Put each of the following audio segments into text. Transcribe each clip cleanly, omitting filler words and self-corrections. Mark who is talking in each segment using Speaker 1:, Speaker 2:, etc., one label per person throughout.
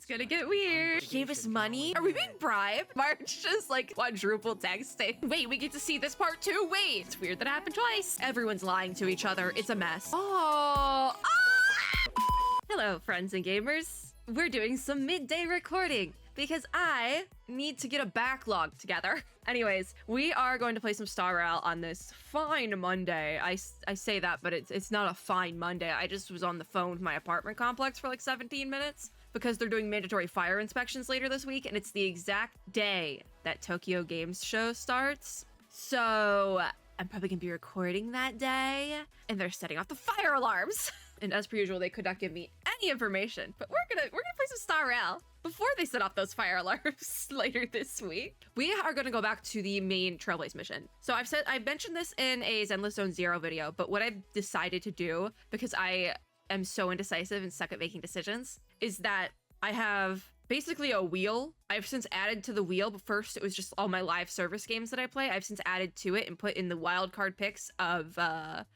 Speaker 1: It's gonna get weird. He gave us money? Are we being bribed? March just like quadruple texting. Wait, we get to see this part too? Wait, it's weird that happened twice. Everyone's lying to each other. It's a mess. Oh. Ah! Hello, friends and gamers. We're doing some midday recording because I need to get a backlog together. Anyways, we are going to play some Star Rail on this fine Monday. I say that, but it's not a fine Monday. I just was on the phone with my apartment complex for like 17 minutes because they're doing mandatory fire inspections later this week, and it's the exact day that Tokyo Games Show starts. So I'm probably gonna be recording that day, and they're setting off the fire alarms. And as per usual, they could not give me any information, but we're gonna play some Star Rail before they set off those fire alarms later this week. We are gonna go back to the main Trailblaze mission. So I mentioned this in a Zenless Zone Zero video, but what I've decided to do, because I am so indecisive and suck at making decisions, is that I have basically a wheel. I've since added to the wheel, but first it was just all my live service games that I play. I've since added to it and put in the wildcard picks of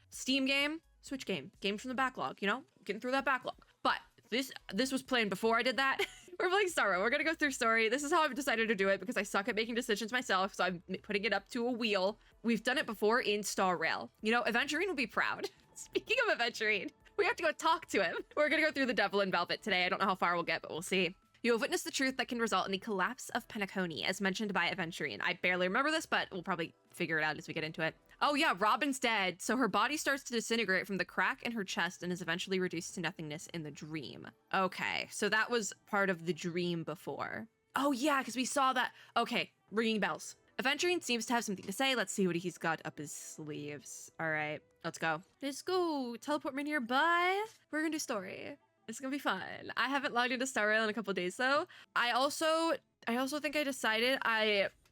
Speaker 1: Steam game, Switch game, games from the backlog, you know, getting through that backlog. But this was planned before I did that. We're playing Star Rail. We're gonna go through story. This is how I've decided to do it because I suck at making decisions myself, so I'm putting it up to a wheel. We've done it before in Star Rail. You know, Aventurine will be proud. Speaking of Aventurine, we have to go talk to him. We're gonna go through the Devil in Velvet today. I don't know how far we'll get, but we'll see. You have witnessed the truth that can result in the collapse of Penacony, as mentioned by Aventurine. I barely remember this, but we'll probably figure it out as we get into it. Oh yeah, Robin's dead. So her body starts to disintegrate from the crack in her chest and is eventually reduced to nothingness in the dream. Okay, so that was part of the dream before. Oh yeah, because we saw that. Okay, ringing bells. Aventurine seems to have something to say. Let's see what he's got up his sleeves. All right, let's go. Let's go. Teleport me nearby. We're gonna do story. It's gonna be fun. I haven't logged into Star Rail in a couple days though. I also think I decided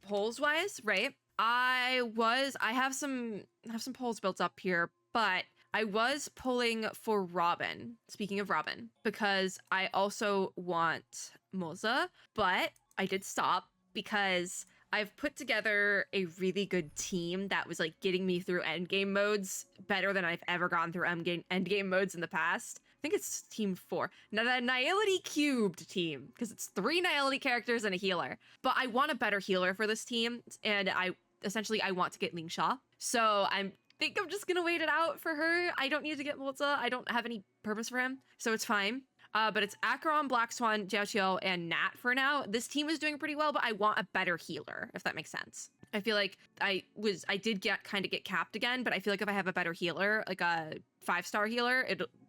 Speaker 1: polls wise, right? I have some polls built up here, but I was polling for Robin. Speaking of Robin, because I also want Moza, but I did stop because I've put together a really good team that was like getting me through endgame modes better than I've ever gone through endgame modes in the past. I think it's team 4. Now the Nihility cubed team, because it's 3 Nihility characters and a healer. But I want a better healer for this team, and I want to get Ling Sha. So I think I'm just gonna wait it out for her. I don't need to get Molza. I don't have any purpose for him, so it's fine. But it's Acheron, Black Swan, Jiaoqiu, and Nat for now. This team is doing pretty well, but I want a better healer, if that makes sense. I feel like I did get capped again, but I feel like if I have a better healer, like a 5-star healer,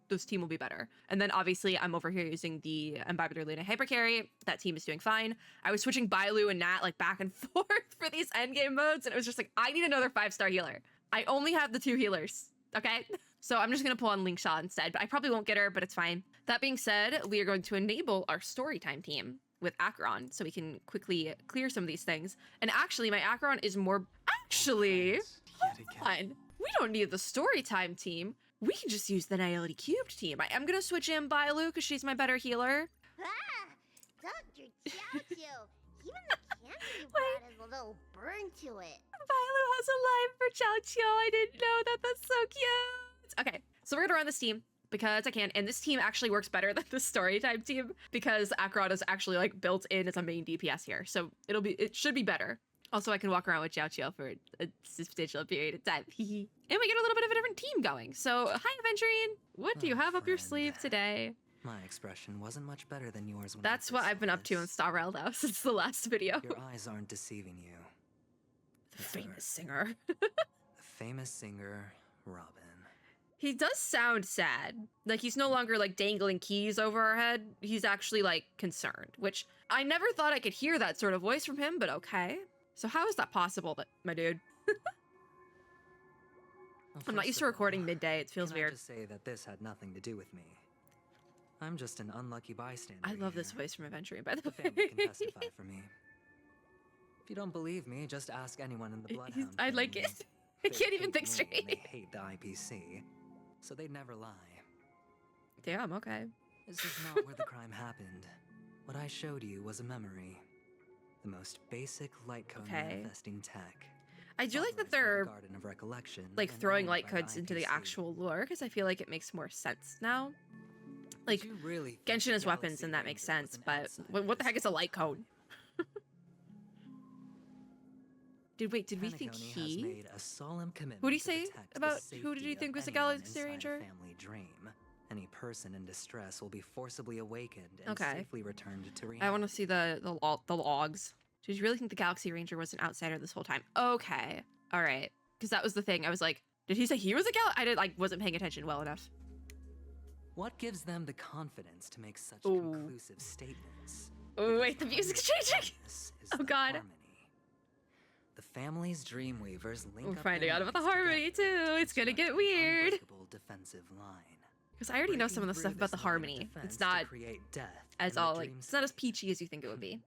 Speaker 1: this team will be better. And then obviously I'm over here using the Imbibitor Luna Hyper Carry. That team is doing fine. I was switching Bailu and Nat like back and forth for these endgame modes, and it was just like, I need another 5-star healer. I only have the 2 healers, okay? So I'm just gonna pull on Ling Sha instead, but I probably won't get her, but it's fine. That being said, we are going to enable our storytime team with Acheron so we can quickly clear some of these things. And actually, my Acheron is more... Actually, hold on. We don't need the storytime team. We can just use the Nihility cubed team. I am gonna switch in Bailu because she's my better healer.
Speaker 2: Ah, Dr. Jiaoqiu. Even the candy you brought has a little burn to it.
Speaker 1: Bailu has a line for Jiaoqiu. I didn't know that. That's so cute. Okay, so we're gonna run this team because I can, and this team actually works better than the storytime team because Acheron is actually like built in as a main DPS here, so it should be better. Also, I can walk around with Jiaoqiu for a substantial period of time. And we get a little bit of a different team going. So, hi, Aventurine. What do you have up your sleeve today?
Speaker 3: My expression wasn't much better than yours when
Speaker 1: That's what I've been up to in Star Rail, though, since the last video.
Speaker 3: Your eyes aren't deceiving you.
Speaker 1: The famous singer.
Speaker 3: The famous singer, Robin.
Speaker 1: He does sound sad. Like, he's no longer, like, dangling keys over our head. He's actually, like, concerned, which I never thought I could hear that sort of voice from him, but okay. So how is that possible, my dude? I'm not used to recording midday. It feels weird.
Speaker 3: I just say that this had nothing to do with me. I'm just an unlucky bystander.
Speaker 1: I love this voice from Aventurine, by the way.
Speaker 3: Family can testify for me. If you don't believe me, just ask anyone in the Bloodhound.
Speaker 1: I like it. I can't even think straight.
Speaker 3: They hate the IPC, so they'd never lie.
Speaker 1: Damn, okay.
Speaker 3: This is not where the crime happened. What I showed you was a memory. The most basic light code manifesting tech.
Speaker 1: I do like that they're
Speaker 3: Garden of Recollection,
Speaker 1: like throwing light codes into the actual lore because I feel like it makes more sense now. Like,
Speaker 3: You really
Speaker 1: Genshin
Speaker 3: think
Speaker 1: has
Speaker 3: the
Speaker 1: weapons,
Speaker 3: Galaxy
Speaker 1: and that makes
Speaker 3: Ranger was
Speaker 1: sense,
Speaker 3: an
Speaker 1: but
Speaker 3: outsider
Speaker 1: what the heck
Speaker 3: this
Speaker 1: is a light cone? Did we think
Speaker 3: Penacony has
Speaker 1: he?
Speaker 3: made a solemn commitment
Speaker 1: Who did he
Speaker 3: to
Speaker 1: say
Speaker 3: protect the
Speaker 1: about who did
Speaker 3: safety
Speaker 1: he
Speaker 3: of
Speaker 1: think was a
Speaker 3: anyone
Speaker 1: Galaxy
Speaker 3: inside a
Speaker 1: Ranger?
Speaker 3: family dream. Any person in distress will be forcibly awakened and
Speaker 1: Okay.
Speaker 3: safely returned to reality.
Speaker 1: I want to see the logs. Did you really think the Galaxy Ranger was an outsider this whole time? Okay, all right, because that was the thing. I was like, did he say he was a I wasn't paying attention well enough.
Speaker 3: What gives them the confidence to make such
Speaker 1: Ooh.
Speaker 3: conclusive statements?
Speaker 1: Oh wait, the music's changing.
Speaker 3: This is
Speaker 1: Oh,
Speaker 3: the
Speaker 1: God.
Speaker 3: harmony. The family's Dreamweavers link
Speaker 1: We're
Speaker 3: up
Speaker 1: finding
Speaker 3: their
Speaker 1: out about the
Speaker 3: minds
Speaker 1: harmony
Speaker 3: together
Speaker 1: too.
Speaker 3: to
Speaker 1: It's gonna
Speaker 3: construct
Speaker 1: get
Speaker 3: an
Speaker 1: weird.
Speaker 3: unbreakable defensive line.
Speaker 1: Because I already know some of the
Speaker 3: Breaking
Speaker 1: stuff
Speaker 3: through
Speaker 1: about the
Speaker 3: this line of
Speaker 1: harmony.
Speaker 3: defense
Speaker 1: It's
Speaker 3: to
Speaker 1: not
Speaker 3: create death
Speaker 1: as
Speaker 3: in the
Speaker 1: all like it's not as
Speaker 3: dreamscape.
Speaker 1: peachy as you think it would be.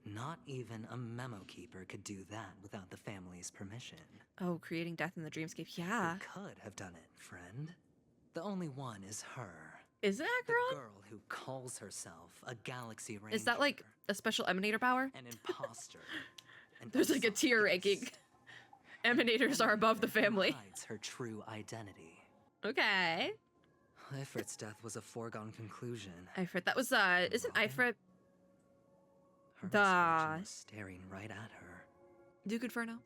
Speaker 3: Not even a memo keeper could do that without the family's permission.
Speaker 1: Oh, creating death in the dreamscape. Yeah.
Speaker 3: Who could have done it, friend? The only one is her.
Speaker 1: Is it
Speaker 3: The
Speaker 1: Acheron?
Speaker 3: girl who calls herself a Galaxy Ranger.
Speaker 1: Is that like a special emanator power?
Speaker 3: an imposter? an
Speaker 1: There's like a tier
Speaker 3: esophagus,
Speaker 1: ranking. Emanators are above the
Speaker 3: who
Speaker 1: family.
Speaker 3: hides her true identity.
Speaker 1: Okay.
Speaker 3: Ifrit's death was a foregone conclusion.
Speaker 1: Ifrit. That was isn't
Speaker 3: Robin?
Speaker 1: Ifrit
Speaker 3: Her
Speaker 1: the-
Speaker 3: misfortune was staring right at her.
Speaker 1: Duke Inferno?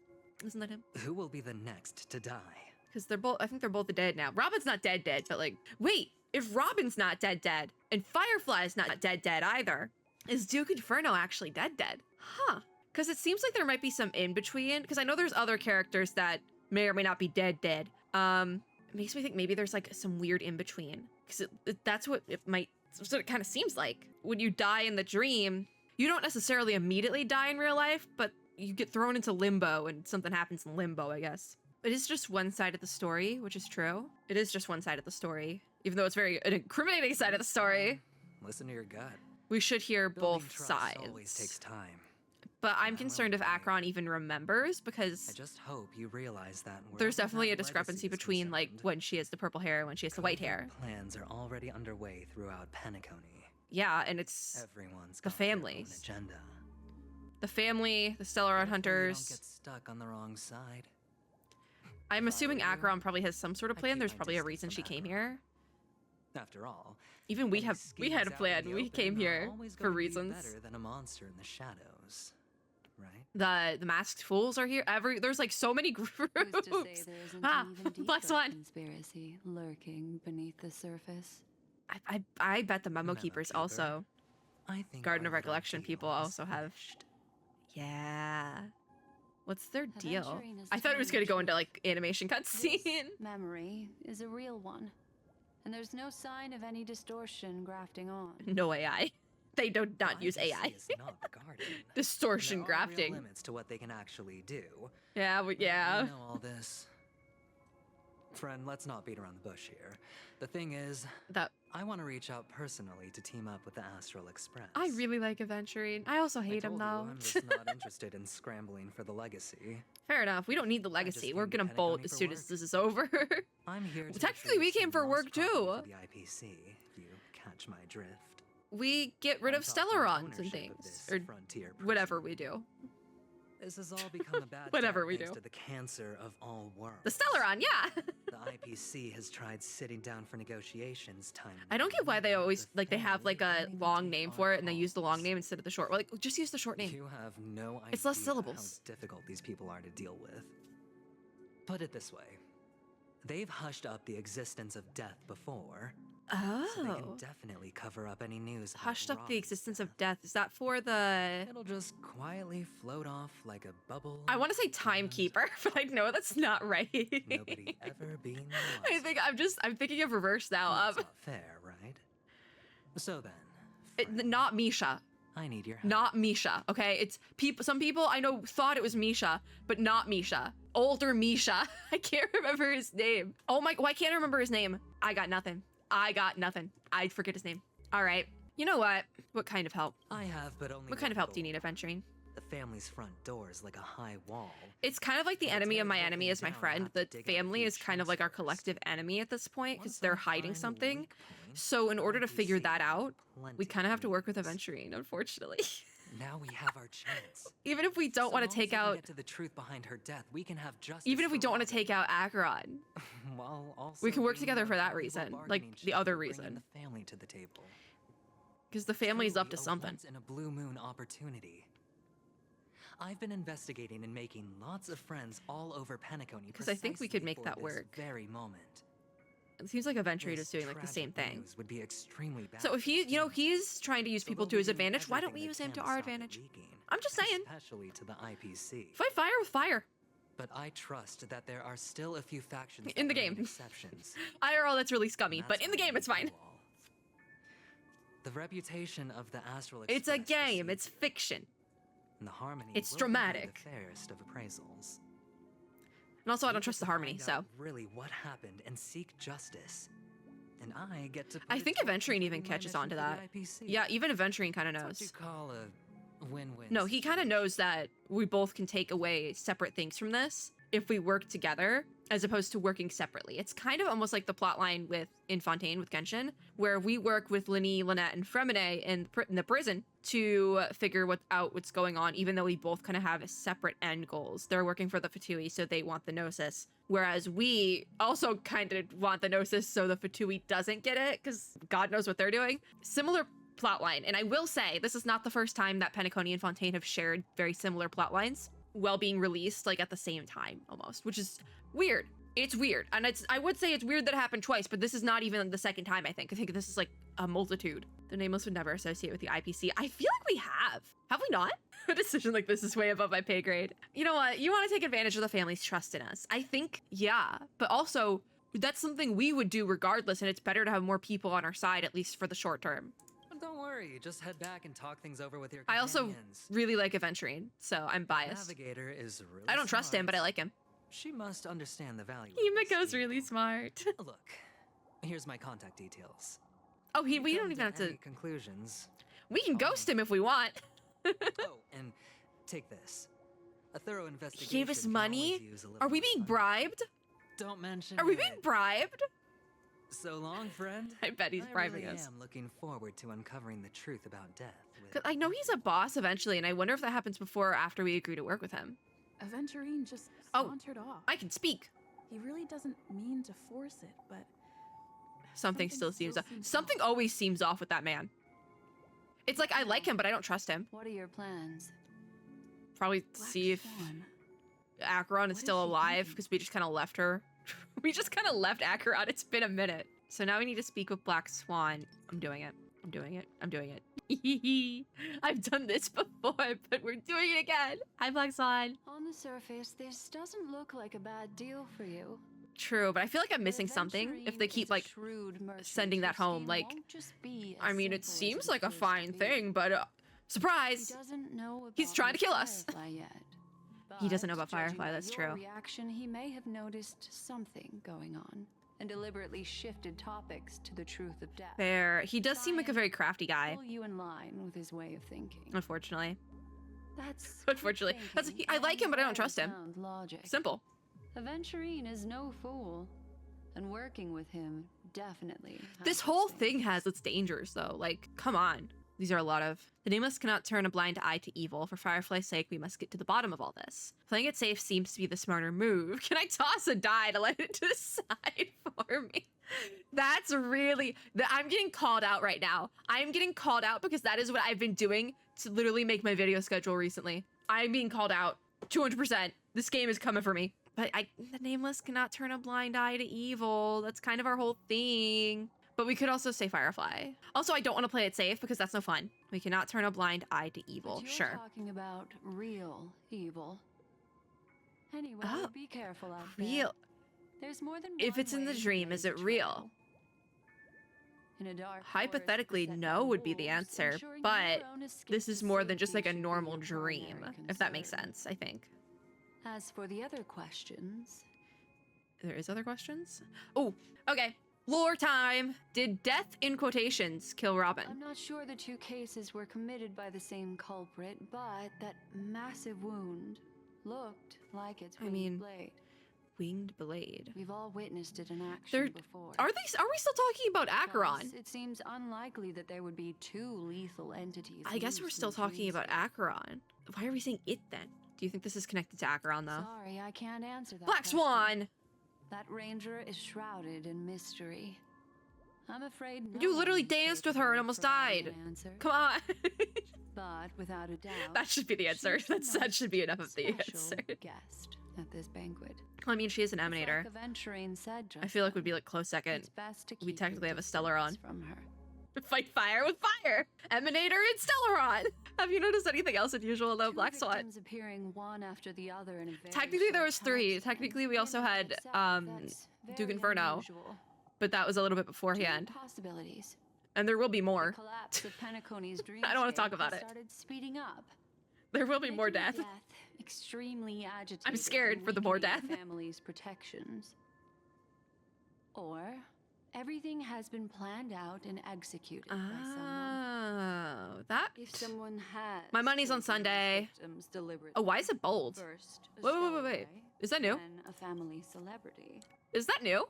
Speaker 1: Isn't that him?
Speaker 3: Who will be the next to die?
Speaker 1: Because they're both I think they're both dead now. Robin's not dead, but like wait, if Robin's not dead, and Firefly's not dead either, is Duke Inferno actually dead? Huh. Because it seems like there might be some in between. Because I know there's other characters that may or may not be dead. It makes me think maybe there's like some weird in between. Because that's what it might. That's what it kind of seems like. When you die in the dream, you don't necessarily immediately die in real life, but you get thrown into limbo and something happens in limbo, I guess. It is just one side of the story, which is true. It is just one side of the story, even though it's an incriminating side of the story.
Speaker 3: Listen to your gut.
Speaker 1: We should hear
Speaker 3: Building
Speaker 1: both
Speaker 3: trust
Speaker 1: sides.
Speaker 3: always takes time.
Speaker 1: But I'm
Speaker 3: I
Speaker 1: concerned if
Speaker 3: will wait.
Speaker 1: Acheron even remembers
Speaker 3: I
Speaker 1: because
Speaker 3: just hope you realize that
Speaker 1: there's
Speaker 3: wherever
Speaker 1: definitely
Speaker 3: that
Speaker 1: a discrepancy
Speaker 3: legacy is
Speaker 1: between like
Speaker 3: concerned,
Speaker 1: when she has the purple hair and when she has the white hair.
Speaker 3: Plans are already underway throughout Penacony.
Speaker 1: Yeah, and it's
Speaker 3: Everyone's
Speaker 1: the
Speaker 3: got their own
Speaker 1: families.
Speaker 3: agenda.
Speaker 1: the family, the Stellaron
Speaker 3: Hopefully you don't
Speaker 1: Hunters.
Speaker 3: get stuck on the wrong side.
Speaker 1: I'm assuming
Speaker 3: If I were you,
Speaker 1: Acheron probably has some sort of
Speaker 3: I'd
Speaker 1: plan.
Speaker 3: keep
Speaker 1: There's
Speaker 3: my
Speaker 1: probably a
Speaker 3: distance
Speaker 1: reason
Speaker 3: from
Speaker 1: she came
Speaker 3: Acheron.
Speaker 1: here.
Speaker 3: After all,
Speaker 1: Even we
Speaker 3: any
Speaker 1: had
Speaker 3: schemes
Speaker 1: a
Speaker 3: out in
Speaker 1: plan.
Speaker 3: the
Speaker 1: We
Speaker 3: open
Speaker 1: came
Speaker 3: are
Speaker 1: here
Speaker 3: always
Speaker 1: for
Speaker 3: going to be
Speaker 1: reasons.
Speaker 3: better than a monster in the shadows, right?
Speaker 1: The masked fools are here. There's like so many groups.
Speaker 4: Who's to say there isn't
Speaker 1: Ah,
Speaker 4: an even
Speaker 1: Black
Speaker 4: deeper
Speaker 1: Swan.
Speaker 4: conspiracy lurking beneath the surface?
Speaker 1: I bet the Memo
Speaker 3: Memo
Speaker 1: Keepers
Speaker 3: Keeper.
Speaker 1: also.
Speaker 3: I think
Speaker 1: Garden
Speaker 3: our
Speaker 1: of
Speaker 3: little
Speaker 1: Recollection
Speaker 3: deal
Speaker 1: people
Speaker 3: is
Speaker 1: also have.
Speaker 3: finished.
Speaker 1: Yeah. What's their deal?
Speaker 4: Aventurine is
Speaker 1: I thought it was gonna go into
Speaker 4: true.
Speaker 1: like animation
Speaker 4: This
Speaker 1: cutscene.
Speaker 4: memory is a real one, and there's no sign of any distortion grafting on.
Speaker 1: No AI. They do not use
Speaker 3: IPC
Speaker 1: AI.
Speaker 3: is not the garden.
Speaker 1: Distortion
Speaker 3: There are real
Speaker 1: grafting.
Speaker 3: limits to what they can actually do.
Speaker 1: Yeah,
Speaker 3: But
Speaker 1: yeah.
Speaker 3: You know all this. Friend, let's not beat around the bush here. The thing is,
Speaker 1: That
Speaker 3: I want to reach out personally to team up with the Astral Express.
Speaker 1: I really like Aventurine. I also hate him
Speaker 3: told you,
Speaker 1: though.
Speaker 3: I'm just not interested in scrambling for the legacy.
Speaker 1: Fair enough. We don't need the
Speaker 3: just
Speaker 1: legacy.
Speaker 3: came
Speaker 1: We're
Speaker 3: to
Speaker 1: gonna bolt
Speaker 3: Pentagon
Speaker 1: as
Speaker 3: for
Speaker 1: soon as
Speaker 3: work.
Speaker 1: this is over.
Speaker 3: I'm here to
Speaker 1: Technically, we
Speaker 3: retrieve
Speaker 1: came
Speaker 3: some
Speaker 1: for
Speaker 3: lost
Speaker 1: work,
Speaker 3: property
Speaker 1: too.
Speaker 3: for the IPC, if you catch my drift.
Speaker 1: We get rid
Speaker 3: I'm
Speaker 1: of
Speaker 3: talking
Speaker 1: Stellarons and
Speaker 3: ownership of
Speaker 1: things,
Speaker 3: this
Speaker 1: or
Speaker 3: frontier
Speaker 1: whatever
Speaker 3: prison.
Speaker 1: we do.
Speaker 3: This has all become a bad
Speaker 1: Whatever
Speaker 3: time
Speaker 1: we
Speaker 3: thanks
Speaker 1: do.
Speaker 3: to the cancer of all worlds.
Speaker 1: The Stellaron, yeah.
Speaker 3: The IPC has tried sitting down for negotiations time. and
Speaker 1: I don't get why they
Speaker 3: again,
Speaker 1: always
Speaker 3: but the
Speaker 1: like they have
Speaker 3: family
Speaker 1: like a
Speaker 3: won't even
Speaker 1: long
Speaker 3: take
Speaker 1: name
Speaker 3: our
Speaker 1: for it and they use the long
Speaker 3: calls.
Speaker 1: name instead of the short. Well, like just use the short name.
Speaker 3: You have no idea
Speaker 1: It's less syllables.
Speaker 3: how difficult these people are to deal with. Put it this way. They've hushed up the existence of death before, so they can
Speaker 1: Oh.
Speaker 3: definitely cover up any news about
Speaker 1: Hushed up the
Speaker 3: Robin's
Speaker 1: existence
Speaker 3: death.
Speaker 1: of death. Is that for the
Speaker 3: It'll just quietly float off like a bubble.
Speaker 1: I want to say
Speaker 3: and
Speaker 1: timekeeper, but I know that's not right.
Speaker 3: Nobody ever being the
Speaker 1: I think I'm thinking of reverse now.
Speaker 3: That's not fair, right? So then, friend,
Speaker 1: Not Misha.
Speaker 3: I need your help.
Speaker 1: Not Misha, okay? It's people. Some people I know thought it was Misha, but not Misha. Older Misha. I can't remember his name. Oh my! Why can't I remember his name? I got nothing. I forget his name. All right. You know what? What kind of help?
Speaker 3: I have, but only.
Speaker 1: What kind of
Speaker 3: one
Speaker 1: help do you
Speaker 3: goal.
Speaker 1: need, Aventurine?
Speaker 3: The family's front door is like a high wall.
Speaker 1: It's kind of like the
Speaker 3: If I
Speaker 1: enemy
Speaker 3: tear
Speaker 1: of my
Speaker 3: the whole
Speaker 1: enemy
Speaker 3: thing
Speaker 1: is my
Speaker 3: down, I'll
Speaker 1: friend.
Speaker 3: have to
Speaker 1: The
Speaker 3: dig out
Speaker 1: family
Speaker 3: huge
Speaker 1: is kind of
Speaker 3: chunks
Speaker 1: like our
Speaker 3: first.
Speaker 1: collective enemy at this point because
Speaker 3: Once
Speaker 1: they're
Speaker 3: I
Speaker 1: hiding
Speaker 3: find the
Speaker 1: something.
Speaker 3: weak point,
Speaker 1: So in order to
Speaker 3: IPC
Speaker 1: figure that
Speaker 3: will have
Speaker 1: out, we
Speaker 3: plenty
Speaker 1: kind of have to work with
Speaker 3: means.
Speaker 1: Aventurine, unfortunately.
Speaker 3: Now we have our chance.
Speaker 1: Even if we don't
Speaker 3: So
Speaker 1: want
Speaker 3: long
Speaker 1: to
Speaker 3: as
Speaker 1: take
Speaker 3: we can
Speaker 1: out,
Speaker 3: get to the truth behind her death, we can have justice.
Speaker 1: even if we
Speaker 3: for
Speaker 1: don't want to
Speaker 3: Robin.
Speaker 1: take out Acheron,
Speaker 3: While also
Speaker 1: we can work
Speaker 3: being
Speaker 1: together
Speaker 3: a
Speaker 1: for that
Speaker 3: valuable
Speaker 1: reason,
Speaker 3: bargaining
Speaker 1: like the
Speaker 3: chip
Speaker 1: other
Speaker 3: for bringing
Speaker 1: reason.
Speaker 3: the family to the table.
Speaker 1: Because the family's up to
Speaker 3: Truly a
Speaker 1: something.
Speaker 3: once in a blue moon opportunity. I've been investigating and making lots of friends all over Penacony.
Speaker 1: 'Cause I think we could make
Speaker 3: for
Speaker 1: that
Speaker 3: this
Speaker 1: work.
Speaker 3: Very moment.
Speaker 1: It seems like Aventurian
Speaker 3: This
Speaker 1: is doing like the same
Speaker 3: tragic
Speaker 1: thing.
Speaker 3: news would be extremely bad
Speaker 1: So if
Speaker 3: for
Speaker 1: he,
Speaker 3: the
Speaker 1: you know,
Speaker 3: family.
Speaker 1: he's trying to use
Speaker 3: So
Speaker 1: people
Speaker 3: they'll
Speaker 1: to
Speaker 3: be
Speaker 1: his
Speaker 3: doing
Speaker 1: advantage, why don't we
Speaker 3: everything
Speaker 1: use
Speaker 3: they
Speaker 1: him
Speaker 3: can
Speaker 1: to
Speaker 3: to
Speaker 1: our
Speaker 3: stop it
Speaker 1: advantage?
Speaker 3: leaking,
Speaker 1: I'm just saying.
Speaker 3: especially to the IPC.
Speaker 1: Fight fire with fire.
Speaker 3: But I trust that there are still a few factions
Speaker 1: In
Speaker 3: that
Speaker 1: the
Speaker 3: remain
Speaker 1: game.
Speaker 3: exceptions.
Speaker 1: IRL, that's really scummy,
Speaker 3: and
Speaker 1: but
Speaker 3: that's
Speaker 1: in the
Speaker 3: why
Speaker 1: game,
Speaker 3: we
Speaker 1: it's fine.
Speaker 3: do all. The reputation of the Astral
Speaker 1: It's a
Speaker 3: Express
Speaker 1: game.
Speaker 3: received
Speaker 1: It's fiction.
Speaker 3: and the harmony
Speaker 1: It's
Speaker 3: will be
Speaker 1: dramatic.
Speaker 3: the fairest of appraisals.
Speaker 1: And also, I
Speaker 3: We
Speaker 1: don't
Speaker 3: get
Speaker 1: trust
Speaker 3: to
Speaker 1: the harmony,
Speaker 3: find
Speaker 1: so.
Speaker 3: out really what happened and seek justice. And I get to put
Speaker 1: I
Speaker 3: it
Speaker 1: think
Speaker 3: towards
Speaker 1: Aventurine even
Speaker 3: completing my
Speaker 1: catches
Speaker 3: mission
Speaker 1: on to
Speaker 3: for
Speaker 1: that.
Speaker 3: the IPC.
Speaker 1: Yeah, even Aventurine kind of
Speaker 3: It's what you
Speaker 1: knows.
Speaker 3: call a win-win.
Speaker 1: No, he kind of
Speaker 3: situation.
Speaker 1: knows that we both can take away separate things from this if we work together, as opposed to working separately. It's kind of almost like the plotline with in Fontaine with Genshin, where we work with Linny, Lynette, and Fremine in the prison to figure out what's going on, even though we both kind of have separate end goals. They're working for the Fatui, so they want the Gnosis. Whereas we also kind of want the Gnosis so the Fatui doesn't get it, because God knows what they're doing. Similar plotline. And I will say, this is not the first time that Penacony and Fontaine have shared very similar plotlines while being released, like, at the same time, almost, which is weird. It's weird. And I would say it's weird that it happened twice, but this is not even the second time, I think. I think this is, like, a multitude. The Nameless would never associate with the IPC. I feel like we have. Have we not? A decision like this is way above my pay grade. You know what? You want to take advantage of the family's trust in us. I think, yeah. But also, that's something we would do regardless, and it's better to have more people on our side, at least for the short term.
Speaker 3: But don't worry, just head back and talk things over with your
Speaker 1: I also
Speaker 3: companions.
Speaker 1: really like Aventurine, so I'm biased.
Speaker 3: Navigator is really
Speaker 1: I don't trust him, but I
Speaker 3: smart.
Speaker 1: like him.
Speaker 3: She must understand the value. of
Speaker 1: Himiko's
Speaker 3: this
Speaker 1: really
Speaker 3: deal.
Speaker 1: smart.
Speaker 3: Look, here's my contact details.
Speaker 1: Oh, we
Speaker 3: If
Speaker 1: don't
Speaker 3: you come
Speaker 1: even have to.
Speaker 3: any conclusions.
Speaker 1: We can ghost him if we want.
Speaker 3: Oh, and take this. A thorough
Speaker 1: He
Speaker 3: investigation.
Speaker 1: gave us
Speaker 3: can
Speaker 1: money?
Speaker 3: always use a little
Speaker 1: Are we
Speaker 3: more
Speaker 1: being
Speaker 3: fun.
Speaker 1: bribed?
Speaker 3: Don't mention
Speaker 1: Are we
Speaker 3: it.
Speaker 1: being bribed?
Speaker 3: So long, friend.
Speaker 1: I bet he's
Speaker 3: I
Speaker 1: bribing
Speaker 3: really
Speaker 1: us.
Speaker 3: am looking forward to uncovering the truth about death. with
Speaker 1: 'Cause I know he's a boss eventually, and I wonder if that happens before or after we agree to work with him.
Speaker 5: Aventurine just
Speaker 1: Oh.
Speaker 5: sauntered off.
Speaker 1: I can speak.
Speaker 5: He really doesn't mean to force it, but
Speaker 1: Something still seems off.
Speaker 5: seems
Speaker 1: Something
Speaker 5: off.
Speaker 1: always seems off with that man. It's like I like him, but I don't trust him.
Speaker 4: What are your plans?
Speaker 1: Probably
Speaker 5: Black
Speaker 1: see if
Speaker 5: Swan.
Speaker 1: Acheron is
Speaker 5: What
Speaker 1: still
Speaker 5: is she
Speaker 1: alive,
Speaker 5: thinking?
Speaker 1: because we just kind of left her. We just kind of left Acheron. It's been a minute. So now we need to speak with Black Swan. I'm doing it. I'm doing it. I'm doing it. I've done this before, but we're doing it again. Hi, Black Swan.
Speaker 4: On the surface, this doesn't look like a bad deal for you.
Speaker 1: True, but I feel like I'm
Speaker 4: But
Speaker 1: missing something if they
Speaker 4: Aventurine
Speaker 1: keep
Speaker 4: is a
Speaker 1: like
Speaker 4: shrewd merchant
Speaker 1: sending that
Speaker 4: whose
Speaker 1: home,
Speaker 4: scheme
Speaker 1: like,
Speaker 4: won't just be
Speaker 1: I
Speaker 4: as
Speaker 1: mean, it
Speaker 4: simple as
Speaker 1: seems
Speaker 4: it
Speaker 1: like a
Speaker 4: appears to
Speaker 1: fine
Speaker 4: be.
Speaker 1: thing, but
Speaker 4: He
Speaker 1: surprise!
Speaker 4: doesn't know
Speaker 1: He's
Speaker 4: about
Speaker 1: trying to kill us.
Speaker 4: Firefly yet.
Speaker 1: He doesn't know
Speaker 4: But
Speaker 1: about
Speaker 4: judging
Speaker 1: Firefly,
Speaker 4: by
Speaker 1: that's
Speaker 4: your
Speaker 1: true.
Speaker 4: reaction, he may have noticed something going on and deliberately shifted topics to the truth of death.
Speaker 1: Fair. He does seem like a very crafty guy,
Speaker 4: Pull you in line with his way of thinking.
Speaker 1: unfortunately.
Speaker 4: That's
Speaker 1: Unfortunately.
Speaker 4: good
Speaker 1: That's-
Speaker 4: thinking
Speaker 1: I like him, but I don't
Speaker 4: and
Speaker 1: trust him.
Speaker 4: sound logic.
Speaker 1: Simple.
Speaker 4: Aventurine is no fool, and working with him definitely.
Speaker 1: This
Speaker 4: has
Speaker 1: whole
Speaker 4: its
Speaker 1: thing has its dangers, though. Like, come on. These are a lot of. The Nameless cannot turn a blind eye to evil. For Firefly's sake, we must get to the bottom of all this. Playing it safe seems to be the smarter move. Can I toss a die to let it decide for me? That's really. I'm getting called out right now. I'm getting called out because that is what I've been doing to literally make my video schedule recently. I'm being called out 200%. This game is coming for me. But the Nameless cannot turn a blind eye to evil. That's kind of our whole thing. But we could also say Firefly. Also, I don't want to play it safe because that's no fun. We cannot turn a blind eye to evil.
Speaker 4: But you're
Speaker 1: Sure.
Speaker 4: talking about real evil. Anyway,
Speaker 1: Oh,
Speaker 4: be careful out
Speaker 1: real.
Speaker 4: there. There's more than
Speaker 1: If
Speaker 4: one
Speaker 1: it's in the
Speaker 4: way to
Speaker 1: dream,
Speaker 4: blaze
Speaker 1: is it
Speaker 4: a
Speaker 1: real?
Speaker 4: trail. In a dark forest
Speaker 1: Hypothetically,
Speaker 4: beset
Speaker 1: no
Speaker 4: by
Speaker 1: would be the
Speaker 4: wolves,
Speaker 1: answer,
Speaker 4: ensuring
Speaker 1: but
Speaker 4: your own escape
Speaker 1: this is
Speaker 4: to
Speaker 1: more than just like
Speaker 4: safety
Speaker 1: a
Speaker 4: should be
Speaker 1: normal
Speaker 4: your
Speaker 1: dream,
Speaker 4: primary
Speaker 1: if that makes
Speaker 4: concern.
Speaker 1: sense, I think.
Speaker 4: As for the other questions,
Speaker 1: There is other questions? Oh, okay. Lore time. Did death in quotations kill Robin?
Speaker 4: I'm not sure the two cases were committed by the same culprit, but that massive wound looked like its
Speaker 1: I
Speaker 4: winged
Speaker 1: mean,
Speaker 4: blade.
Speaker 1: Winged blade.
Speaker 4: We've all witnessed it in action
Speaker 1: They're-
Speaker 4: before.
Speaker 1: Are we still talking about Acheron?
Speaker 4: Plus, it seems unlikely that there would be two lethal entities.
Speaker 1: I guess we're
Speaker 4: loose
Speaker 1: still
Speaker 4: in the
Speaker 1: talking
Speaker 4: trees
Speaker 1: about
Speaker 4: here.
Speaker 1: Acheron. Why are we saying it then? Do you think this is connected to Acheron though?
Speaker 4: Sorry, I can't answer that.
Speaker 1: Black
Speaker 4: question.
Speaker 1: Swan!
Speaker 4: That ranger is shrouded in mystery. I'm afraid no
Speaker 1: You literally
Speaker 4: one is
Speaker 1: danced with her and
Speaker 4: capable of
Speaker 1: almost
Speaker 4: providing
Speaker 1: died.
Speaker 4: an answer.
Speaker 1: Come on.
Speaker 4: But without a doubt,
Speaker 1: That should be the answer.
Speaker 4: she's the
Speaker 1: That
Speaker 4: most
Speaker 1: should be enough of the
Speaker 4: special
Speaker 1: answer.
Speaker 4: guest at this banquet.
Speaker 1: I mean, she is an
Speaker 4: It's
Speaker 1: emanator.
Speaker 4: like Aventurine said just
Speaker 1: I feel like
Speaker 4: then.
Speaker 1: would be like close second.
Speaker 4: It's best to
Speaker 1: We
Speaker 4: keep
Speaker 1: technically
Speaker 4: your
Speaker 1: have a Stellar on.
Speaker 4: distance from her.
Speaker 1: Fight fire with fire! Emanator and Stellaron! Have you noticed anything else unusual though,
Speaker 4: Two
Speaker 1: Black Swan?
Speaker 4: victims appearing one after the other in a very
Speaker 1: Technically there
Speaker 4: short
Speaker 1: was 3.
Speaker 4: time span.
Speaker 1: Technically we also
Speaker 4: In and of
Speaker 1: had
Speaker 4: itself, that's
Speaker 1: Duke
Speaker 4: very
Speaker 1: Inferno,
Speaker 4: unusual.
Speaker 1: but that was a little bit
Speaker 4: Two
Speaker 1: beforehand.
Speaker 4: possibilities.
Speaker 1: And there will be
Speaker 4: The
Speaker 1: more.
Speaker 4: collapse of Penacony's dream.
Speaker 1: I don't wanna talk about it.
Speaker 4: Started speeding up.
Speaker 1: There will be more
Speaker 4: making
Speaker 1: death.
Speaker 4: extremely agitated.
Speaker 1: scared
Speaker 4: and
Speaker 1: for the more
Speaker 4: weakening
Speaker 1: death.
Speaker 4: the family's protections. Or everything has been planned out and executed by someone.
Speaker 1: Oh, that.
Speaker 4: If someone has
Speaker 1: My money's on
Speaker 4: killed these
Speaker 1: Sunday.
Speaker 4: victims deliberately,
Speaker 1: Oh, why is it bold?
Speaker 4: First, a
Speaker 1: Wait.
Speaker 4: stowaway,
Speaker 1: Is that new?
Speaker 4: then a family celebrity.
Speaker 1: Is that new?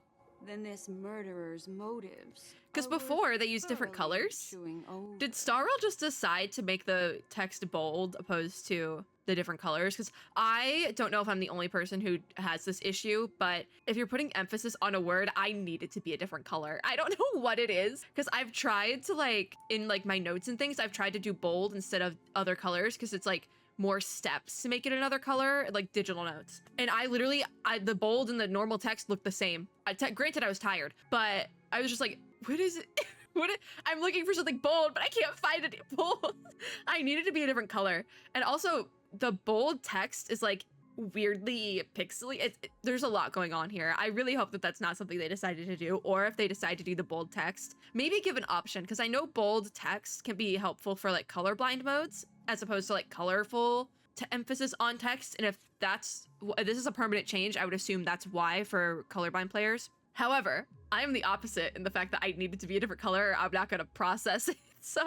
Speaker 4: Then this murderer's motives.
Speaker 1: Because
Speaker 4: are
Speaker 1: before
Speaker 4: worth
Speaker 1: they used different
Speaker 4: thoroughly
Speaker 1: colors.
Speaker 4: chewing over.
Speaker 1: Did Star Rail just decide to make the text bold opposed to the different colors? Because I don't know if I'm the only person who has this issue, but if you're putting emphasis on a word, I need it to be a different color. I don't know what it is, because I've tried to like, in like my notes and things, I've tried to do bold instead of other colors, because it's like more steps to make it another color, like digital notes. And I literally, the bold and the normal text looked the same. Granted, I was tired, but I was just like, what is it? I'm looking for something bold, but I can't find it bold. I needed to be a different color. And also, the bold text is like weirdly pixely. There's a lot going on here. I really hope that that's not something they decided to do, or if they decide to do the bold text, maybe give an option, because I know bold text can be helpful for like colorblind modes, as opposed to like colorful emphasis on text. And if this is a permanent change, I would assume that's why for colorblind players. However, I am the opposite in the fact that I need it to be a different color. I'm not going to process it. So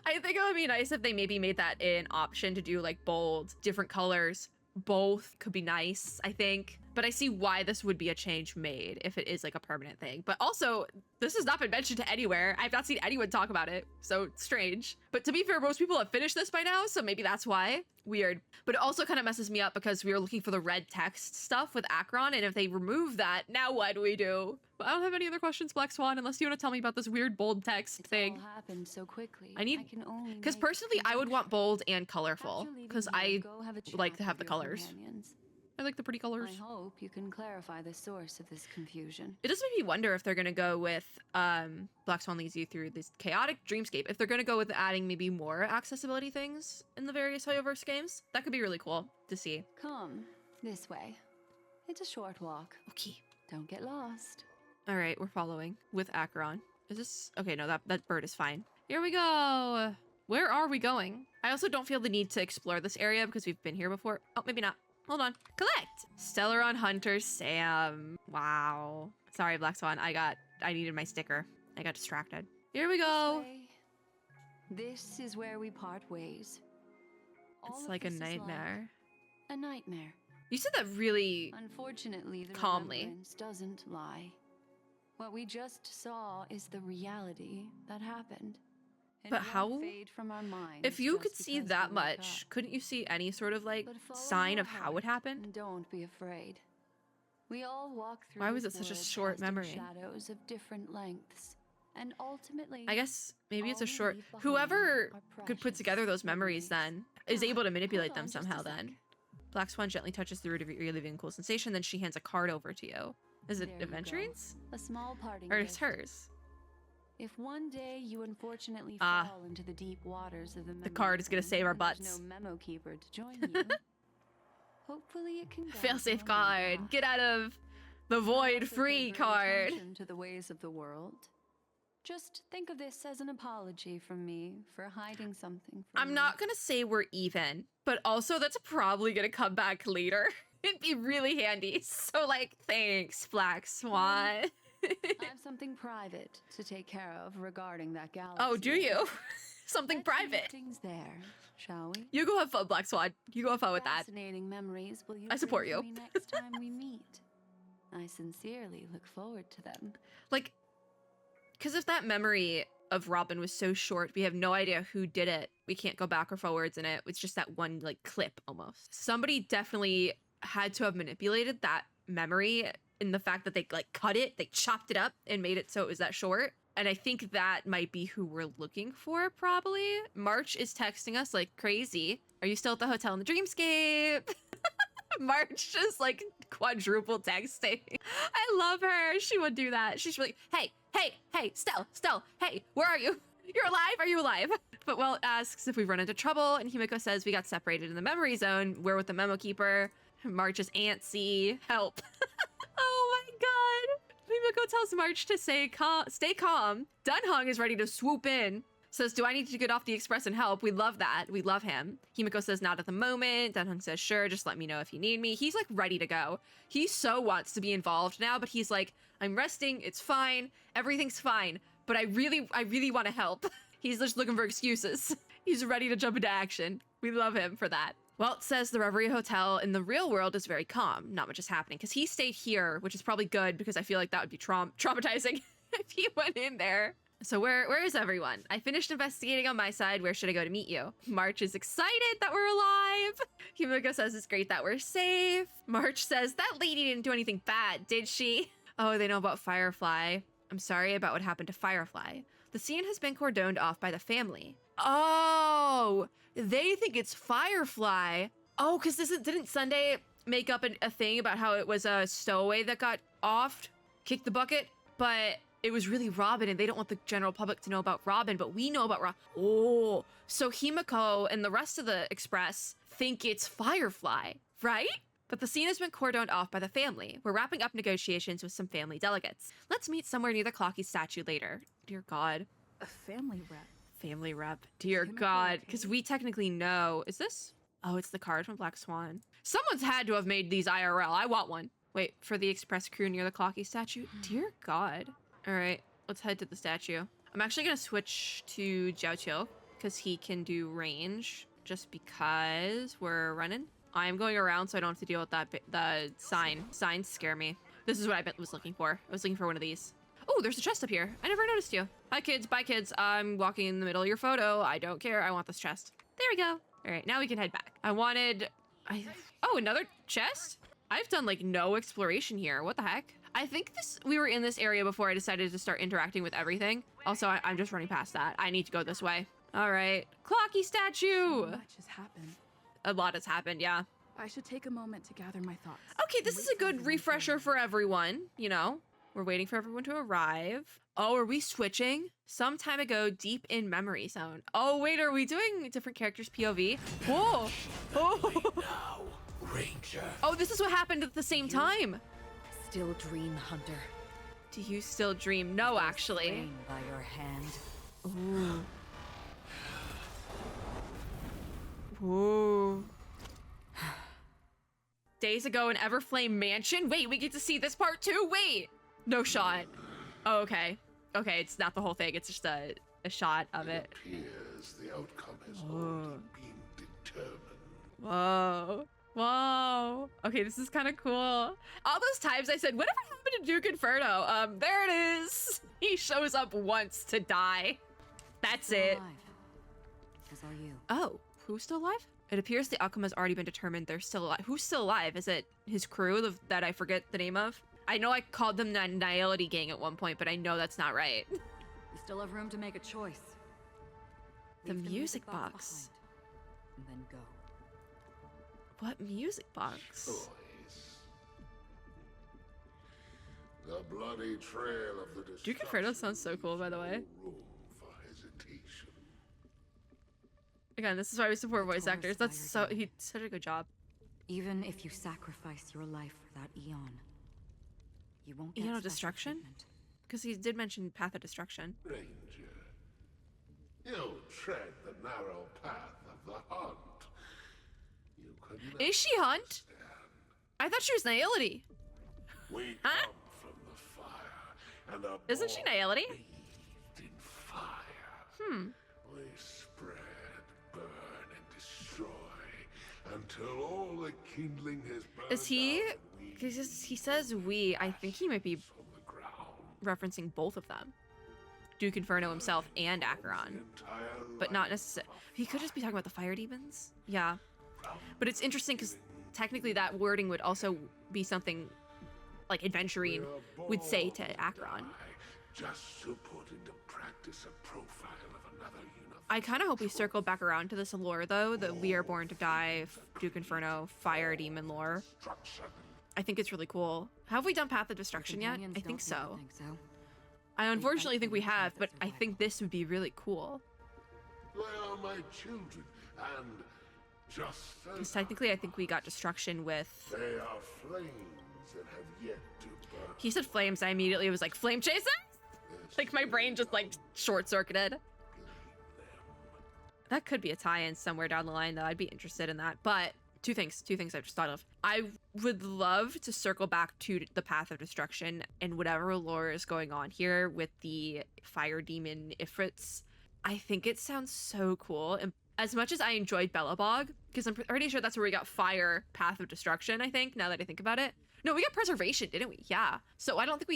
Speaker 1: I think it would be nice if they maybe made that an option to do like bold, different colors. Both could be nice, I think. But I see why this would be a change made if it is like a permanent thing. But also, this has not been mentioned to anywhere. I've not seen anyone talk about it, so it's strange. But to be fair, most people have finished this by now, so maybe that's why. Weird. But it also kind of messes me up because we were looking for the red text stuff with Acheron, and if they remove that, now what do we do? But I don't have any other questions, Black Swan, unless you want to tell me about this weird bold text
Speaker 4: It's
Speaker 1: thing.
Speaker 4: all happened so quickly.
Speaker 1: I need-
Speaker 4: can only
Speaker 1: Because
Speaker 4: make
Speaker 1: personally, I would want bold and colorful,
Speaker 4: After leaving
Speaker 1: because
Speaker 4: here,
Speaker 1: I
Speaker 4: go have a
Speaker 1: like
Speaker 4: chat
Speaker 1: to have
Speaker 4: with
Speaker 1: the
Speaker 4: your
Speaker 1: colors.
Speaker 4: companions.
Speaker 1: I like the pretty colors.
Speaker 4: I hope you can clarify the source of this confusion.
Speaker 1: It does make me wonder if they're gonna go with Black Swan leads you through this chaotic dreamscape. If they're gonna go with adding maybe more accessibility things in the various Hoyoverse games, that could be really cool to see.
Speaker 4: Come this way. It's a short walk.
Speaker 1: Okay.
Speaker 4: Don't get lost.
Speaker 1: All right, we're following with Acheron. Is this okay? No, that bird is fine. Here we go. Where are we going? I also don't feel the need to explore this area because we've been here before. Oh, maybe not. Hold on. Collect. Stellaron Hunter Sam. Wow. Sorry, Black Swan. I needed my sticker. I got distracted. Here we go.
Speaker 4: This is where we part ways. All
Speaker 1: It's
Speaker 4: of
Speaker 1: like a
Speaker 4: this is
Speaker 1: nightmare.
Speaker 4: a nightmare.
Speaker 1: You said that really
Speaker 4: Unfortunately, the
Speaker 1: calmly.
Speaker 4: remembrance doesn't lie. What we just saw is the reality that happened. And
Speaker 1: But
Speaker 4: it won't
Speaker 1: how-
Speaker 4: fade from our minds
Speaker 1: If you
Speaker 4: just
Speaker 1: could see
Speaker 4: because
Speaker 1: that
Speaker 4: we wake
Speaker 1: much,
Speaker 4: up.
Speaker 1: couldn't you see any sort of like
Speaker 4: But follow
Speaker 1: sign
Speaker 4: your
Speaker 1: of how it
Speaker 4: heart
Speaker 1: happened?
Speaker 4: and don't be afraid. We all walk through
Speaker 1: Why was
Speaker 4: this
Speaker 1: it such a
Speaker 4: world
Speaker 1: short
Speaker 4: casting
Speaker 1: memory?
Speaker 4: shadows of different lengths. And ultimately,
Speaker 1: I guess maybe it's a
Speaker 4: all we
Speaker 1: short.
Speaker 4: leave behind
Speaker 1: Whoever
Speaker 4: are
Speaker 1: could put
Speaker 4: precious
Speaker 1: together those memories
Speaker 4: memories.
Speaker 1: then is able to
Speaker 4: Hold
Speaker 1: manipulate
Speaker 4: on
Speaker 1: them
Speaker 4: just a
Speaker 1: somehow
Speaker 4: sec.
Speaker 1: then. Black Swan gently touches the root of your ear, leaving a cool sensation, then she hands a card over to you. Is it
Speaker 4: There you go.
Speaker 1: Adventurine's?
Speaker 4: A small parting
Speaker 1: Or it's
Speaker 4: gift.
Speaker 1: hers?
Speaker 4: If one day you unfortunately
Speaker 1: Ah.
Speaker 4: fall into the deep waters of the
Speaker 1: The card is gonna save our
Speaker 4: and there's
Speaker 1: butts.
Speaker 4: no memo keeper to join you. Hopefully it can guide you
Speaker 1: Failsafe
Speaker 4: on
Speaker 1: card.
Speaker 4: your path.
Speaker 1: Get out of the void
Speaker 4: Also
Speaker 1: free
Speaker 4: pay great
Speaker 1: card.
Speaker 4: attention to the ways of the world. Just think of this as an apology from me for hiding something from
Speaker 1: I'm
Speaker 4: you.
Speaker 1: not gonna say we're even, but also that's probably gonna come back later. It'd be really handy. So like, thanks, Black Swan.
Speaker 4: I have something private to take care of regarding that galaxy.
Speaker 1: Oh, do you? Something
Speaker 4: Let's leave
Speaker 1: private.
Speaker 4: things there, shall we?
Speaker 1: You go have fun, Black Swan. You go have fun with that.
Speaker 4: Fascinating memories will you
Speaker 1: I support
Speaker 4: bring
Speaker 1: you.
Speaker 4: for me next time we meet? I sincerely look forward to them.
Speaker 1: Like, because if that memory of Robin was so short, we have no idea who did it. We can't go back or forwards in it. It's just that one like clip almost. Somebody definitely had to have manipulated that memory in the fact that they like cut it, they chopped it up and made it so it was that short. And I think that might be who we're looking for, probably. March is texting us like crazy. Are you still at the hotel in the dreamscape? March just like quadruple texting. I love her. She would do that. She's really, hey, Stell, hey, where are you? You're alive? Are you alive? But Welt asks if we've run into trouble, and Himiko says we got separated in the memory zone. We're with the memo keeper. March is antsy. Help. Oh my god. Himiko tells March to stay calm. Dunhong is ready to swoop in. Says, do I need to get off the express and help? We love that. We love him. Himiko says, not at the moment. Dunhong says, sure, just let me know if you need me. He's like ready to go. He so wants to be involved now, but he's like, I'm resting. It's fine. Everything's fine. But I really want to help. He's just looking for excuses. He's ready to jump into action. We love him for that. Welt says the Reverie Hotel in the real world is very calm. Not much is happening because he stayed here, which is probably good because I feel like that would be traumatizing if he went in there. So where is everyone? I finished investigating on my side. Where should I go to meet you? March is excited that we're alive. Himiko says it's great that we're safe. March says that lady didn't do anything bad, did she? Oh, they know about Firefly. I'm sorry about what happened to Firefly. The scene has been cordoned off by the family. Oh, they think it's Firefly. Oh, because didn't Sunday make up a thing about how it was a stowaway that got offed, kicked the bucket, but it was really Robin, and they don't want the general public to know about Robin, but we know about Robin. Oh, so Himiko and the rest of the Express think it's Firefly, right? But the scene has been cordoned off by the family. We're wrapping up negotiations with some family delegates. Let's meet somewhere near the Clocky statue later. Dear God.
Speaker 5: A family rep.
Speaker 1: Family rep. Dear
Speaker 5: Himiko
Speaker 1: God.
Speaker 5: okay?
Speaker 1: Because we technically know. Is this? Oh, it's the card from Black Swan. Someone's had to have made these IRL. I want one. Wait, for the Express crew near the Clocky statue? Dear God. All right, let's head to the statue. I'm actually gonna switch to Jiao because he can do range just because we're running. I'm going around so I don't have to deal with that the sign. Signs scare me. This is what I was looking for. I was looking for one of these. Oh, there's a chest up here. I never noticed you. Hi kids, bye kids. I'm walking in the middle of your photo. I don't care. I want this chest. There we go. All right, now we can head back. Oh, another chest? I've done like no exploration here. What the heck? I think we were in this area before I decided to start interacting with everything. Also, I'm just running past that. I need to go this way. All right. Clocky statue!
Speaker 5: So much has happened.
Speaker 1: A lot has happened, yeah.
Speaker 5: I should take a moment to gather my thoughts.
Speaker 1: Okay, this is a good refresher for everyone, you know? We're waiting for everyone to arrive. Oh, are we switching? Some time ago, deep in memory zone. Oh, wait, are we doing different characters' POV? Whoa! Oh!
Speaker 6: Ranger.
Speaker 1: Oh, this is what happened at the same time.
Speaker 7: Still dream, Hunter.
Speaker 1: Do you still dream? No, actually.
Speaker 7: Slain by your hand.
Speaker 1: Ooh. Ooh. Days ago in Everflame Mansion? Wait, we get to see this part too? Wait! No shot. Oh, okay. Okay, it's not the whole thing. It's just a shot of it.
Speaker 6: Appears the outcome has already been determined.
Speaker 1: Whoa. Whoa. Okay, this is kind of cool. All those times I said, whatever happened to Duke Inferno? There it is. He shows up once to die. That's
Speaker 7: Still
Speaker 1: it.
Speaker 7: alive. As are you.
Speaker 1: Oh, who's still alive? It appears the outcome has already been determined. They're still alive. Who's still alive? Is it his crew that I forget the name of? I know I called them the Nihility Gang at one point, but I know that's not right.
Speaker 7: You still have room to make a choice.
Speaker 1: The
Speaker 7: Leave
Speaker 1: music box.
Speaker 7: behind, and then go.
Speaker 1: What music box?
Speaker 6: Choice. The bloody trail of the
Speaker 1: Duke Inferno sounds so cool, by the way.
Speaker 6: No room for hesitation.
Speaker 1: Again, this is why we support voice
Speaker 7: Taurus
Speaker 1: actors. That's
Speaker 7: fired
Speaker 1: so
Speaker 7: you.
Speaker 1: he did such a good job.
Speaker 7: Even if you sacrifice your life for that eon, you won't get
Speaker 1: Eon of
Speaker 7: special
Speaker 1: Destruction?
Speaker 7: treatment.
Speaker 1: Because he did mention Path of Destruction.
Speaker 6: Ranger, you tread the narrow path of the hunt. You could never
Speaker 1: Is she Hunt?
Speaker 6: stand.
Speaker 1: I thought she was Nihility.
Speaker 6: We
Speaker 1: Huh?
Speaker 6: come from the fire, and are
Speaker 1: Isn't she
Speaker 6: born
Speaker 1: Nihility?
Speaker 6: bathed in fire. We spread, burn, and destroy until all the kindling has burned
Speaker 1: Is he
Speaker 6: out and we
Speaker 1: He says we. I think he might be
Speaker 6: on the ground.
Speaker 1: referencing both of them. Duke Inferno himself and Acheron. But not necessarily. He could just be talking about the fire demons. Yeah. But it's interesting because technically that wording would also be something like Adventurine would say to Acheron.
Speaker 6: Just to put into practice a profile of another universe.
Speaker 1: I kind of hope we circle back around to this lore though, the We Are Born to Die, Duke Inferno, Fire Demon lore. I think it's really cool. Have we done Path of Destruction yet? I think so. I unfortunately think we have, but I think this would be really cool.
Speaker 6: They are my children, and just
Speaker 1: Because
Speaker 6: as
Speaker 1: technically I think we got Destruction with...
Speaker 6: they are flames that have yet to burn.
Speaker 1: He said flames, I immediately was like, Flame Chaser? Like my brain just like short-circuited. That could be a tie-in somewhere down the line though. I'd be interested in that. But two things I've just thought of. I would love to circle back to the Path of Destruction and whatever lore is going on here with the fire demon Ifrits. I think it sounds so cool. And as much as I enjoyed Belobog, because I'm pretty sure that's where we got fire Path of Destruction, I think, now that I think about it. No, we got preservation, didn't we? Yeah. So I don't think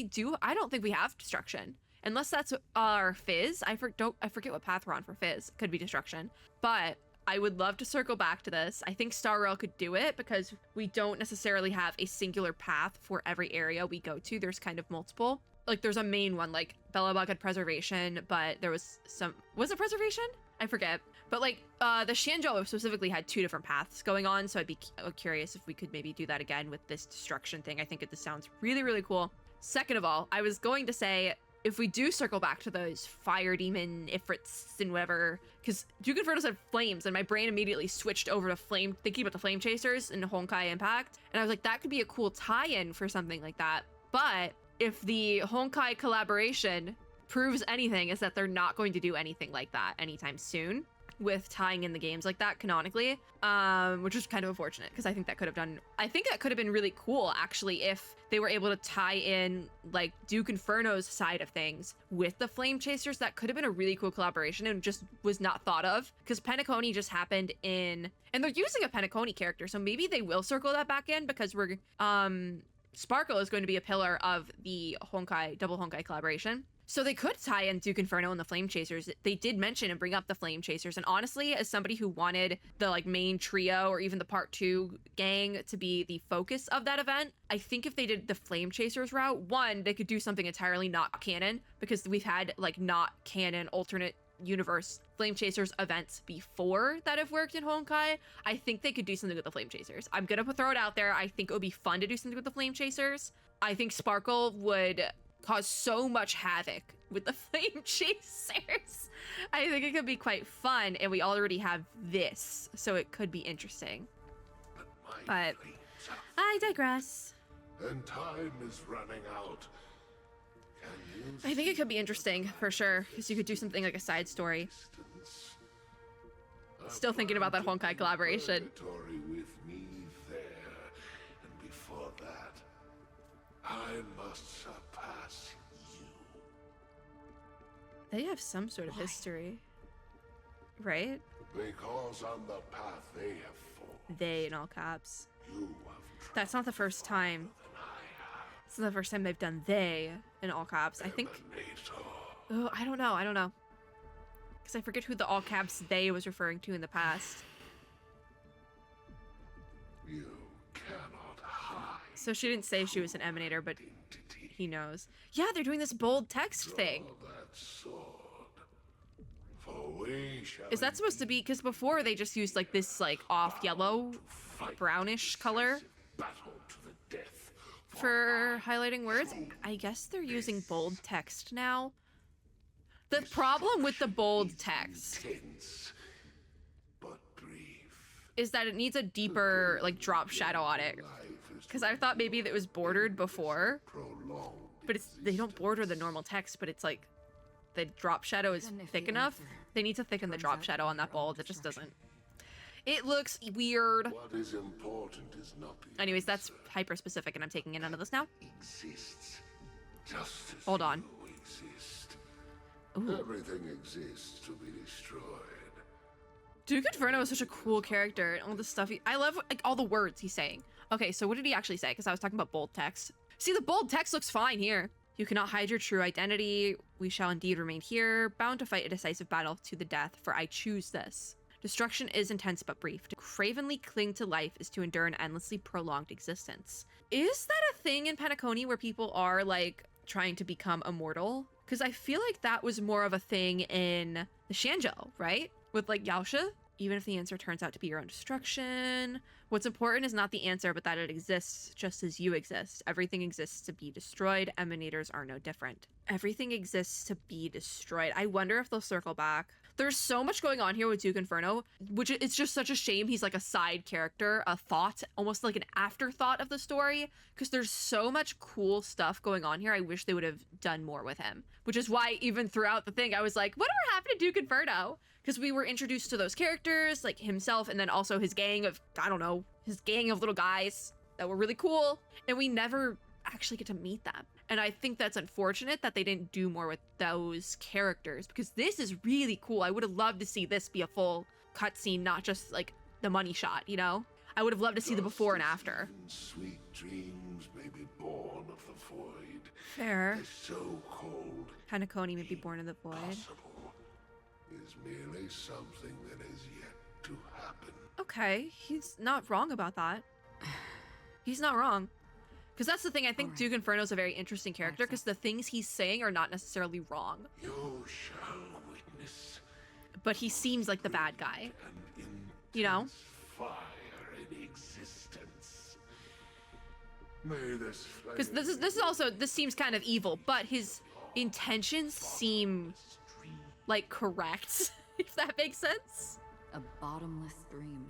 Speaker 1: we have destruction. Unless that's our Fizz. I forget what path we're on for Fizz. Could be destruction. But I would love to circle back to this. I think Star Rail could do it because we don't necessarily have a singular path for every area we go to. There's kind of multiple. Like there's a main one, like Belobog had preservation, but there was it preservation? I forget. But like the Shanzhou specifically had 2 different paths going on. So I'd be curious if we could maybe do that again with this destruction thing. I think this sounds really, really cool. Second of all, I was going to say, if we do circle back to those fire demon Ifrits and whatever, because Duke Inferno said flames, and my brain immediately switched over to thinking about the flame chasers in Honkai Impact, and I was like, that could be a cool tie-in for something like that. But if the Honkai collaboration proves anything, is that they're not going to do anything like that anytime soon with tying in the games like that canonically, which is kind of unfortunate because I think that could have been really cool actually if they were able to tie in like Duke Inferno's side of things with the Flame Chasers. That could have been a really cool collaboration and just was not thought of because Penacony just happened and they're using a Penacony character, so maybe they will circle that back in because we're Sparkle is going to be a pillar of the double Honkai collaboration. So they could tie in Duke Inferno and the Flame Chasers. They did mention and bring up the Flame Chasers. And honestly, as somebody who wanted the like main trio or even the part 2 gang to be the focus of that event, I think if they did the Flame Chasers route, one, they could do something entirely not canon because we've had like not canon alternate universe Flame Chasers events before that have worked in Honkai. I think they could do something with the Flame Chasers. I'm gonna throw it out there. I think it would be fun to do something with the Flame Chasers. I think Sparkle would cause so much havoc with the Flame Chasers. I think it could be quite fun, and we already have this, so it could be interesting. But I digress.
Speaker 6: And time is running out. Can you
Speaker 1: I think it could be interesting for sure, because you could do something like a side story. Still thinking about that Honkai collaboration.
Speaker 6: Purgatory with me there, and before that, I must surpass you.
Speaker 1: They have some sort of history, right?
Speaker 6: Because on the path they have formed,
Speaker 1: They in all caps.
Speaker 6: you have
Speaker 1: That's not the first time. It's not the first time they've done they in all caps. I think. Oh, I don't know. Because I forget who the all caps they was referring to in the past.
Speaker 6: You cannot hide.
Speaker 1: So she didn't say she was an emanator, but he knows. Yeah, they're doing this bold text thing.
Speaker 6: Draw that sword, for we shall
Speaker 1: Is that supposed to be? Because before they just used like this like off yellow,
Speaker 6: fight
Speaker 1: brownish color
Speaker 6: battle to the death.
Speaker 1: for highlighting words. I guess they're using bold text now. The problem with the bold text
Speaker 6: Intense, but brief.
Speaker 1: is that it needs a deeper like drop shadow on it. Because I thought maybe that it was bordered before,
Speaker 6: Prolonged.
Speaker 1: but they don't border the normal text, but it's like the drop shadow is
Speaker 7: Then if
Speaker 1: thick
Speaker 7: the
Speaker 1: enough.
Speaker 7: answer
Speaker 1: They need to thicken the
Speaker 7: turns
Speaker 1: drop
Speaker 7: out
Speaker 1: shadow
Speaker 7: to
Speaker 1: on
Speaker 7: be
Speaker 1: that bold.
Speaker 7: bold
Speaker 1: It just
Speaker 7: destruction.
Speaker 1: doesn't. It looks weird.
Speaker 6: What is important is not the
Speaker 1: Anyways, that's
Speaker 6: answer.
Speaker 1: hyper specific, and I'm taking it out of this now.
Speaker 6: Exists. Just as
Speaker 1: Hold on.
Speaker 6: you exist.
Speaker 1: Ooh.
Speaker 6: Everything exists to be destroyed.
Speaker 1: Duke Inferno is such a cool character, and all the stuff. I love like all the words he's saying. Okay, so what did he actually say? Because I was talking about bold text. See, the bold text looks fine here. You cannot hide your true identity. We shall indeed remain here, bound to fight a decisive battle to the death, for I choose this. Destruction is intense but brief. To cravenly cling to life is to endure an endlessly prolonged existence. Is that a thing in Penacony where people are, like, trying to become immortal? Because I feel like that was more of a thing in the Shanzhou, right? With, like, Yaosha? Even if the answer turns out to be your own destruction. What's important is not the answer, but that it exists just as you exist. Everything exists to be destroyed. Emanators are no different. Everything exists to be destroyed. I wonder if they'll circle back. There's so much going on here with Duke Inferno, which it's just such a shame he's like a side character, a thought, almost like an afterthought of the story, because there's so much cool stuff going on here. I wish they would have done more with him, which is why even throughout the thing, I was like, whatever happened to Duke Inferno? Because we were introduced to those characters, like himself, and then also his gang of, I don't know, his gang of little guys that were really cool, and we never actually get to meet them. And I think that's unfortunate that they didn't do more with those characters, because this is really cool. I would have loved to see this be a full cutscene, not just like the money shot, you know? I would have loved to see the before and after.
Speaker 6: Sweet dreams may be born of the void.
Speaker 1: Fair.
Speaker 6: The so-called
Speaker 1: Penacony may be born in the void.
Speaker 6: impossible is merely something that is yet to happen.
Speaker 1: Okay, he's not wrong about that. He's not wrong. Because that's the thing, I think Duke Inferno's a very interesting character, because the things he's saying are not necessarily wrong.
Speaker 6: You shall witness.
Speaker 1: But he seems like the bad guy.
Speaker 6: An
Speaker 1: You know?
Speaker 6: intense fire in existence. May this
Speaker 1: Because this seems kind of evil, but his intentions seem like correct, if that makes sense.
Speaker 7: A bottomless stream.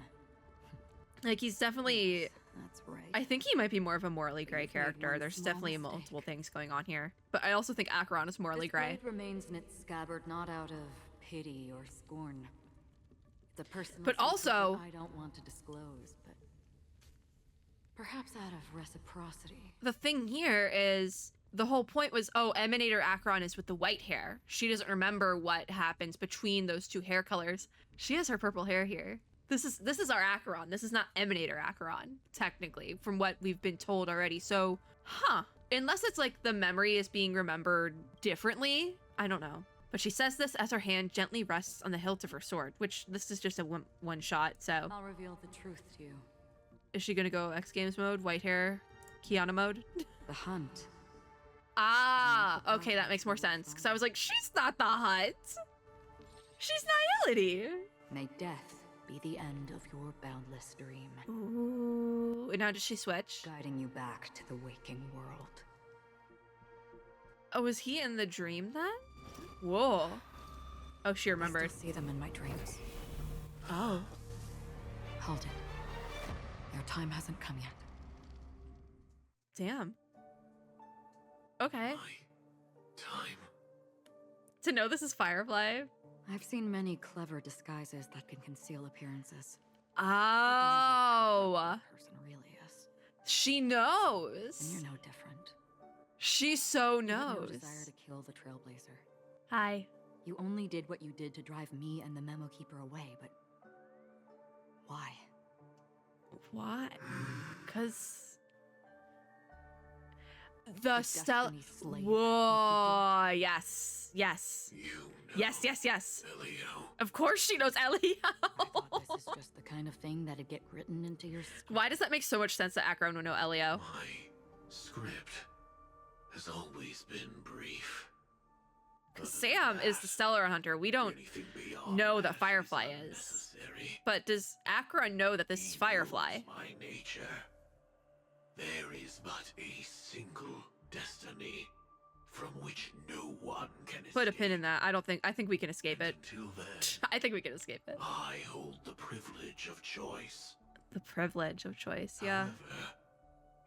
Speaker 1: Like he's definitely,
Speaker 7: That's right.
Speaker 1: I think he might be more of a morally gray
Speaker 7: You've made
Speaker 1: character.
Speaker 7: one
Speaker 1: There's
Speaker 7: small
Speaker 1: definitely
Speaker 7: mistake.
Speaker 1: multiple things going on here. But I also think Acheron is morally
Speaker 7: This
Speaker 1: gray.
Speaker 7: blade remains in its scabbard not out of pity or scorn. It's a personal
Speaker 1: But
Speaker 7: secret
Speaker 1: also-
Speaker 7: that I don't want to disclose, but perhaps out of reciprocity.
Speaker 1: The thing here is, the whole point was, oh, Emanator Acheron is with the white hair. She doesn't remember what happens between those two hair colors. She has her purple hair here. This is our Acheron. This is not Emanator Acheron, technically, from what we've been told already. So, unless it's like the memory is being remembered differently, I don't know. But she says this as her hand gently rests on the hilt of her sword, which this is just a one shot, so.
Speaker 7: I'll reveal the truth to you.
Speaker 1: Is she gonna go X Games mode, white hair, Kiana mode?
Speaker 7: The hunt.
Speaker 1: Ah, okay, that makes more sense. Because I was like, she's not the Hutt. She's Nihility.
Speaker 7: May death be the end of your boundless dream,
Speaker 1: Ooh, and now does she switch?
Speaker 7: guiding you back to the waking world.
Speaker 1: Oh, was he in the dream then? Whoa. Oh, she
Speaker 7: I
Speaker 1: remembered.
Speaker 7: still see them in my dreams.
Speaker 1: Oh.
Speaker 7: Hold it. Their time hasn't come yet.
Speaker 1: Damn. Okay.
Speaker 6: Time.
Speaker 1: To know this is Firefly.
Speaker 7: I've seen many clever disguises that can conceal appearances.
Speaker 1: Oh.
Speaker 7: The person really is.
Speaker 1: She
Speaker 7: And
Speaker 1: knows.
Speaker 7: you're no different.
Speaker 1: She so
Speaker 7: You have no
Speaker 1: knows.
Speaker 7: desire to kill the Trailblazer.
Speaker 1: Hi.
Speaker 7: You only did what you did to drive me and the Memo Keeper away, but why?
Speaker 1: Why? Because the Stella.
Speaker 7: Destiny Slayer.
Speaker 1: Whoa. Yes. Yes.
Speaker 6: You know
Speaker 1: Yes. Yes. Yes.
Speaker 6: Elio.
Speaker 1: Of course she knows Elio.
Speaker 7: I thought this is just the kind of thing that'd get written into your script.
Speaker 1: Why does that make so much sense that Acheron would know Elio?
Speaker 6: My script has always been brief.
Speaker 1: Because Sam is the Stellar Hunter. We don't
Speaker 6: Anything beyond
Speaker 1: know that
Speaker 6: is
Speaker 1: Firefly is.
Speaker 6: unnecessary.
Speaker 1: But does Acheron know that this is
Speaker 6: He
Speaker 1: Firefly?
Speaker 6: knows my nature. There is but a single destiny from which no one can escape.
Speaker 1: Put a pin in that. I think we can escape it.
Speaker 6: Until then,
Speaker 1: I think we can escape it.
Speaker 6: I hold the privilege of choice.
Speaker 1: The privilege of choice, yeah.
Speaker 6: However,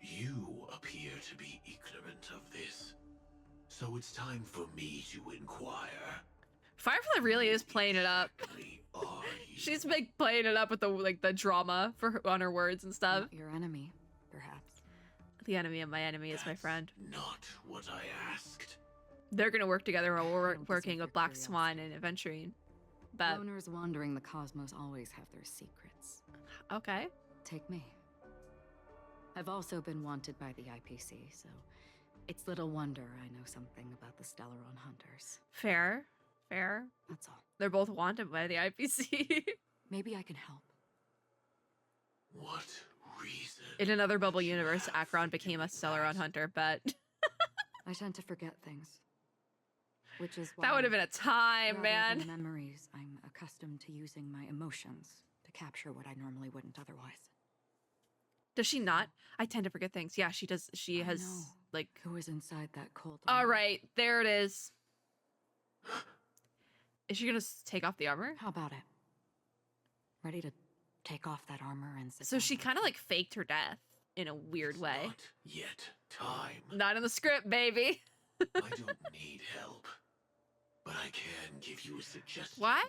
Speaker 6: you appear to be ignorant of this. So it's time for me to inquire.
Speaker 1: Firefly really is playing it up.
Speaker 6: Exactly are you?
Speaker 1: She's big playing it up with the drama on her words and stuff.
Speaker 7: Not your enemy, perhaps.
Speaker 1: The enemy of my enemy is my
Speaker 6: That's
Speaker 1: friend.
Speaker 6: Not what I asked.
Speaker 1: They're gonna work together while we're
Speaker 7: I don't
Speaker 1: working
Speaker 7: deserve
Speaker 1: with
Speaker 7: your
Speaker 1: Black
Speaker 7: curiosity.
Speaker 1: Swan and Adventuring. But
Speaker 7: Loners wandering the cosmos always have their secrets.
Speaker 1: okay.
Speaker 7: Take me. I've also been wanted by the IPC, so it's little wonder I know something about the Stellaron Hunters.
Speaker 1: Fair. Fair.
Speaker 7: That's all.
Speaker 1: They're both wanted by the IPC.
Speaker 7: Maybe I can help.
Speaker 6: What reason?
Speaker 1: In another bubble
Speaker 6: would you
Speaker 1: universe,
Speaker 6: have
Speaker 1: Acheron
Speaker 6: for
Speaker 1: became a
Speaker 6: doing
Speaker 1: Stellaron
Speaker 6: that?
Speaker 1: hunter, but
Speaker 7: I tend to forget things. Which is why
Speaker 1: that would have been a time,
Speaker 7: rather
Speaker 1: man.
Speaker 7: than memories, I'm accustomed to using my emotions to capture what I normally wouldn't otherwise.
Speaker 1: Does she not? I tend to forget things. Yeah, she does. She
Speaker 7: I
Speaker 1: has,
Speaker 7: know.
Speaker 1: like...
Speaker 7: Who was inside that cold
Speaker 1: All
Speaker 7: armor?
Speaker 1: right, there it is. Is she gonna take off the armor?
Speaker 7: How about it? Ready to take off that armor and sit
Speaker 1: So
Speaker 7: down
Speaker 1: she
Speaker 7: for a
Speaker 1: kind of
Speaker 7: bit?
Speaker 1: like faked her death in a weird
Speaker 6: It's
Speaker 1: way.
Speaker 6: Not yet time.
Speaker 1: Not in the script, baby.
Speaker 6: I don't need help, but I can give you a suggestion.
Speaker 1: Why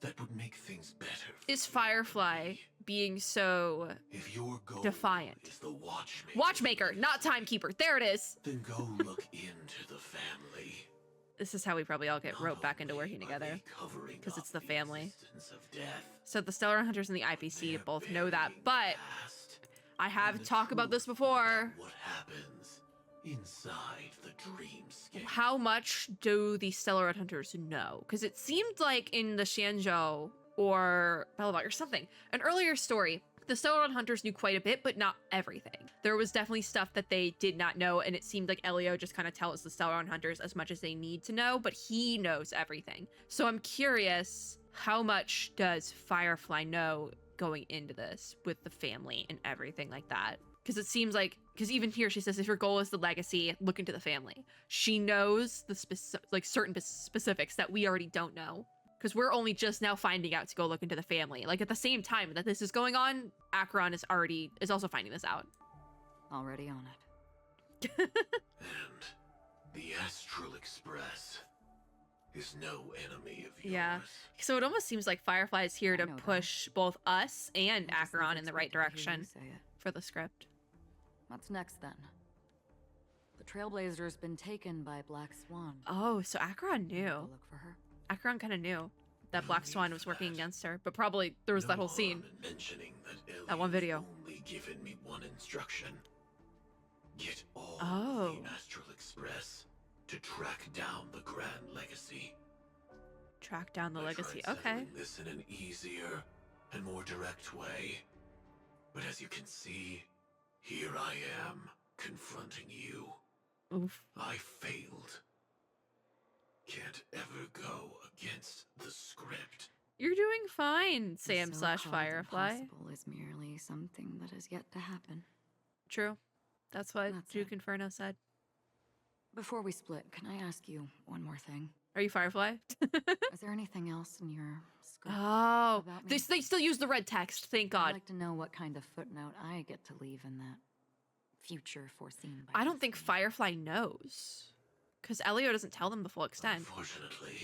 Speaker 6: That would make things better. For
Speaker 1: is
Speaker 6: you,
Speaker 1: Firefly
Speaker 6: Emily.
Speaker 1: being so
Speaker 6: If your goal
Speaker 1: defiant?
Speaker 6: is the watchmaker,
Speaker 1: Watchmaker, not timekeeper. There it is.
Speaker 6: then go look into the family.
Speaker 1: This is how we probably all get
Speaker 6: Not
Speaker 1: roped back into
Speaker 6: only
Speaker 1: working
Speaker 6: are
Speaker 1: together.
Speaker 6: they covering
Speaker 1: 'Cause
Speaker 6: up
Speaker 1: it's the family.
Speaker 6: existence of death,
Speaker 1: So the Stellar Hunters and the IPC
Speaker 6: they're
Speaker 1: both know that,
Speaker 6: burying
Speaker 1: but
Speaker 6: the past
Speaker 1: I
Speaker 6: and
Speaker 1: have
Speaker 6: the
Speaker 1: talked about this
Speaker 6: truth
Speaker 1: before.
Speaker 6: about what happens inside the dreamscape.
Speaker 1: How much do the Stellar Hunters know? Because it seemed like in the Shanzhou or Bellabog or something, an earlier story, the Stellar Hunters knew quite a bit, but not everything. There was definitely stuff that they did not know, and it seemed like Elio just kind of tells the Stellar Hunters as much as they need to know, but he knows everything. So I'm curious, how much does Firefly know going into this with the family and everything like that? Because it seems like, because even here she says, if your goal is the legacy, look into the family. She knows the certain specifics that we already don't know. Because we're only just now finding out to go look into the family. Like at the same time that this is going on, Acheron is also finding this out.
Speaker 7: Already on it.
Speaker 6: And the Astral Express is no enemy of yours.
Speaker 1: Yeah. So it almost seems like Firefly is here
Speaker 7: I
Speaker 1: to
Speaker 7: know that.
Speaker 1: push both us and
Speaker 7: I just
Speaker 1: Acheron
Speaker 7: never
Speaker 1: in the right
Speaker 7: expected to hear you
Speaker 1: direction
Speaker 7: say it.
Speaker 1: for the script.
Speaker 7: What's next then? The Trailblazer's been taken by Black Swan.
Speaker 1: Oh, so Acheron
Speaker 7: Go
Speaker 1: knew.
Speaker 7: look for her.
Speaker 1: Acheron kind of knew that
Speaker 6: No
Speaker 1: Black
Speaker 6: need
Speaker 1: Swan
Speaker 6: for
Speaker 1: was working
Speaker 6: that.
Speaker 1: against her, but probably there was that
Speaker 6: No
Speaker 1: whole scene.
Speaker 6: harm in mentioning that
Speaker 1: That one
Speaker 6: Ellio's
Speaker 1: video.
Speaker 6: only given me one instruction. Get all
Speaker 1: Oh.
Speaker 6: of the Astral Express to track down the Grand Legacy.
Speaker 1: Track down the
Speaker 6: I
Speaker 1: legacy.
Speaker 6: tried
Speaker 1: Okay.
Speaker 6: settling this in an easier and more direct way. But as you can see, here I am, confronting you.
Speaker 1: Oof.
Speaker 6: I failed. Can't ever go against the script.
Speaker 1: You're doing fine,
Speaker 7: The
Speaker 1: Sam slash
Speaker 7: so-called
Speaker 1: Firefly.
Speaker 7: impossible is merely something that has yet to happen.
Speaker 1: True. That's what
Speaker 7: That's
Speaker 1: Duke
Speaker 7: it.
Speaker 1: Inferno said.
Speaker 7: Before we split, can I ask you one more thing?
Speaker 1: Are you Firefly?
Speaker 7: Is there anything else in your script?
Speaker 1: Oh,
Speaker 7: about
Speaker 1: they,
Speaker 7: me?
Speaker 1: they still use the red text. Thank
Speaker 7: I'd
Speaker 1: God.
Speaker 7: like to know what kind of footnote I get to leave in that future foreseen by
Speaker 1: I don't think
Speaker 7: destiny.
Speaker 1: Firefly knows. Because Elio doesn't tell them the full extent.
Speaker 6: Unfortunately,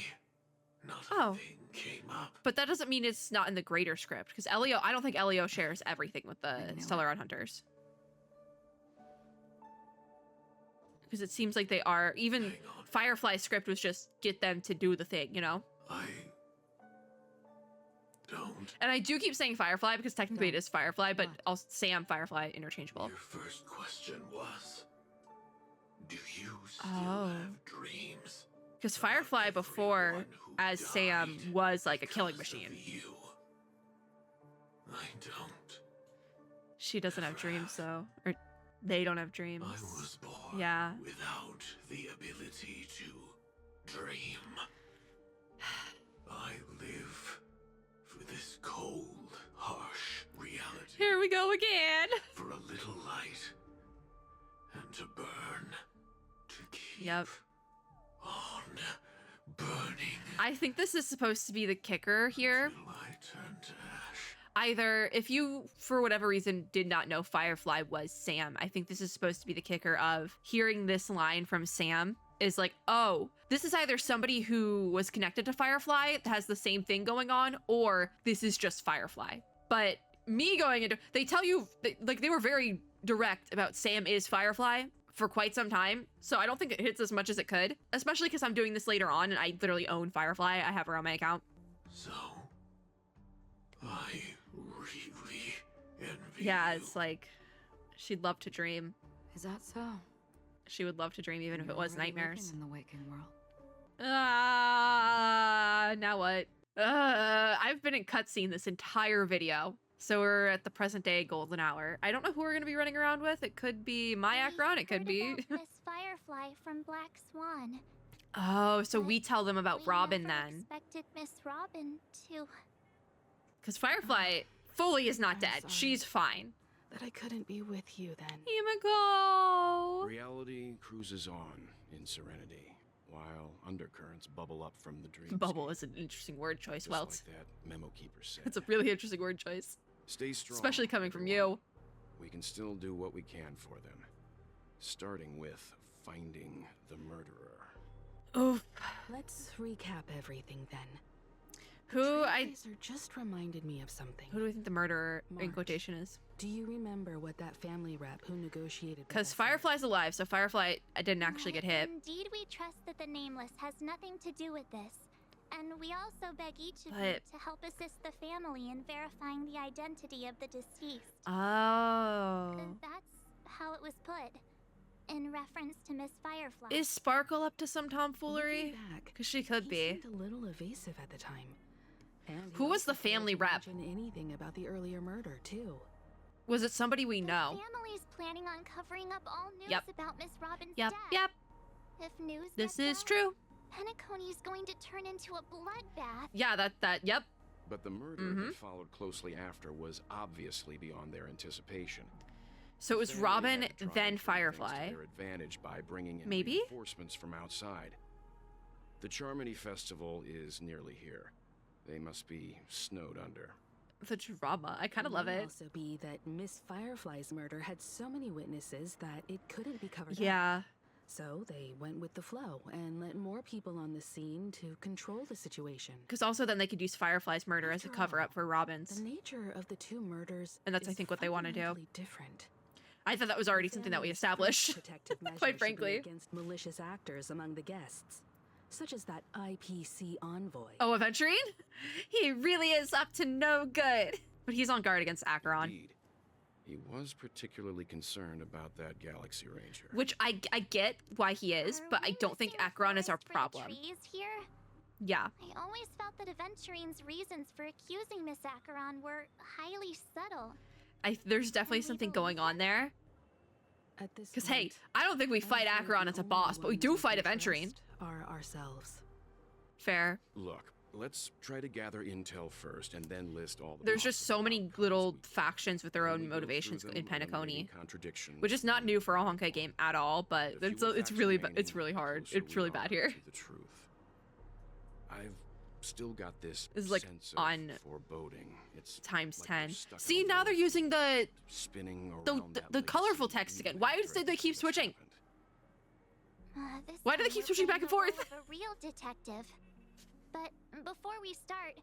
Speaker 6: not
Speaker 1: Oh.
Speaker 6: a thing came up.
Speaker 1: But that doesn't mean it's not in the greater script. Because Elio, I don't think Elio shares everything with
Speaker 7: I
Speaker 1: the
Speaker 7: knew
Speaker 1: Stellar Hunters. Because it seems like they are, even
Speaker 6: Hang on.
Speaker 1: Firefly's script was just get them to do the thing, you know?
Speaker 6: I don't.
Speaker 1: And I do keep saying Firefly because technically it
Speaker 7: Don't.
Speaker 1: is Firefly, but
Speaker 7: What?
Speaker 1: I'll Sam Firefly interchangeable.
Speaker 6: Your first question was, do you still
Speaker 1: Oh.
Speaker 6: have dreams?
Speaker 1: Because
Speaker 6: about
Speaker 1: Firefly before,
Speaker 6: everyone who
Speaker 1: as Sam,
Speaker 6: died
Speaker 1: was like a killing
Speaker 6: because of
Speaker 1: machine.
Speaker 6: You. I don't.
Speaker 1: She doesn't have
Speaker 6: Never
Speaker 1: dreams
Speaker 6: have.
Speaker 1: though. Or they don't have dreams.
Speaker 6: I was born
Speaker 1: Yeah.
Speaker 6: without the ability to dream. I live for this cold, harsh reality.
Speaker 1: Here we go again.
Speaker 6: For a little light and to burn, to keep
Speaker 1: Yep.
Speaker 6: on burning.
Speaker 1: I think this is supposed to be the kicker here.
Speaker 6: Till I turn to ash.
Speaker 1: Either if you, for whatever reason, did not know Firefly was Sam, I think this is supposed to be the kicker of hearing this line from Sam is like, oh, this is either somebody who was connected to Firefly that has the same thing going on, or this is just Firefly. But me going into, they tell you, like they were very direct about Sam is Firefly for quite some time. So I don't think it hits as much as it could, especially because I'm doing this later on and I literally own Firefly. I have her on my account.
Speaker 6: So, I really envy
Speaker 1: Yeah,
Speaker 6: you.
Speaker 1: it's like, She'd love to dream.
Speaker 7: Is that so?
Speaker 1: She would love to dream even if it
Speaker 7: You're
Speaker 1: was
Speaker 7: already
Speaker 1: nightmares.
Speaker 7: living in the waking world.
Speaker 1: Now what? I've been in cutscene this entire video. So we're at the present day golden hour. I don't know who we're gonna be running around with. It could be my Acheron, it could be.
Speaker 2: Miss Firefly from Black Swan.
Speaker 1: Oh, so we tell them about
Speaker 2: We
Speaker 1: Robin
Speaker 2: never
Speaker 1: then.
Speaker 2: expected Miss Robin to.
Speaker 1: Because Firefly fully is not
Speaker 5: I'm
Speaker 1: dead.
Speaker 5: sorry.
Speaker 1: She's fine.
Speaker 5: That I couldn't be with you then.
Speaker 1: Himiko!
Speaker 8: Reality cruises on in serenity, while undercurrents bubble up from the dream.
Speaker 1: Bubble is an interesting word choice,
Speaker 8: Just
Speaker 1: Welt.
Speaker 8: like that memo keeper said.
Speaker 1: It's a really interesting word choice.
Speaker 8: Stay strong,
Speaker 1: Especially coming from
Speaker 8: everyone.
Speaker 1: you.
Speaker 8: We can still do what we can for them, starting with finding the murderer.
Speaker 1: Oof.
Speaker 5: Let's recap everything then.
Speaker 1: Who
Speaker 5: Trailblazer just reminded me of something.
Speaker 1: Who do we think the murderer in
Speaker 5: March.
Speaker 1: quotation is?
Speaker 5: Do you remember what that family rep who negotiated with
Speaker 1: Because
Speaker 5: us said?
Speaker 1: Firefly's alive, so Firefly didn't actually get hit.
Speaker 2: Indeed, we trust that the Nameless has nothing to do with this. And we also beg each of you
Speaker 1: But-
Speaker 2: to help assist the family in verifying the identity of the deceased.
Speaker 1: Oh.
Speaker 2: That's how it was put, in reference to Miss Firefly.
Speaker 1: Is Sparkle up to some tomfoolery?
Speaker 5: Looking back,
Speaker 1: Because she could
Speaker 5: he
Speaker 1: be.
Speaker 5: seemed a little evasive at the time. And he
Speaker 1: Who was
Speaker 5: also
Speaker 1: the family
Speaker 5: failed to
Speaker 1: rep?
Speaker 5: mention anything about the earlier murder too.
Speaker 1: Was it somebody we
Speaker 2: The
Speaker 1: know?
Speaker 2: family's planning on covering up all news
Speaker 1: Yep.
Speaker 2: about Miss Robin's
Speaker 1: Yep,
Speaker 2: death.
Speaker 1: yep.
Speaker 2: If news
Speaker 1: This
Speaker 2: gets
Speaker 1: is
Speaker 2: out,
Speaker 1: true.
Speaker 2: Penacony's going to turn into a bloodbath.
Speaker 1: Yeah, yep.
Speaker 8: But the murder
Speaker 1: Mhm.
Speaker 8: that followed closely after was obviously beyond their anticipation.
Speaker 1: So it was
Speaker 8: Family
Speaker 1: Robin,
Speaker 8: had to try
Speaker 1: then
Speaker 8: and turn things
Speaker 1: Firefly.
Speaker 8: to their advantage by bringing in
Speaker 1: Maybe?
Speaker 8: reinforcements from outside. The Charmony Festival is nearly here. They must be snowed under.
Speaker 1: The drama. I kind of
Speaker 5: It
Speaker 1: love
Speaker 5: may
Speaker 1: it.
Speaker 5: also be that Miss Firefly's murder had so many witnesses that it couldn't be covered up.
Speaker 1: Yeah.
Speaker 5: So they went with the flow and let more people on the scene to control the situation.
Speaker 1: Because also then they could use Firefly's murder as a
Speaker 5: After
Speaker 1: cover up
Speaker 5: all,
Speaker 1: for Robin's.
Speaker 5: The nature of the two murders
Speaker 1: And that's, I
Speaker 5: is
Speaker 1: think, what they wanna do.
Speaker 5: fundamentally different.
Speaker 1: I thought that was already something that we
Speaker 5: Family's
Speaker 1: established.
Speaker 5: first protective measure
Speaker 1: Quite
Speaker 5: should be
Speaker 1: frankly.
Speaker 5: against malicious actors among the guests, such as that IPC envoy.
Speaker 1: Oh, Aventurine? He really is up to no good. But he's on guard against Acheron.
Speaker 8: Indeed. He was particularly concerned about that Galaxy Ranger.
Speaker 1: Which I get why he is,
Speaker 2: Are
Speaker 1: but I
Speaker 2: we
Speaker 1: don't think
Speaker 2: missing a
Speaker 1: Acheron is our
Speaker 2: forest for the
Speaker 1: problem.
Speaker 2: trees here?
Speaker 1: Yeah.
Speaker 2: I always felt that Aventurine's reasons for accusing Miss Acheron were highly subtle.
Speaker 1: There's definitely something going on there.
Speaker 5: At this
Speaker 1: Because, hey,
Speaker 5: point,
Speaker 1: I don't think we
Speaker 5: I
Speaker 1: fight
Speaker 5: feel
Speaker 1: Acheron
Speaker 5: the
Speaker 1: as a
Speaker 5: only
Speaker 1: boss, but we
Speaker 5: ones
Speaker 1: do
Speaker 5: with
Speaker 1: fight
Speaker 5: interest
Speaker 1: Aventurine.
Speaker 5: Are ourselves.
Speaker 1: Fair.
Speaker 8: Look, let's try to gather intel first and then list all the
Speaker 1: There's just so
Speaker 8: possible
Speaker 1: many
Speaker 8: outcomes
Speaker 1: little
Speaker 8: we can.
Speaker 1: factions with their
Speaker 8: When
Speaker 1: own
Speaker 8: we go
Speaker 1: motivations
Speaker 8: through
Speaker 1: in
Speaker 8: them, eliminating
Speaker 1: Penacony.
Speaker 8: contradictions,
Speaker 1: Which is not
Speaker 8: then
Speaker 1: new for a Honkai game at all, but
Speaker 8: the
Speaker 1: it's
Speaker 8: fewer
Speaker 1: it's
Speaker 8: facts
Speaker 1: really
Speaker 8: remaining,
Speaker 1: it's really
Speaker 8: the
Speaker 1: hard.
Speaker 8: closer
Speaker 1: It's
Speaker 8: we
Speaker 1: really
Speaker 8: are
Speaker 1: bad here.
Speaker 8: to the truth. I've still got this
Speaker 1: This is, like,
Speaker 8: sense of
Speaker 1: on
Speaker 8: foreboding. It's
Speaker 1: Times
Speaker 8: like
Speaker 1: 10.
Speaker 8: we're stuck
Speaker 1: See,
Speaker 8: on
Speaker 1: now they're
Speaker 8: road,
Speaker 1: using the
Speaker 8: spinning
Speaker 1: the
Speaker 8: around that
Speaker 1: the
Speaker 8: legacy
Speaker 1: colorful text again.
Speaker 8: even
Speaker 1: Why
Speaker 8: after
Speaker 1: did they keep
Speaker 8: everything that's
Speaker 1: switching?
Speaker 8: happened.
Speaker 2: This
Speaker 1: Why do they
Speaker 2: time
Speaker 1: keep
Speaker 2: we're
Speaker 1: switching back and
Speaker 2: playing the
Speaker 1: forth?
Speaker 2: role of a real detective. But before we start,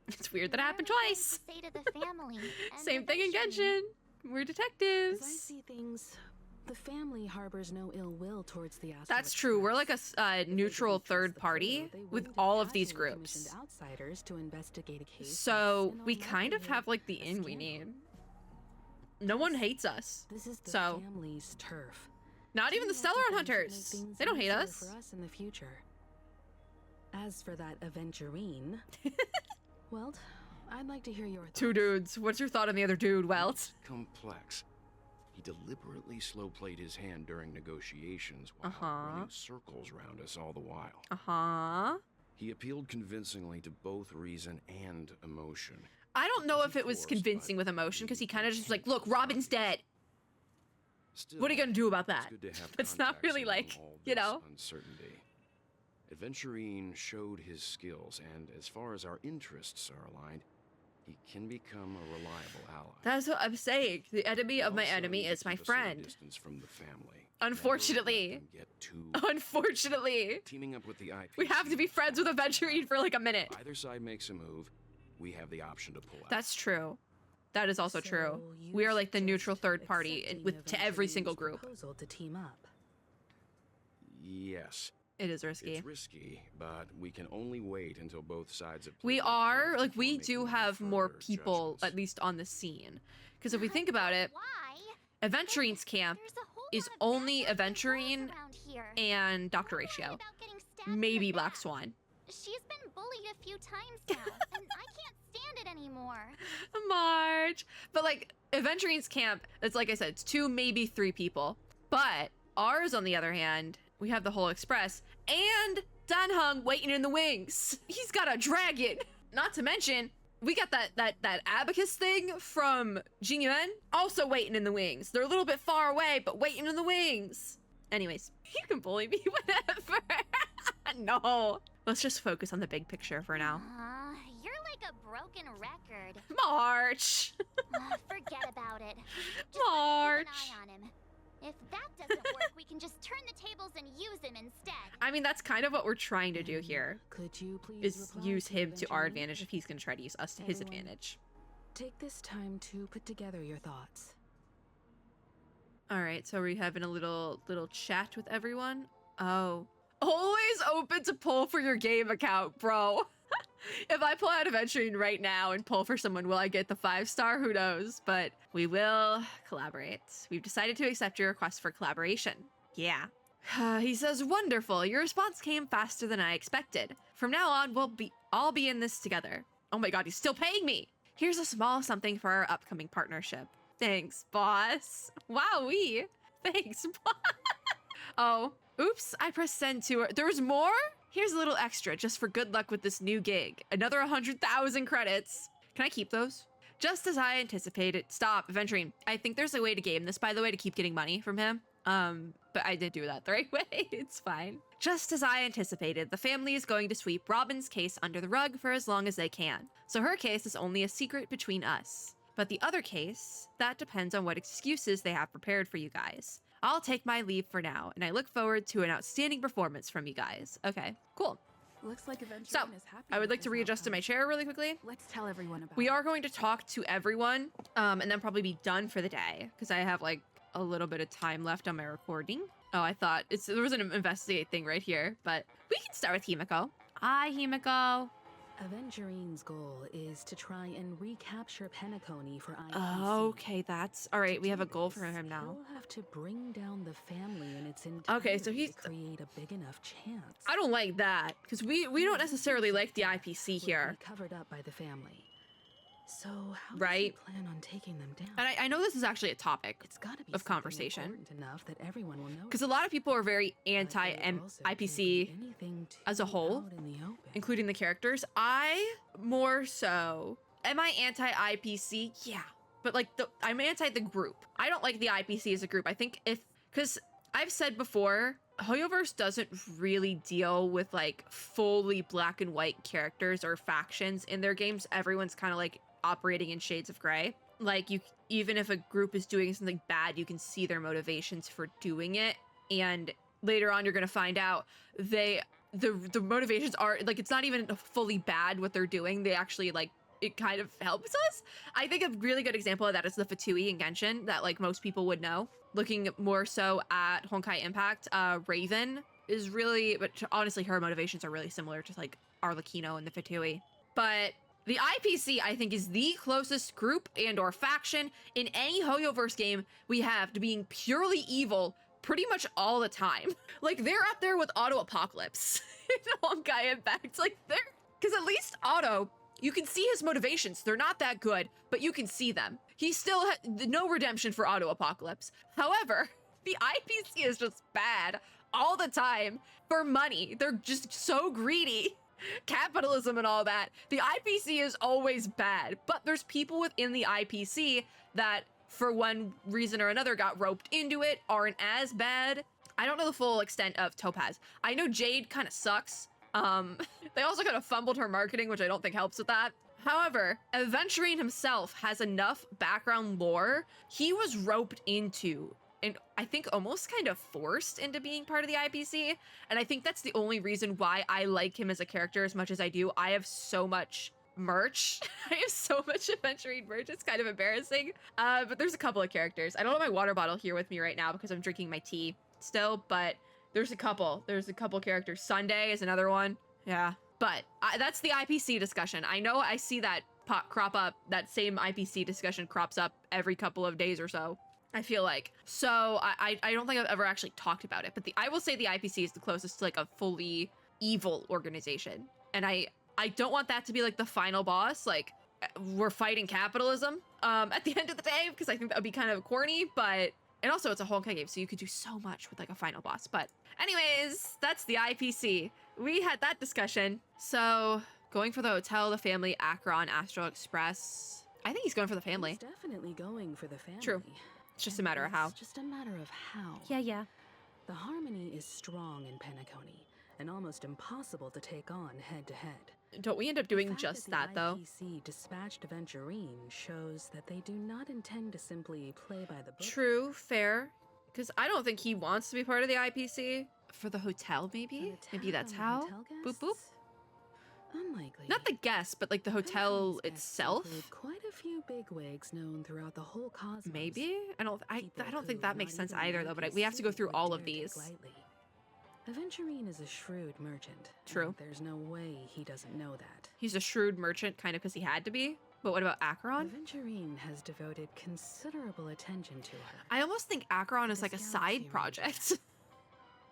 Speaker 1: It's weird that
Speaker 2: what are
Speaker 1: happened
Speaker 2: we going
Speaker 1: twice.
Speaker 2: to say to the family and
Speaker 1: Same thing in
Speaker 2: Aventurine?
Speaker 1: Genshin. We're
Speaker 5: As I
Speaker 1: detectives.
Speaker 5: see things, the family harbors no ill will towards the Astral
Speaker 1: That's true. We're like a
Speaker 5: Express. If they
Speaker 1: neutral
Speaker 5: didn't trust
Speaker 1: third
Speaker 5: the
Speaker 1: party
Speaker 5: crew, they
Speaker 1: with
Speaker 5: wouldn't have
Speaker 1: all of these
Speaker 5: casually
Speaker 1: groups.
Speaker 5: commissioned outsiders to investigate a case
Speaker 1: So
Speaker 5: that's, in
Speaker 1: we
Speaker 5: all
Speaker 1: kind of
Speaker 5: likelihood,
Speaker 1: have like the
Speaker 5: a
Speaker 1: in we
Speaker 5: scandal.
Speaker 1: need. No one hates us.
Speaker 5: This is the
Speaker 1: So-
Speaker 5: family's turf.
Speaker 1: Not even the
Speaker 5: Doing
Speaker 1: Stellaron
Speaker 5: nothing to make
Speaker 1: Hunters.
Speaker 5: things
Speaker 1: They don't hate
Speaker 5: easier
Speaker 1: us.
Speaker 5: For us in the future. As for that Aventurine, well, I'd like to hear your thoughts.
Speaker 1: Two dudes. What's your thought on the other dude, Welt?
Speaker 8: Complex. He deliberately slow-played his hand during negotiations while
Speaker 1: Uh-huh.
Speaker 8: running circles around us all the while.
Speaker 1: Uh-huh.
Speaker 8: He appealed convincingly to both reason and emotion.
Speaker 1: I don't know if
Speaker 8: Wasn't
Speaker 1: it was
Speaker 8: forced,
Speaker 1: convincing
Speaker 8: but
Speaker 1: with emotion because he kind of just was like,
Speaker 8: intent
Speaker 1: look,
Speaker 8: was
Speaker 1: Robin's
Speaker 8: obvious.
Speaker 1: dead.
Speaker 8: Still,
Speaker 1: What are you gonna do about
Speaker 8: it's
Speaker 1: that?
Speaker 8: good to have
Speaker 1: It's not
Speaker 8: contacts
Speaker 1: really
Speaker 8: among
Speaker 1: like,
Speaker 8: all
Speaker 1: you
Speaker 8: this
Speaker 1: know.
Speaker 8: uncertainty. Aventurine showed his skills, and as far as our interests are aligned, he can become a reliable ally.
Speaker 1: That's what I'm saying. The enemy of my
Speaker 8: Also,
Speaker 1: enemy
Speaker 8: need to
Speaker 1: is my
Speaker 8: keep a certain
Speaker 1: friend.
Speaker 8: distance from the family.
Speaker 1: Unfortunately.
Speaker 8: Never let them get too
Speaker 1: Unfortunately.
Speaker 8: teaming up with the IPC.
Speaker 1: We have to be friends with Aventurine for like a minute.
Speaker 8: If either side makes a move, we have the option to pull out.
Speaker 1: That's true. That is also true.
Speaker 5: So you
Speaker 1: We are like the
Speaker 5: suggest
Speaker 1: neutral third party
Speaker 5: accepting
Speaker 1: with to every
Speaker 5: Aventurine's
Speaker 1: single group.
Speaker 5: proposal to team up.
Speaker 8: Yes,
Speaker 1: It is risky.
Speaker 8: it's risky, but we can only wait until both sides have.
Speaker 1: We
Speaker 8: played their
Speaker 1: are
Speaker 8: cards
Speaker 1: like we
Speaker 8: before
Speaker 1: do
Speaker 8: making any
Speaker 1: have more
Speaker 8: further
Speaker 1: people
Speaker 8: judgments.
Speaker 1: at least on the scene. Because if we think about it,
Speaker 2: Why?
Speaker 1: Adventurine's camp
Speaker 2: There's a whole
Speaker 1: is
Speaker 2: lot of
Speaker 1: only
Speaker 2: bad boys and
Speaker 1: Aventurine
Speaker 2: girls around here.
Speaker 1: and Dr.
Speaker 2: I'm worried
Speaker 1: Ratio.
Speaker 2: about getting stabbed in
Speaker 1: Maybe
Speaker 2: the
Speaker 1: Black
Speaker 2: back.
Speaker 1: Swan.
Speaker 2: She's been bullied a few times now, and I can't stand it anymore.
Speaker 1: Marge. But like Adventurine's camp, it's like I said, it's 2, maybe 3 people. But ours, on the other hand, we have the whole express and Danheng waiting in the wings. He's got a dragon. Not to mention, we got that abacus thing from Jingyuan also waiting in the wings. They're a little bit far away, but waiting in the wings. Anyways, you can bully me whenever. No. Let's just focus on the big picture for now.
Speaker 2: You're like a broken record.
Speaker 1: March.
Speaker 2: Forget about it. Just
Speaker 1: March.
Speaker 2: keep an eye on him. If that doesn't work, we can just turn the tables and use him instead.
Speaker 1: I mean, that's kind of what we're trying to do here,
Speaker 5: Could you please
Speaker 1: is
Speaker 5: reply
Speaker 1: use
Speaker 5: to
Speaker 1: him to our
Speaker 5: Aventurine?
Speaker 1: advantage if he's going to try to use us to his
Speaker 5: Everyone.
Speaker 1: advantage.
Speaker 5: Take this time to put together your thoughts.
Speaker 1: All right, so we're having a little chat with everyone. Oh, always open to pull for your game account, bro. If I pull out Adventuring right now and pull for someone, will I get the 5-star? Who knows? But we will collaborate. We've decided to accept your request for collaboration. Yeah. He says, wonderful. Your response came faster than I expected. From now on, we'll all be in this together. Oh my god, he's still paying me. Here's a small something for our upcoming partnership. Thanks, boss. Wowee. Thanks, boss. Oh, oops, I pressed send to her. There was more? Here's a little extra just for good luck with this new gig. Another 100,000 credits. Can I keep those? Just as I anticipated. Stop, Adventuring. I think there's a way to game this, by the way, to keep getting money from him. But I did do that the right way. It's fine. Just as I anticipated, the family is going to sweep Robin's case under the rug for as long as they can. So her case is only a secret between us. But the other case, that depends on what excuses they have prepared for you guys. I'll take my leave for now, and I look forward to an outstanding performance from you guys. Okay, cool.
Speaker 5: Looks like Aventurine
Speaker 1: So,
Speaker 5: is happy
Speaker 1: I would
Speaker 5: with
Speaker 1: like to
Speaker 5: this
Speaker 1: readjust in my
Speaker 5: outcome.
Speaker 1: chair really quickly.
Speaker 5: Let's tell everyone about
Speaker 1: We
Speaker 5: it.
Speaker 1: are going to talk to everyone, and then probably be done for the day, because I have like a little bit of time left on my recording. Oh, I thought there was an investigate thing right here, but we can start with Himiko. Hi, Himiko.
Speaker 5: Aventurine's goal is to try and recapture Penacony for IPC.
Speaker 1: Okay, that's all right.
Speaker 5: To
Speaker 1: We have a
Speaker 5: do
Speaker 1: goal for
Speaker 5: this,
Speaker 1: him now.
Speaker 5: He'll have to bring down the family in its entirety
Speaker 1: Okay, so he's.
Speaker 5: to create a big enough chance.
Speaker 1: I don't like that because we don't necessarily like the IPC
Speaker 5: Will be
Speaker 1: here,
Speaker 5: covered up by the family. So how
Speaker 1: Right.
Speaker 5: does he plan on taking them down?
Speaker 1: and I know this is actually a topic
Speaker 5: It's got to be
Speaker 1: of
Speaker 5: something
Speaker 1: conversation.
Speaker 5: important enough that everyone will know.
Speaker 1: because a lot of people are very anti-IPC as a whole, including the characters. I more so. Am I anti-IPC? Yeah. But like I'm anti the group. I don't like the IPC as a group. I think because I've said before, Hoyoverse doesn't really deal with like fully black and white characters or factions in their games. Everyone's kind of like operating in shades of gray. Like even if a group is doing something bad, you can see their motivations for doing it. And later on, you're going to find out the motivations are like, it's not even fully bad what they're doing. They actually like, it kind of helps us. I think a really good example of that is the Fatui in Genshin that like most people would know. Looking more so at Honkai Impact, Raven is really, but honestly, her motivations are really similar to like Arlecchino and the Fatui. But the IPC, I think, is the closest group and or faction in any Hoyoverse game we have to being purely evil pretty much all the time. Like, they're up there with Auto Apocalypse in Honkai Impact. Like, because at least Auto, you can see his motivations. They're not that good, but you can see them. He still no redemption for Auto Apocalypse. However, the IPC is just bad all the time for money. They're just so greedy. Capitalism and all that. The IPC is always bad, but there's people within the IPC that for one reason or another got roped into it, aren't as bad. I don't know the full extent of Topaz. I know Jade kind of sucks. They also kind of fumbled her marketing, which I don't think helps with that. However, Adventurine himself has enough background lore. He was roped into, and I think almost kind of forced into being part of the IPC. And I think that's the only reason why I like him as a character as much as I do. I have so much merch. I have so much Adventurine merch. It's kind of embarrassing. But there's a couple of characters. I don't have my water bottle here with me right now because I'm drinking my tea still, but there's a couple. There's a couple characters. Sunday is another one. Yeah. But that's the IPC discussion. I know I see that crop up, that same IPC discussion crops up every couple of days or so. I feel like. So I don't think I've ever actually talked about it, but I will say the IPC is the closest to like a fully evil organization. And I don't want that to be like the final boss. Like, we're fighting capitalism at the end of the day, because I think that would be kind of corny, but, and also it's a Honkai game, so you could do so much with like a final boss. But anyways, that's the IPC. We had that discussion. So going for the hotel, the family, Acheron, Astral Express. I think he's going for the family.
Speaker 5: He's definitely going for the family.
Speaker 1: True. It's just a matter of how.
Speaker 5: It's just a matter of how.
Speaker 1: Yeah.
Speaker 5: The harmony is strong in Penacony, and almost impossible to take on head to head.
Speaker 1: Don't we end up doing just that, though?
Speaker 5: The IPC dispatched Aventurine shows that they do not intend to simply play by the book.
Speaker 1: True, fair. Because I don't think he wants to be part of the IPC. For the hotel, maybe? Maybe that's how? Boop, boop.
Speaker 5: Unlikely.
Speaker 1: Not the guests, but like the hotel itself?
Speaker 5: Quite a few bigwigs known throughout the whole cosmos.
Speaker 1: Maybe? I don't think that makes sense either, though, but we have to go through all of these.
Speaker 5: Aventurine is a shrewd merchant.
Speaker 1: True.
Speaker 5: There's no way he doesn't know that.
Speaker 1: He's a shrewd merchant, kind of because he had to be. But what about Acheron?
Speaker 5: Aventurine has devoted considerable attention to her.
Speaker 1: I almost think Acheron is like a side project.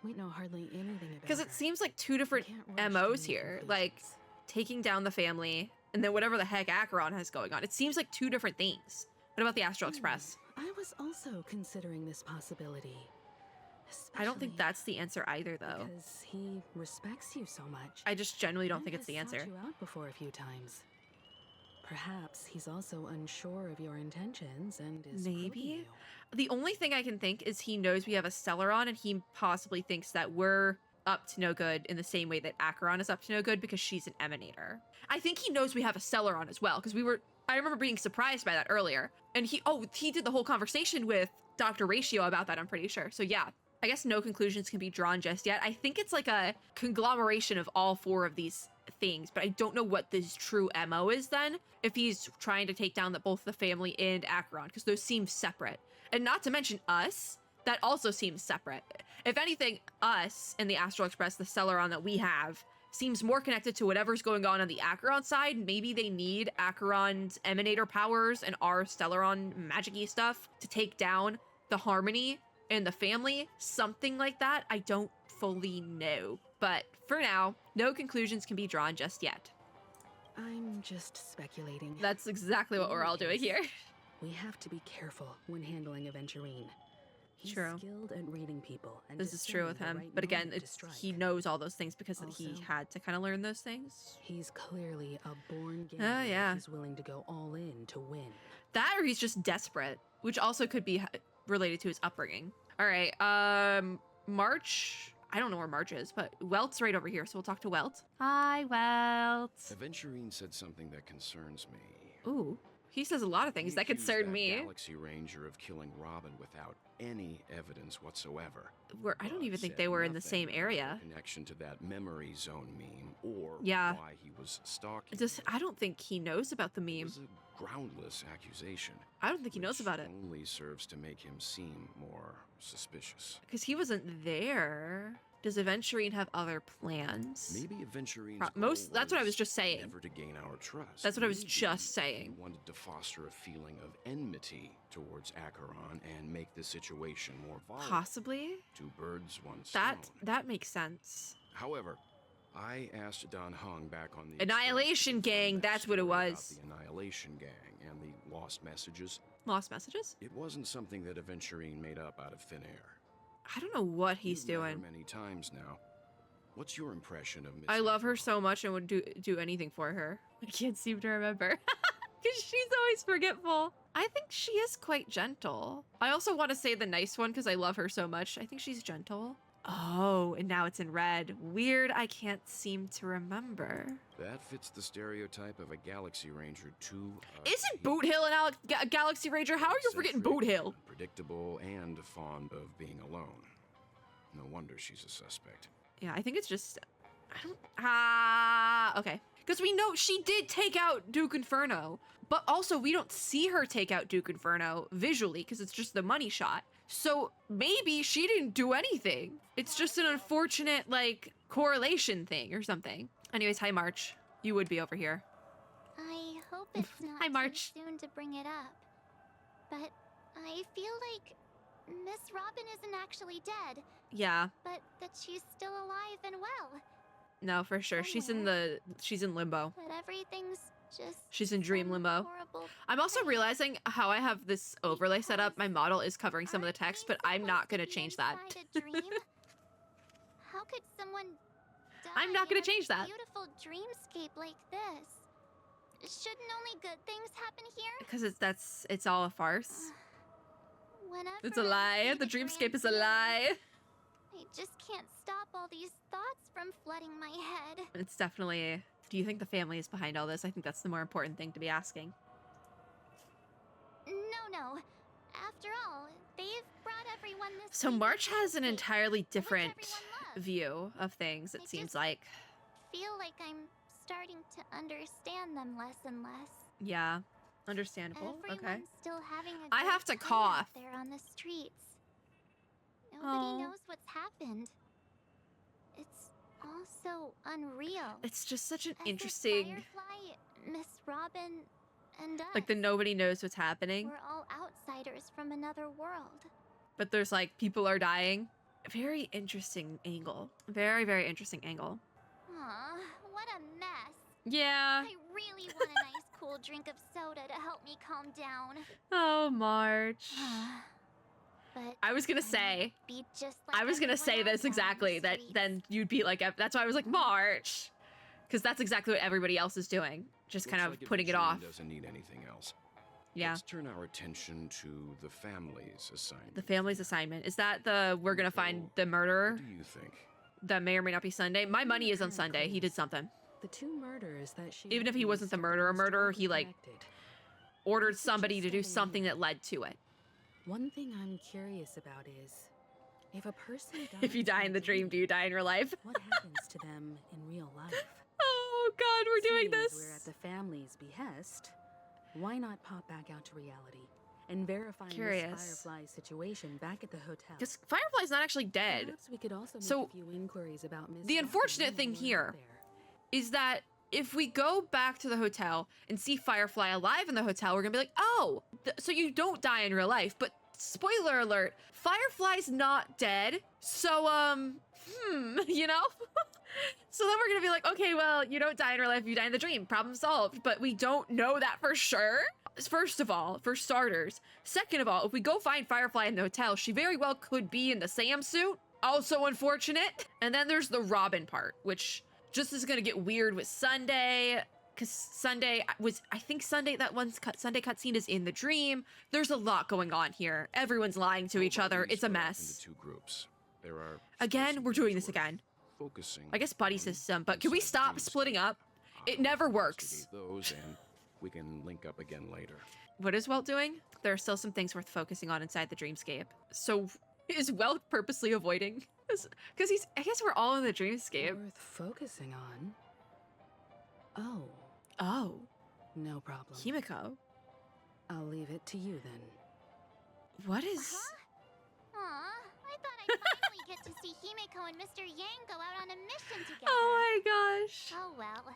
Speaker 5: We know hardly anything about her.
Speaker 1: Because it seems like two different MOs here. Like, taking down the family, and then whatever the heck Acheron has going on. It seems like two different things. What about the Astral Express?
Speaker 5: I was also considering this possibility.
Speaker 1: I don't think that's the answer either, though.
Speaker 5: Because he respects you so much.
Speaker 1: I just genuinely don't think it's the answer.
Speaker 5: Sought you out before a few times. Perhaps he's also unsure of your intentions and is
Speaker 1: maybe.
Speaker 5: you.
Speaker 1: The only thing I can think is he knows we have a Stellaron, and he possibly thinks that we're up to no good in the same way that Acheron is up to no good because she's an emanator. I think he knows we have a Stellaron as well, because I remember being surprised by that earlier. And he did the whole conversation with Dr. Ratio about that, I'm pretty sure. So yeah, I guess no conclusions can be drawn just yet. I think it's like a conglomeration of all four of these things, but I don't know what his true MO is then, if he's trying to take down both the family and Acheron, because those seem separate. And not to mention us, that also seems separate. If anything, us and the Astral Express, the Stellaron that we have, seems more connected to whatever's going on the Acheron side. Maybe they need Acheron's emanator powers and our Stellaron magic-y stuff to take down the harmony and the family, something like that. I don't fully know. But for now, no conclusions can be drawn just yet.
Speaker 5: I'm just speculating.
Speaker 1: That's exactly what we're all doing here.
Speaker 5: We have to be careful when handling Aventurine. He's
Speaker 1: True.
Speaker 5: skilled at reading people. And
Speaker 1: This is true with him. But again, he knows all those things because he had to kind of learn those things.
Speaker 5: He's clearly a born gambler.
Speaker 1: Oh, yeah.
Speaker 5: He's willing to go all in to win.
Speaker 1: That or he's just desperate, which also could be related to his upbringing. All right, March. I don't know where March is, but Welt's right over here, so we'll talk to Welt. Hi, Welt.
Speaker 8: Aventurine said something that concerns me.
Speaker 1: Ooh, he says a lot of things that concern me.
Speaker 8: Galaxy Ranger of killing Robin without any evidence whatsoever.
Speaker 1: I don't even think they were in the same area.
Speaker 8: Connection to that memory zone meme, or
Speaker 1: yeah,
Speaker 8: why he was stalking.
Speaker 1: I don't think he knows about the meme.
Speaker 8: It was a groundless accusation.
Speaker 1: I don't think he knows about it.
Speaker 8: Only serves to make him seem more suspicious.
Speaker 1: Because he wasn't there. Does Aventurine have other plans?
Speaker 8: Maybe Aventurine's
Speaker 1: that's what I was just saying.
Speaker 8: Never to gain our trust.
Speaker 1: That's what I was just saying.
Speaker 8: He wanted to foster a feeling of enmity towards Acheron and make the situation more volatile.
Speaker 1: Possibly.
Speaker 8: Two birds, one stone.
Speaker 1: That makes sense.
Speaker 8: However, I asked Don Hung back on the
Speaker 1: Annihilation Gang. That's what it was.
Speaker 8: The Annihilation Gang and the lost messages.
Speaker 1: Lost messages?
Speaker 8: It wasn't something that Aventurine made up out of thin air.
Speaker 1: I don't know what he's doing.
Speaker 8: Many times now. What's your impression of Miss?
Speaker 1: I love her so much and would do anything for her. I can't seem to remember. Because she's always forgetful. I think she is quite gentle. I also want to say the nice one because I love her so much. I think she's gentle. Oh, and now it's in red. Weird, I can't seem to remember.
Speaker 8: That fits the stereotype of a Galaxy Ranger too.
Speaker 1: Isn't Boot Hill a Galaxy Ranger? How are you forgetting Boot Hill?
Speaker 8: Predictable and fond of being alone. No wonder she's a suspect.
Speaker 1: Yeah, I think it's just... okay. Because we know she did take out Duke Inferno. But also, we don't see her take out Duke Inferno visually because it's just the money shot. So maybe she didn't do anything. It's just an unfortunate, like, correlation thing or something. Anyways, hi, March. You would be over here.
Speaker 2: I hope it's not
Speaker 1: Hi, March.
Speaker 2: too soon to bring it up. But I I feel like Miss Robin isn't actually dead,
Speaker 1: Yeah.
Speaker 2: but that she's still alive and well.
Speaker 1: No, for sure. She's in limbo.
Speaker 2: But everything's just
Speaker 1: She's in dream
Speaker 2: some
Speaker 1: limbo.
Speaker 2: horrible
Speaker 1: I'm also
Speaker 2: thing.
Speaker 1: realizing how I have this overlay set up. My model is covering some of the
Speaker 2: Aren't
Speaker 1: text,
Speaker 2: we
Speaker 1: but I'm not
Speaker 2: supposed to
Speaker 1: gonna
Speaker 2: be
Speaker 1: change that.
Speaker 2: inside a dream? How could someone die
Speaker 1: I'm not gonna
Speaker 2: in a
Speaker 1: change that.
Speaker 2: beautiful dreamscape like this? Shouldn't only good things happen here?
Speaker 1: Because it's all a farce.
Speaker 2: Whenever
Speaker 1: It's a
Speaker 2: I
Speaker 1: lie.
Speaker 2: see
Speaker 1: The
Speaker 2: Grand
Speaker 1: dreamscape is a
Speaker 2: Theater,
Speaker 1: lie.
Speaker 2: I just can't stop all these thoughts from flooding my head.
Speaker 1: It's definitely. Do you think the family is behind all this? I think that's the more important thing to be asking.
Speaker 2: No. After all, they've brought everyone this.
Speaker 1: So
Speaker 2: way to
Speaker 1: March has an
Speaker 2: dreamscape,
Speaker 1: entirely
Speaker 2: which
Speaker 1: different
Speaker 2: everyone loves.
Speaker 1: view of things, it
Speaker 2: I
Speaker 1: seems
Speaker 2: just-
Speaker 1: like.
Speaker 2: Feel like I'm starting to understand them less and less.
Speaker 1: Yeah. Understandable.
Speaker 2: Everyone's
Speaker 1: Okay.
Speaker 2: still having a
Speaker 1: I
Speaker 2: great
Speaker 1: have to
Speaker 2: time
Speaker 1: cough.
Speaker 2: out there on the streets. Nobody
Speaker 1: Aw.
Speaker 2: knows what's happened. It's all so unreal.
Speaker 1: It's just such an
Speaker 2: As if
Speaker 1: interesting.
Speaker 2: Firefly, Miss Robin, and us.
Speaker 1: Like the nobody knows what's happening,
Speaker 2: We're all outsiders from another world.
Speaker 1: but there's like people are dying. Very interesting angle. Very, very interesting angle.
Speaker 2: Aw, what a mess.
Speaker 1: Yeah.
Speaker 2: I really want a nice cool drink of soda to help me calm down.
Speaker 1: Oh, March.
Speaker 2: But
Speaker 1: I was gonna
Speaker 2: I might
Speaker 1: say.
Speaker 2: be just like
Speaker 1: I was gonna say
Speaker 2: everyone
Speaker 1: this
Speaker 2: else out on
Speaker 1: exactly.
Speaker 2: the
Speaker 1: That
Speaker 2: streets.
Speaker 1: then you'd be like, that's why I was like March, because that's exactly what everybody else is doing. Just kind of
Speaker 8: Looks like
Speaker 1: putting it
Speaker 8: Adventure
Speaker 1: off.
Speaker 8: Inn doesn't need anything else.
Speaker 1: Yeah.
Speaker 8: Let's turn our attention to the family's assignment.
Speaker 1: The family's assignment is that we're gonna find the murderer.
Speaker 8: What do you think?
Speaker 1: That may or may not be Sunday. My money is on Sunday. He did something.
Speaker 5: The two murders that she
Speaker 1: Even if he wasn't the murderer, he like ordered somebody to do something that led to it.
Speaker 5: One thing I'm curious about is if a person
Speaker 1: If you
Speaker 5: dies
Speaker 1: die in the dream, do you die in real life?
Speaker 5: what happens to them in real life?
Speaker 1: Oh God, we're doing
Speaker 5: Seeing as
Speaker 1: this.
Speaker 5: We're at the family's behest. Why not pop back out to reality and verify
Speaker 1: Curious.
Speaker 5: Miss Firefly's situation back at the hotel?
Speaker 1: Because Firefly's not actually dead.
Speaker 5: Perhaps we could also make
Speaker 1: So,
Speaker 5: a few inquiries about Miss
Speaker 1: the
Speaker 5: Robin
Speaker 1: unfortunate thing
Speaker 5: while we're
Speaker 1: here
Speaker 5: out there.
Speaker 1: Is that if we go back to the hotel and see Firefly alive in the hotel, we're gonna be like, oh, so you don't die in real life. But spoiler alert, Firefly's not dead. So, you know? So then we're gonna be like, okay, well, you don't die in real life, you die in the dream. Problem solved. But we don't know that for sure. First of all, for starters. Second of all, if we go find Firefly in the hotel, she very well could be in the Sam suit. Also unfortunate. And then there's the Robin part, which just is gonna get weird with Sunday. Because Sunday was, I think Sunday, that one's Sunday cutscene is in the dream. There's a lot going on here. Everyone's lying to each other. It's a
Speaker 8: Split up
Speaker 1: mess.
Speaker 8: Into two groups. There are
Speaker 1: Again, we're doing this again.
Speaker 8: Focusing.
Speaker 1: I guess buddy
Speaker 8: on
Speaker 1: system, but can we
Speaker 8: inside
Speaker 1: stop
Speaker 8: dreamscape.
Speaker 1: splitting up? It
Speaker 8: I'll
Speaker 1: never works.
Speaker 8: investigate those, and we can link up again later.
Speaker 1: What is Welt doing? There are still some things worth focusing on inside the dreamscape. So is Welt purposely avoiding? Because I guess we're all in the dreamscape.
Speaker 5: Worth focusing on. Oh,
Speaker 1: Oh,
Speaker 5: no problem.
Speaker 1: Himiko.
Speaker 5: I'll leave it to you then.
Speaker 1: What is...
Speaker 2: Aw, I thought I'd finally get to see Himiko and Mr. Yang go out on a mission together.
Speaker 1: Oh my gosh.
Speaker 2: Oh well.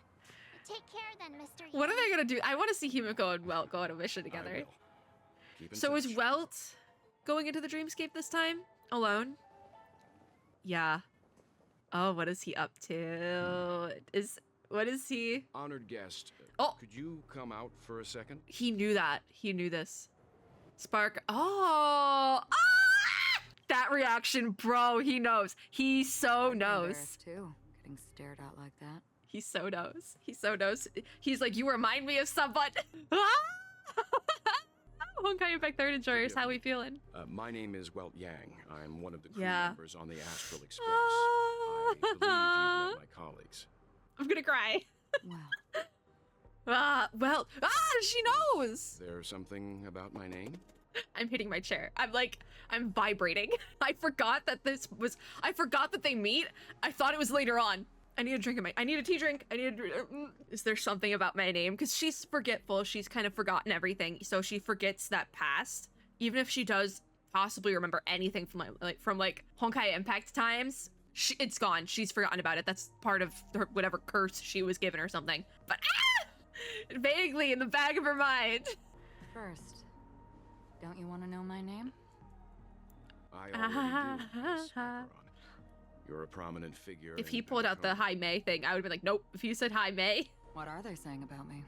Speaker 2: Take care then, Mr. Yang.
Speaker 1: What are they gonna do? I want to see Himiko and Welt go on a mission together.
Speaker 8: I will. Keep in
Speaker 1: So
Speaker 8: touch.
Speaker 1: is Welt going into the dreamscape this time? Alone? Yeah. Oh, what is he up to? What is he?
Speaker 8: Honored guest.
Speaker 1: Oh.
Speaker 8: Could you come out for a second?
Speaker 1: He knew that. He knew this. Spark. Oh! Ah! That reaction, bro. He knows. He so knows.
Speaker 7: Too, getting stared at like that.
Speaker 1: He so knows. He so knows. He's like, you remind me of someone. Ah! Honkai Impact 3rd enjoyers, how we feeling?
Speaker 8: My name is Welt Yang. I'm one of the crew
Speaker 1: Yeah.
Speaker 8: members on the Astral Express.
Speaker 1: Ah.
Speaker 8: I believe you've met my colleagues.
Speaker 1: I'm gonna cry.
Speaker 7: Well,
Speaker 1: Well, she knows.
Speaker 8: There's something about my name?
Speaker 1: I'm hitting my chair. I'm vibrating. I forgot that they meet. I thought it was later on. I need a drink of I need a tea drink. Is there something about my name? Because she's forgetful. She's kind of forgotten everything. So she forgets that past. Even if she does possibly remember anything from like Honkai Impact times, it's gone. She's forgotten about it. That's part of her, whatever curse she was given or something. But vaguely in the back of her mind.
Speaker 7: first, Don't you want to know my name?
Speaker 8: I already do, Miss Acheron. You're a prominent figure.
Speaker 1: If
Speaker 8: in
Speaker 1: he pulled out the
Speaker 8: Penacony.
Speaker 1: Hi May thing, I would have been like, nope. If you said Hi May,
Speaker 7: What are they saying about me?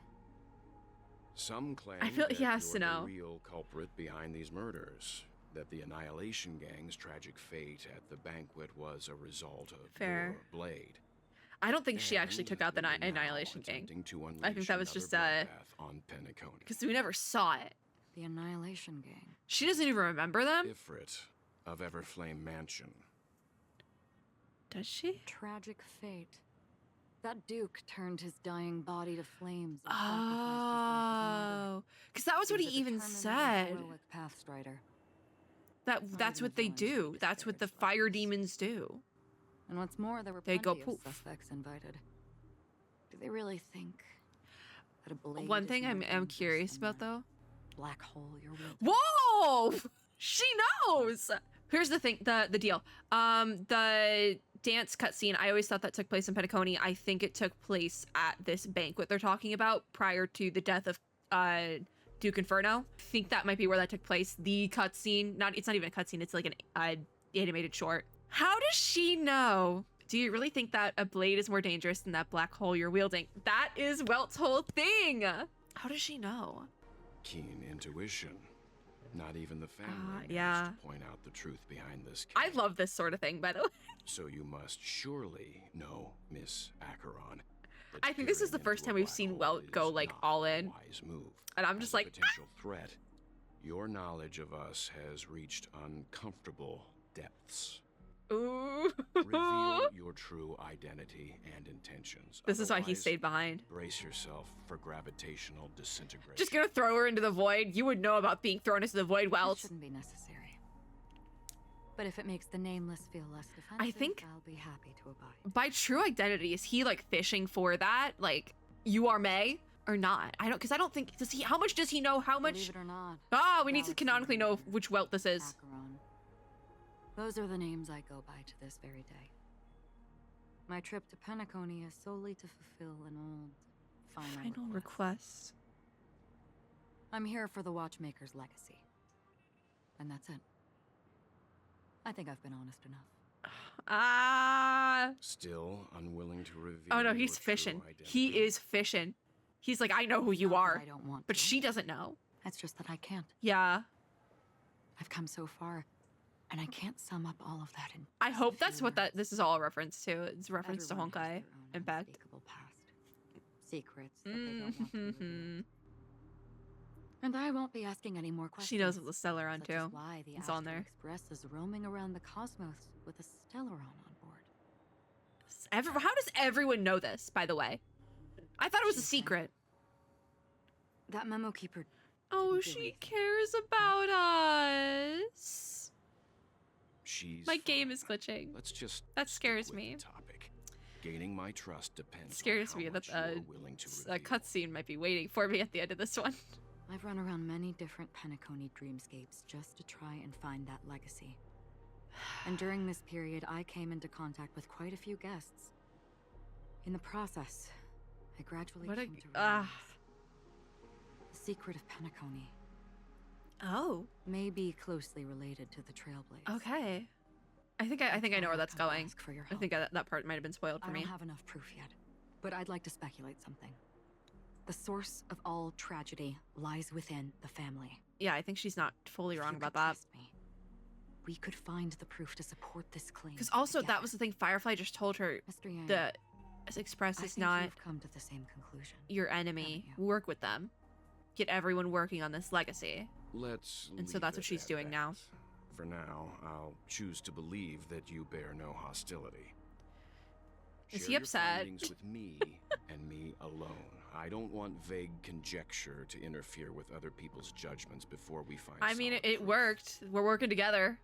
Speaker 8: Some claim
Speaker 1: I feel
Speaker 8: that
Speaker 1: he has
Speaker 8: you're
Speaker 1: to know.
Speaker 8: the real culprit behind these murders. That the Annihilation Gang's tragic fate at the banquet was a result of
Speaker 1: Fair.
Speaker 8: your blade.
Speaker 1: I don't think she actually
Speaker 8: And
Speaker 1: took out the
Speaker 8: that you're now
Speaker 1: Annihilation Gang.
Speaker 8: attempting to
Speaker 1: I think that was
Speaker 8: unleash
Speaker 1: just,
Speaker 8: another bloodbath on Penacony.
Speaker 1: because we never saw it.
Speaker 7: The Annihilation Gang.
Speaker 1: She doesn't even remember them.
Speaker 8: Ifrit of Everflame Mansion.
Speaker 1: Does she?
Speaker 7: Tragic fate. That Duke turned his dying body to flames and sacrificed his life as murder.
Speaker 1: Oh, because that was what he
Speaker 7: a
Speaker 1: even
Speaker 7: determined
Speaker 1: said.
Speaker 7: and heroic path strider.
Speaker 1: That's what they do. That's what the fire demons do.
Speaker 7: And what's more, there were
Speaker 1: They
Speaker 7: plenty
Speaker 1: go
Speaker 7: of
Speaker 1: poof.
Speaker 7: suspects invited. Do they really think that a blade
Speaker 1: One
Speaker 7: is
Speaker 1: thing
Speaker 7: more
Speaker 1: I'm
Speaker 7: dangerous
Speaker 1: curious
Speaker 7: than
Speaker 1: about
Speaker 7: that
Speaker 1: though.
Speaker 7: black hole you're with?
Speaker 1: Whoa! She knows. Here's the thing, the deal. The dance cutscene, I always thought that took place in Penacony. I think it took place at this banquet they're talking about prior to the death of Duke Inferno. I think that might be where that took place. The cutscene, it's not even a cutscene, it's like an animated short. How does she know? Do you really think that a blade is more dangerous than that black hole you're wielding? That is Welt's whole thing. How does she know?
Speaker 8: Keen intuition. Not even the family managed
Speaker 1: yeah.
Speaker 8: to point out the truth behind this case.
Speaker 1: I love this sort of thing, by the way.
Speaker 8: So you must surely know, Miss Acheron. that
Speaker 1: I think this is the
Speaker 8: peering
Speaker 1: first
Speaker 8: into a
Speaker 1: time we've
Speaker 8: black
Speaker 1: seen
Speaker 8: hole
Speaker 1: Welt go,
Speaker 8: is
Speaker 1: like,
Speaker 8: not
Speaker 1: all
Speaker 8: a
Speaker 1: in.
Speaker 8: wise move.
Speaker 1: And I'm
Speaker 8: As
Speaker 1: just
Speaker 8: a
Speaker 1: like,
Speaker 8: potential threat. Your knowledge of us has reached uncomfortable depths.
Speaker 1: ooh.
Speaker 8: Reveal your true identity and intentions.
Speaker 1: This is why he
Speaker 8: Otherwise,
Speaker 1: stayed behind.
Speaker 8: Brace yourself for gravitational disintegration.
Speaker 1: Just gonna throw her into the void. You would know about being thrown into the void,
Speaker 7: It
Speaker 1: Welt.
Speaker 7: shouldn't be necessary. But if it makes the Nameless feel less defensive,
Speaker 1: I think-
Speaker 7: I'll be happy to abide.
Speaker 1: By true identity, is he like fishing for that? Like, you are May or not? Because I don't think, does he, how much does he know? How much?
Speaker 7: Believe it or not,
Speaker 1: Ah, we need to
Speaker 7: Alex
Speaker 1: canonically know
Speaker 7: and
Speaker 1: which Welt this is.
Speaker 7: Acheron. Those are the names I go by to this very day. My trip to Penacony is solely to fulfill an old final request.
Speaker 1: request.
Speaker 7: I'm here for the Watchmaker's legacy. And that's it. I think I've been honest enough.
Speaker 1: Ah.
Speaker 8: Still unwilling to reveal.
Speaker 1: Oh no,
Speaker 8: your
Speaker 1: he's
Speaker 8: true
Speaker 1: fishing.
Speaker 8: identity?
Speaker 1: He is fishing. He's like, I know who you
Speaker 7: Not that
Speaker 1: are.
Speaker 7: I don't want
Speaker 1: But
Speaker 7: to.
Speaker 1: she doesn't know.
Speaker 7: It's just that I can't.
Speaker 1: Yeah.
Speaker 7: I've come so far, and I can't sum up all of that in.
Speaker 1: I
Speaker 7: just
Speaker 1: hope
Speaker 7: a
Speaker 1: that's
Speaker 7: few
Speaker 1: what
Speaker 7: words.
Speaker 1: this is all a reference to. It's a reference
Speaker 7: Everyone
Speaker 1: to
Speaker 7: has
Speaker 1: Honkai
Speaker 7: their own
Speaker 1: Impact.
Speaker 7: unspeakable past. Secrets that they don't want to
Speaker 1: Mm-hmm.
Speaker 7: reveal. And I won't be asking any more questions.
Speaker 1: She knows what the Stellaron
Speaker 7: such as
Speaker 1: too.
Speaker 7: why the
Speaker 1: It's on
Speaker 7: Astral
Speaker 1: there.
Speaker 7: Express is roaming around the cosmos with a Stellaron on board.
Speaker 1: How does everyone know this, by the way? I thought it was a
Speaker 7: She's saying-
Speaker 1: secret.
Speaker 7: That memo keeper.
Speaker 1: Oh,
Speaker 7: didn't do
Speaker 1: she
Speaker 7: anything.
Speaker 1: cares about us.
Speaker 8: She's
Speaker 1: My game
Speaker 8: fine.
Speaker 1: is glitching.
Speaker 8: Let's just.
Speaker 1: That
Speaker 8: stick
Speaker 1: scares
Speaker 8: with
Speaker 1: me.
Speaker 8: the topic. Gaining my trust depends.
Speaker 1: It scares
Speaker 8: on
Speaker 1: me
Speaker 8: how
Speaker 1: that
Speaker 8: much you're willing to
Speaker 1: a
Speaker 8: reveal.
Speaker 1: cutscene might be waiting for me at the end of this one.
Speaker 7: I've run around many different Penacony dreamscapes just to try and find that legacy. And during this period, I came into contact with quite a few guests. In the process, I gradually
Speaker 1: What a-
Speaker 7: came to realize the secret of Penacony
Speaker 1: Oh,
Speaker 7: may be closely related to the Trailblaze.
Speaker 1: okay. I think I know where that's
Speaker 7: I've come to
Speaker 1: going.
Speaker 7: ask for your
Speaker 1: I
Speaker 7: help.
Speaker 1: think that part might have been spoiled for
Speaker 7: I
Speaker 1: me.
Speaker 7: don't have enough proof yet, but I'd like to speculate something. The source of all tragedy lies within the family.
Speaker 1: Yeah, I think she's not fully
Speaker 7: If
Speaker 1: wrong
Speaker 7: you
Speaker 1: about
Speaker 7: could
Speaker 1: that.
Speaker 7: trust me, we could find the proof to support this claim.
Speaker 1: Because also that
Speaker 7: together.
Speaker 1: was the thing Firefly just told her.
Speaker 7: Mr. Yang,
Speaker 1: The Express
Speaker 7: I
Speaker 1: is
Speaker 7: think
Speaker 1: not
Speaker 7: you've come to the same conclusion.
Speaker 1: your enemy.
Speaker 7: haven't you?
Speaker 1: Work with them. Get everyone working on this legacy.
Speaker 8: Let's.
Speaker 1: And so
Speaker 8: leave
Speaker 1: that's
Speaker 8: it
Speaker 1: what she's
Speaker 8: at
Speaker 1: doing
Speaker 8: that.
Speaker 1: now.
Speaker 8: For now, I'll choose to believe that you bear no hostility.
Speaker 1: Is
Speaker 8: Share
Speaker 1: he
Speaker 8: your
Speaker 1: upset?
Speaker 8: findings with me and me alone. I don't want vague conjecture to interfere with other people's judgments before we find.
Speaker 1: I mean,
Speaker 8: solid
Speaker 1: it
Speaker 8: proof.
Speaker 1: worked. We're working together.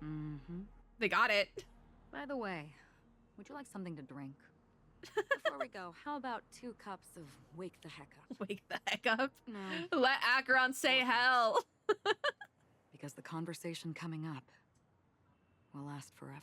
Speaker 7: Mm-hmm.
Speaker 1: They got it.
Speaker 7: By the way, would you like something to drink? Before we go, how about 2 cups of Wake the Heck Up?
Speaker 1: Wake the heck up.
Speaker 7: No,
Speaker 1: Let Acheron say hell.
Speaker 7: because the conversation coming up will last forever.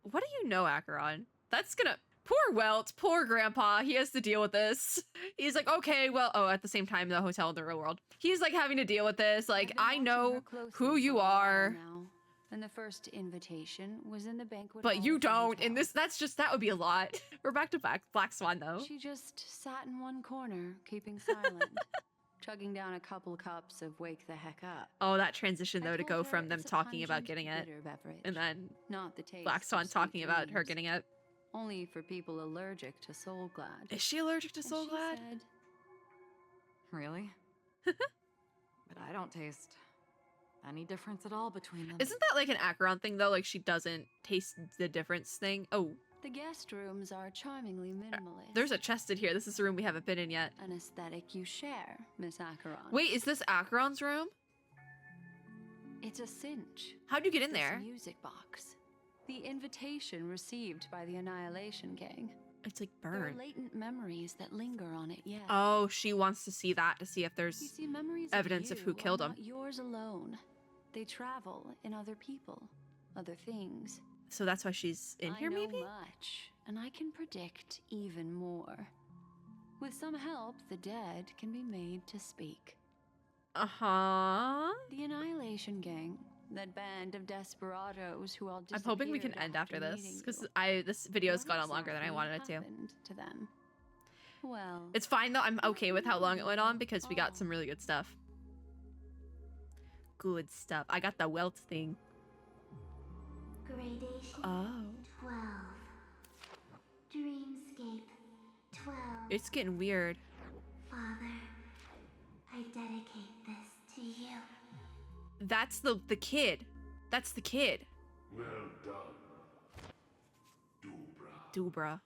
Speaker 1: What do you know, Acheron? That's gonna... Poor Welt, poor grandpa, he has to deal with this. He's like, okay, well, oh, at the same time, the hotel in the real world. He's like having to deal with this, like, I know who you are.
Speaker 4: Now, and the first invitation was in the banquet
Speaker 1: But
Speaker 4: hall
Speaker 1: you
Speaker 4: of the
Speaker 1: don't,
Speaker 4: hotel.
Speaker 1: and that would be a lot. We're back to Black Swan, though.
Speaker 4: She just sat in one corner, keeping silent, chugging down a couple cups of Wake the Heck Up.
Speaker 1: Oh, that transition,
Speaker 4: I
Speaker 1: though, to
Speaker 4: told
Speaker 1: go
Speaker 4: her
Speaker 1: from them
Speaker 4: it's a
Speaker 1: talking about
Speaker 4: pungent,
Speaker 1: getting it,
Speaker 4: bitter beverage,
Speaker 1: and then
Speaker 4: not the taste
Speaker 1: Black
Speaker 4: of
Speaker 1: Swan
Speaker 4: sweet
Speaker 1: talking about her
Speaker 4: dreams.
Speaker 1: getting it.
Speaker 4: Only for people allergic to Soul Glad.
Speaker 1: Is she allergic to
Speaker 4: And
Speaker 1: Soul
Speaker 4: she
Speaker 1: Glad?
Speaker 4: said,
Speaker 7: Really? But I don't taste any difference at all between them.
Speaker 1: Isn't that like an Acheron thing, though? Like, she doesn't taste the difference thing? Oh,
Speaker 4: the guest rooms are charmingly minimalist.
Speaker 1: there's a chest in here. This is a room we haven't been in yet.
Speaker 4: an aesthetic you share, Miss Acheron.
Speaker 1: Wait, is this Acheron's room?
Speaker 4: It's a cinch.
Speaker 1: How'd you get in
Speaker 4: This
Speaker 1: there?
Speaker 4: music box. The invitation received by the Annihilation Gang.
Speaker 1: It's like
Speaker 4: There are
Speaker 1: burned.
Speaker 4: latent memories that linger on it yet.
Speaker 1: Oh, she wants to see that to see if
Speaker 4: You
Speaker 1: there's
Speaker 4: see, memories
Speaker 1: evidence of
Speaker 4: you
Speaker 1: who
Speaker 4: are
Speaker 1: killed him.
Speaker 4: not yours alone. They travel in other people, other things.
Speaker 1: So that's why she's in here,
Speaker 4: I know
Speaker 1: maybe?
Speaker 4: much, and I can predict even more. With some help, the dead can be made to speak.
Speaker 1: Uh-huh.
Speaker 4: The Annihilation Gang, that band of desperados who all
Speaker 1: I'm hoping we can
Speaker 4: disappeared
Speaker 1: end after this,
Speaker 4: meeting
Speaker 1: because
Speaker 4: you.
Speaker 1: this video's
Speaker 4: What
Speaker 1: gone on longer than I
Speaker 4: exactly
Speaker 1: wanted it to.
Speaker 4: happened to them? Well,
Speaker 1: It's fine, though. I'm okay with how long it went on, because we got some really good stuff. Good stuff. I got the Welt thing.
Speaker 2: Gradation
Speaker 1: Oh.
Speaker 2: 12. Dreamscape 12.
Speaker 1: It's getting weird.
Speaker 2: Father, I dedicate this to you.
Speaker 1: That's the kid. That's the kid.
Speaker 6: Well done, Dubra.
Speaker 1: Dubra.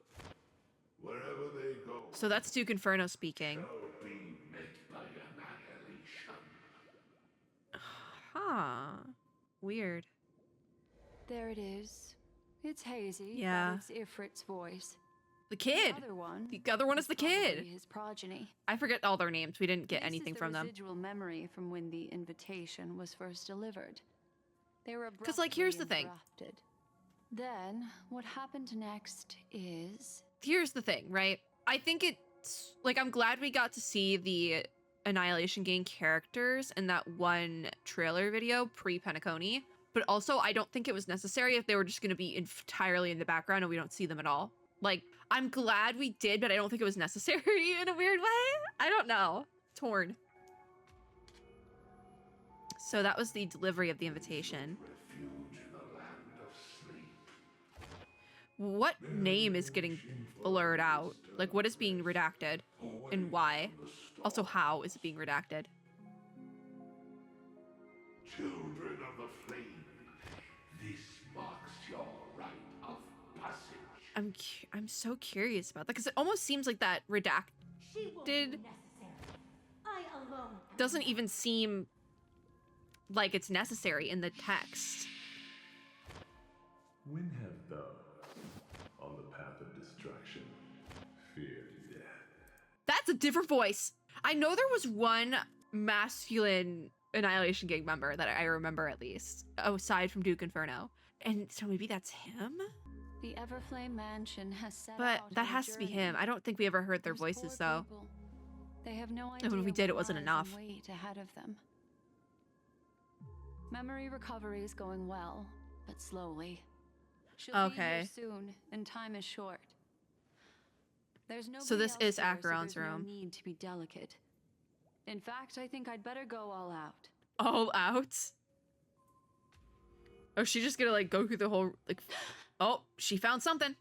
Speaker 6: Wherever they go,
Speaker 1: So that's Duke Inferno speaking.
Speaker 6: shall be met by annihilation.
Speaker 1: Huh. Weird.
Speaker 4: there it is. It's hazy,
Speaker 1: Yeah.
Speaker 4: but it's Ifrit's voice.
Speaker 1: The kid. The other one is the kid.
Speaker 4: probably his progeny.
Speaker 1: I forget all their names. We didn't get
Speaker 4: This
Speaker 1: anything
Speaker 4: is the
Speaker 1: from them.
Speaker 4: residual memory from when the invitation was first delivered. They were
Speaker 1: 'Cause, like, here's the
Speaker 4: abruptly
Speaker 1: thing.
Speaker 4: interrupted. Then what happened next is
Speaker 1: Here's the thing, right? I think it's like, I'm glad we got to see the Annihilation Gang characters in that one trailer video pre-Penacony, but also I don't think it was necessary if they were just going to be entirely in the background and we don't see them at all. Like, I'm glad we did, but I don't think it was necessary in a weird way. I don't know. Torn. So that was the delivery of the invitation.
Speaker 6: Refuge in the land of sleep.
Speaker 1: What name is getting blurred out? Like, what is being redacted? And why? Also, how is it being redacted?
Speaker 6: Children of the flame, this marks your rite of passage.
Speaker 1: I'm so curious about that, because it almost seems like that redacted
Speaker 2: I alone.
Speaker 1: doesn't even seem like it's necessary in the text.
Speaker 9: When have thou, on the path of destruction, feared death?
Speaker 1: That's a different voice. I know there was one masculine Annihilation Gang member that I remember, at least, aside from Duke Inferno. And so maybe that's him?
Speaker 4: the Everflame Mansion has set
Speaker 1: But
Speaker 4: out
Speaker 1: that
Speaker 4: on a
Speaker 1: has to be
Speaker 4: journey.
Speaker 1: him. I don't think we ever heard their
Speaker 4: Those
Speaker 1: voices,
Speaker 4: poor
Speaker 1: though.
Speaker 4: people. They have no
Speaker 1: And
Speaker 4: idea
Speaker 1: when we did, it
Speaker 4: what
Speaker 1: wasn't
Speaker 4: lies in
Speaker 1: enough.
Speaker 4: wait ahead of them. Memory recovery is going well, but slowly. She'll be
Speaker 1: Okay.
Speaker 4: here soon, and time is short. There's no.
Speaker 1: So this is Acheron's
Speaker 4: no
Speaker 1: room.
Speaker 4: need to be delicate. In fact, I think I'd better go all out.
Speaker 1: All out? Oh, she just gonna, like, go through the whole, like... Oh, she found something.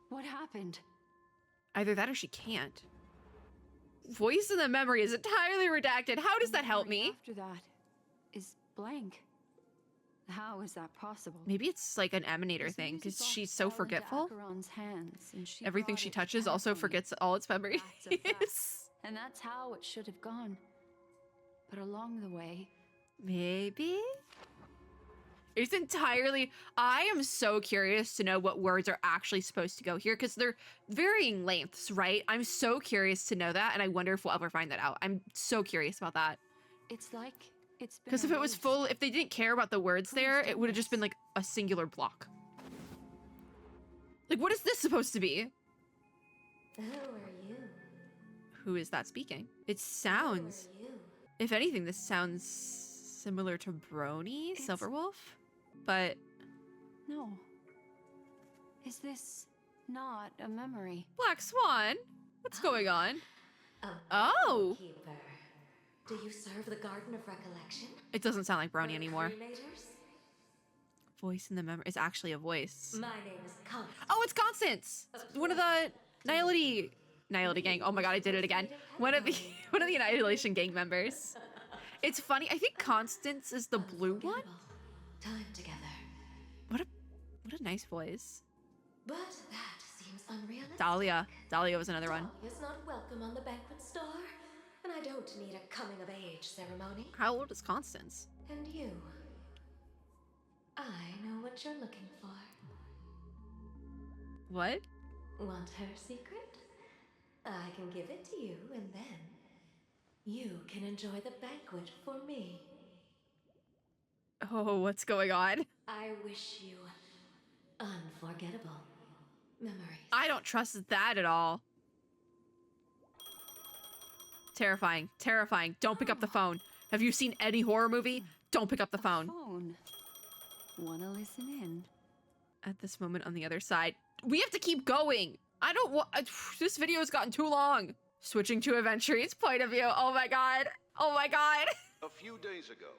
Speaker 4: What happened?
Speaker 1: Either that or she can't. Voice in the memory is entirely redacted. How does that help
Speaker 4: Memory
Speaker 1: me?
Speaker 4: After that is blank. How is that possible?
Speaker 1: Maybe it's like an emanator
Speaker 4: This
Speaker 1: thing,
Speaker 4: music
Speaker 1: because
Speaker 4: box
Speaker 1: she's so
Speaker 4: fell into
Speaker 1: forgetful.
Speaker 4: Acheron's hands, and she
Speaker 1: Everything
Speaker 4: brought
Speaker 1: she
Speaker 4: it to
Speaker 1: touches also
Speaker 4: Penacony.
Speaker 1: forgets all its memories.
Speaker 4: That's a fact. And that's how it should have gone. But along the way,
Speaker 1: Maybe? It's entirely... I am so curious to know what words are actually supposed to go here, because they're varying lengths, right? I'm so curious to know that, and I wonder if we'll ever find that out. I'm so curious about that.
Speaker 4: it's like it's been
Speaker 1: Because if it was
Speaker 4: erased.
Speaker 1: full... If they didn't care about the words
Speaker 4: Who's
Speaker 1: there,
Speaker 4: done
Speaker 1: it would have just
Speaker 4: this?
Speaker 1: been like a singular block. Like, what is this supposed to be?
Speaker 10: Who are you?
Speaker 1: Who is that speaking? It sounds...
Speaker 10: Who are you?
Speaker 1: If anything, this sounds similar to Brony, Silverwolf, but...
Speaker 4: No. Is this not a memory?
Speaker 1: Black Swan? What's going on?
Speaker 10: A
Speaker 1: Oh!
Speaker 10: keeper. Do you serve the Garden of Recollection?
Speaker 1: It doesn't sound like Brony
Speaker 10: The
Speaker 1: anymore.
Speaker 10: Cremators?
Speaker 1: Voice in the memory. It's actually a voice.
Speaker 10: My name is Constance.
Speaker 1: Oh, it's Constance! One of the Nihility gang. Oh my god, I did it again. One of the Annihilation gang members. It's funny. I think Constance is the blue one.
Speaker 10: Time together.
Speaker 1: What a nice voice.
Speaker 10: But that seems unrealistic.
Speaker 1: Dahlia. Dahlia was another one.
Speaker 10: Dahlia's not welcome on the banquet star, and I don't need a coming of age ceremony.
Speaker 1: How old is Constance?
Speaker 10: And you. I know what you're looking for.
Speaker 1: What?
Speaker 10: Want her secret? I can give it to you, and then you can enjoy the banquet for me.
Speaker 1: Oh, what's going on?
Speaker 10: I wish you unforgettable memories.
Speaker 1: I don't trust that at all. Terrifying. Terrifying. Don't pick up the phone. Have you seen any horror movie? Don't pick up the phone.
Speaker 4: Phone. Wanna listen in?
Speaker 1: At this moment on the other side. We have to keep going. I don't want... This video has gotten too long. Switching to Aventure's point of view. Oh my god. Oh my god.
Speaker 11: A few days ago,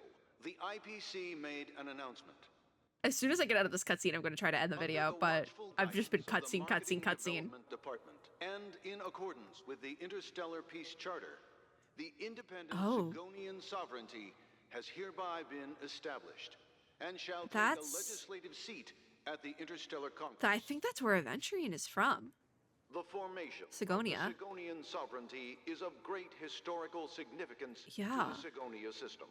Speaker 11: the IPC made an announcement.
Speaker 1: As soon as I get out of this cutscene, I'm going to try to end the video, but I've just been cutscene.
Speaker 11: Department, and in accordance with the Interstellar Peace Charter, the independent Sigonian sovereignty has hereby been established and shall take a legislative seat at the Interstellar Congress.
Speaker 1: I think that's where Aventurine is from.
Speaker 11: The formation
Speaker 1: Sigonia.
Speaker 11: of the Sigonian sovereignty is of great historical significance to
Speaker 1: Yeah.
Speaker 11: the Sigonia system.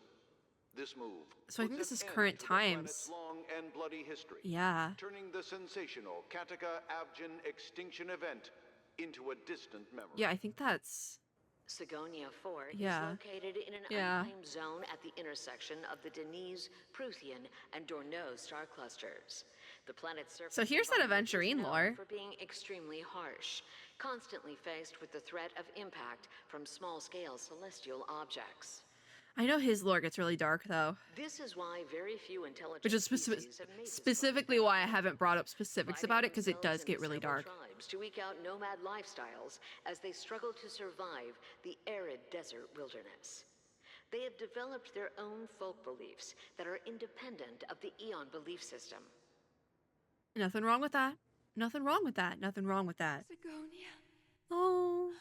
Speaker 11: This move.
Speaker 1: So I think this is current times.
Speaker 11: Long and bloody history.
Speaker 1: Yeah.
Speaker 11: Turning the sensational Kataka Abjin extinction event into a distant memory.
Speaker 1: Yeah, I think that's...
Speaker 12: Sigonia Fort is
Speaker 1: Yeah.
Speaker 12: located in an
Speaker 1: Yeah.
Speaker 12: unclaimed zone at the intersection of the Denise, Prothean, and Dorneau star clusters. The planet's surface
Speaker 1: So here's that
Speaker 12: environment is
Speaker 1: Aventurine
Speaker 12: known
Speaker 1: lore.
Speaker 12: for being extremely harsh, constantly faced with the threat of impact from small-scale celestial objects.
Speaker 1: I know his lore gets really dark, though.
Speaker 12: This is why very few intelligent
Speaker 1: Which is
Speaker 12: species have made this
Speaker 1: specifically why I haven't brought up specifics about it, because it does
Speaker 12: themselves
Speaker 1: get
Speaker 12: into
Speaker 1: really
Speaker 12: several
Speaker 1: dark.
Speaker 12: tribes to eke out nomad lifestyles as they struggle to survive the arid desert wilderness. They have developed their own folk beliefs that are independent of the Eon belief system.
Speaker 1: Nothing wrong with that. Nothing wrong with that. Nothing wrong with that.
Speaker 4: Sigonia.
Speaker 1: Oh.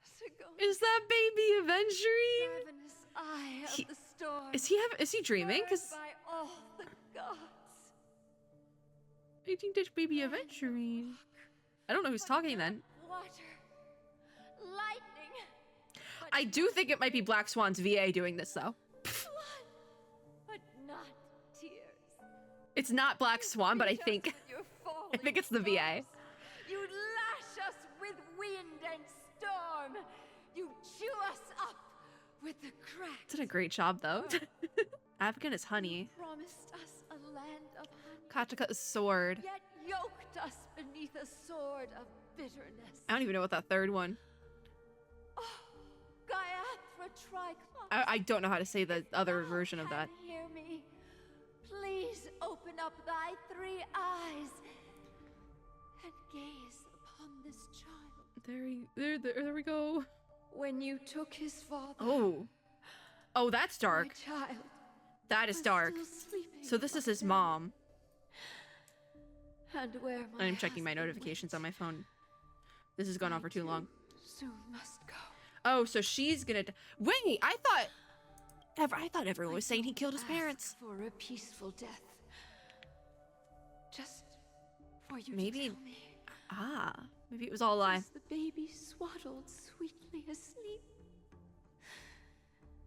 Speaker 4: Sigonia.
Speaker 1: Is that baby Aventurine?
Speaker 4: Ravenous eye of
Speaker 1: He-
Speaker 4: the storm.
Speaker 1: Is he dreaming?
Speaker 4: Burned
Speaker 1: Because
Speaker 4: by all the gods.
Speaker 1: I think that's baby Aventurine. I don't know who's talking then.
Speaker 4: Water. Lightning.
Speaker 1: I do think it might be Black Swan's VA doing this, though.
Speaker 4: Blood. But not tears.
Speaker 1: It's not Black Swan, but I think
Speaker 4: I
Speaker 1: think it's the VA.
Speaker 4: You lash us with wind and storm. You chew us up with the cracks.
Speaker 1: Did a great job, though. Afghan is honey.
Speaker 4: Promised us a land of honey.
Speaker 1: Kataka is sword.
Speaker 4: Yet yoked us beneath a sword of bitterness.
Speaker 1: I don't even know what that third one.
Speaker 4: Gaiathra Triclops.
Speaker 1: I don't know how to say the other version of that.
Speaker 4: Hear me. Please open up thy three eyes and gaze upon this child.
Speaker 1: There we go.
Speaker 4: When you took his father.
Speaker 1: Oh, that's dark.
Speaker 4: My child.
Speaker 1: That is dark. So this is his mom.
Speaker 4: And where my
Speaker 1: I'm checking my notifications on my phone. This has gone on for too long.
Speaker 4: soon must go.
Speaker 1: Oh, so she's gonna. Wait, I thought everyone was saying he killed his parents.
Speaker 4: For a peaceful death. Just for you
Speaker 1: Maybe.
Speaker 4: to tell me.
Speaker 1: Maybe it was all a lie.
Speaker 4: Is the baby swaddled sweetly asleep?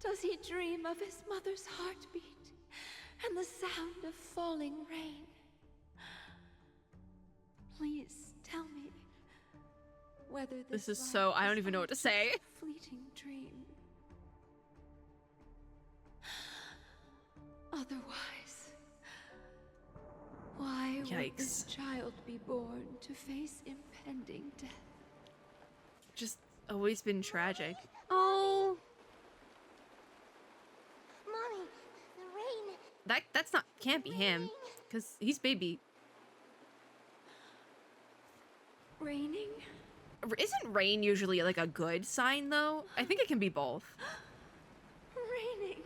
Speaker 4: Does he dream of his mother's heartbeat and the sound of falling rain? Please tell me whether
Speaker 1: This is so. I don't even know what to say.
Speaker 4: a fleeting dream. Otherwise, why
Speaker 1: Yikes.
Speaker 4: this child be born to face impending death.
Speaker 1: Just always been tragic. Oh.
Speaker 2: Mommy, the rain.
Speaker 1: That's not, can't be him, because he's baby.
Speaker 4: Raining?
Speaker 1: Isn't rain usually like a good sign though? I think it can be both.
Speaker 4: Raining.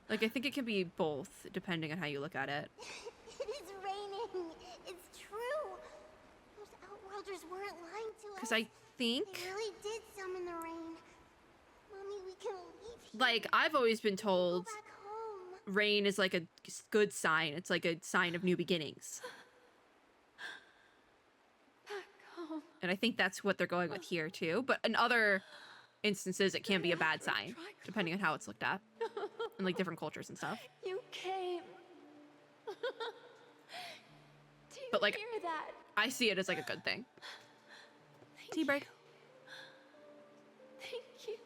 Speaker 1: Like I think it can be both depending on how you look at it.
Speaker 2: It is raining. It's true. Those Outworlders weren't lying to us.
Speaker 1: Because I think
Speaker 2: They really did summon the rain. Mommy, we can leave here.
Speaker 1: like I've always been told
Speaker 2: Go back home.
Speaker 1: rain is like a good sign. It's like a sign of new beginnings.
Speaker 4: Back home.
Speaker 1: And I think that's what they're going with here too. But in other instances, it can be a bad sign, depending on how it's looked at. In like different cultures and stuff.
Speaker 4: You came. Do you
Speaker 1: But, like,
Speaker 4: hear that?
Speaker 1: I see it as like a good thing. Tea break.
Speaker 4: Thank you.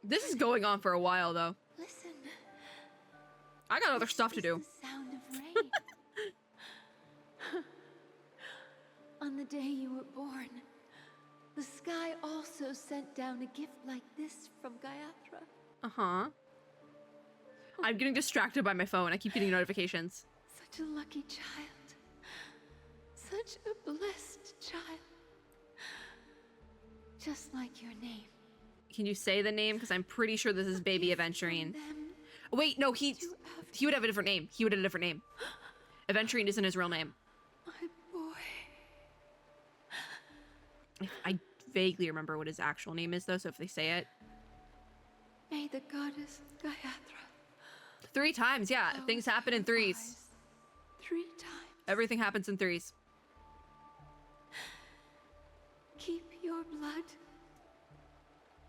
Speaker 1: This is going on for a while though.
Speaker 4: Listen.
Speaker 1: I got other stuff to
Speaker 4: This
Speaker 1: do.
Speaker 4: is the sound of rain. On the day you were born, the sky also sent down a gift like this from Gayatra.
Speaker 1: Uh-huh. I'm getting distracted by my phone. I keep getting notifications.
Speaker 4: Such a lucky child. Such a blessed child. Just like your name.
Speaker 1: Can you say the name? Because I'm pretty sure this is Baby Aventurine.
Speaker 4: Them
Speaker 1: Wait, no, he
Speaker 4: to
Speaker 1: would have a different name. He would have a different name. Aventurine isn't his real name.
Speaker 4: my boy.
Speaker 1: I vaguely remember what his actual name is though, so if they say it.
Speaker 4: May the goddess Gayatra
Speaker 1: 3 times, yeah.
Speaker 4: close
Speaker 1: Things happen in
Speaker 4: her
Speaker 1: threes.
Speaker 4: eyes 3 times.
Speaker 1: Everything happens in threes.
Speaker 4: Keep your blood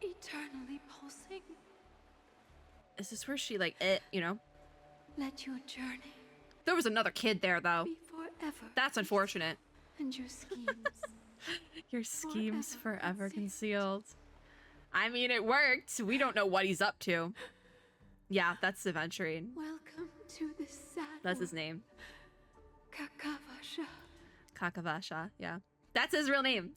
Speaker 4: eternally pulsing.
Speaker 1: Is this where she like, you know?
Speaker 4: Let your journey
Speaker 1: There was another kid there though.
Speaker 4: be forever.
Speaker 1: That's unfortunate.
Speaker 4: And your schemes.
Speaker 1: Your schemes
Speaker 4: Forever
Speaker 1: forever
Speaker 4: concealed.
Speaker 1: concealed. I mean, it worked. We don't know what he's up to. Yeah, that's Aventurine.
Speaker 4: Welcome to this sad
Speaker 1: That's his
Speaker 4: world.
Speaker 1: name.
Speaker 4: Kakavasha.
Speaker 1: Kakavasha, yeah. That's his real name.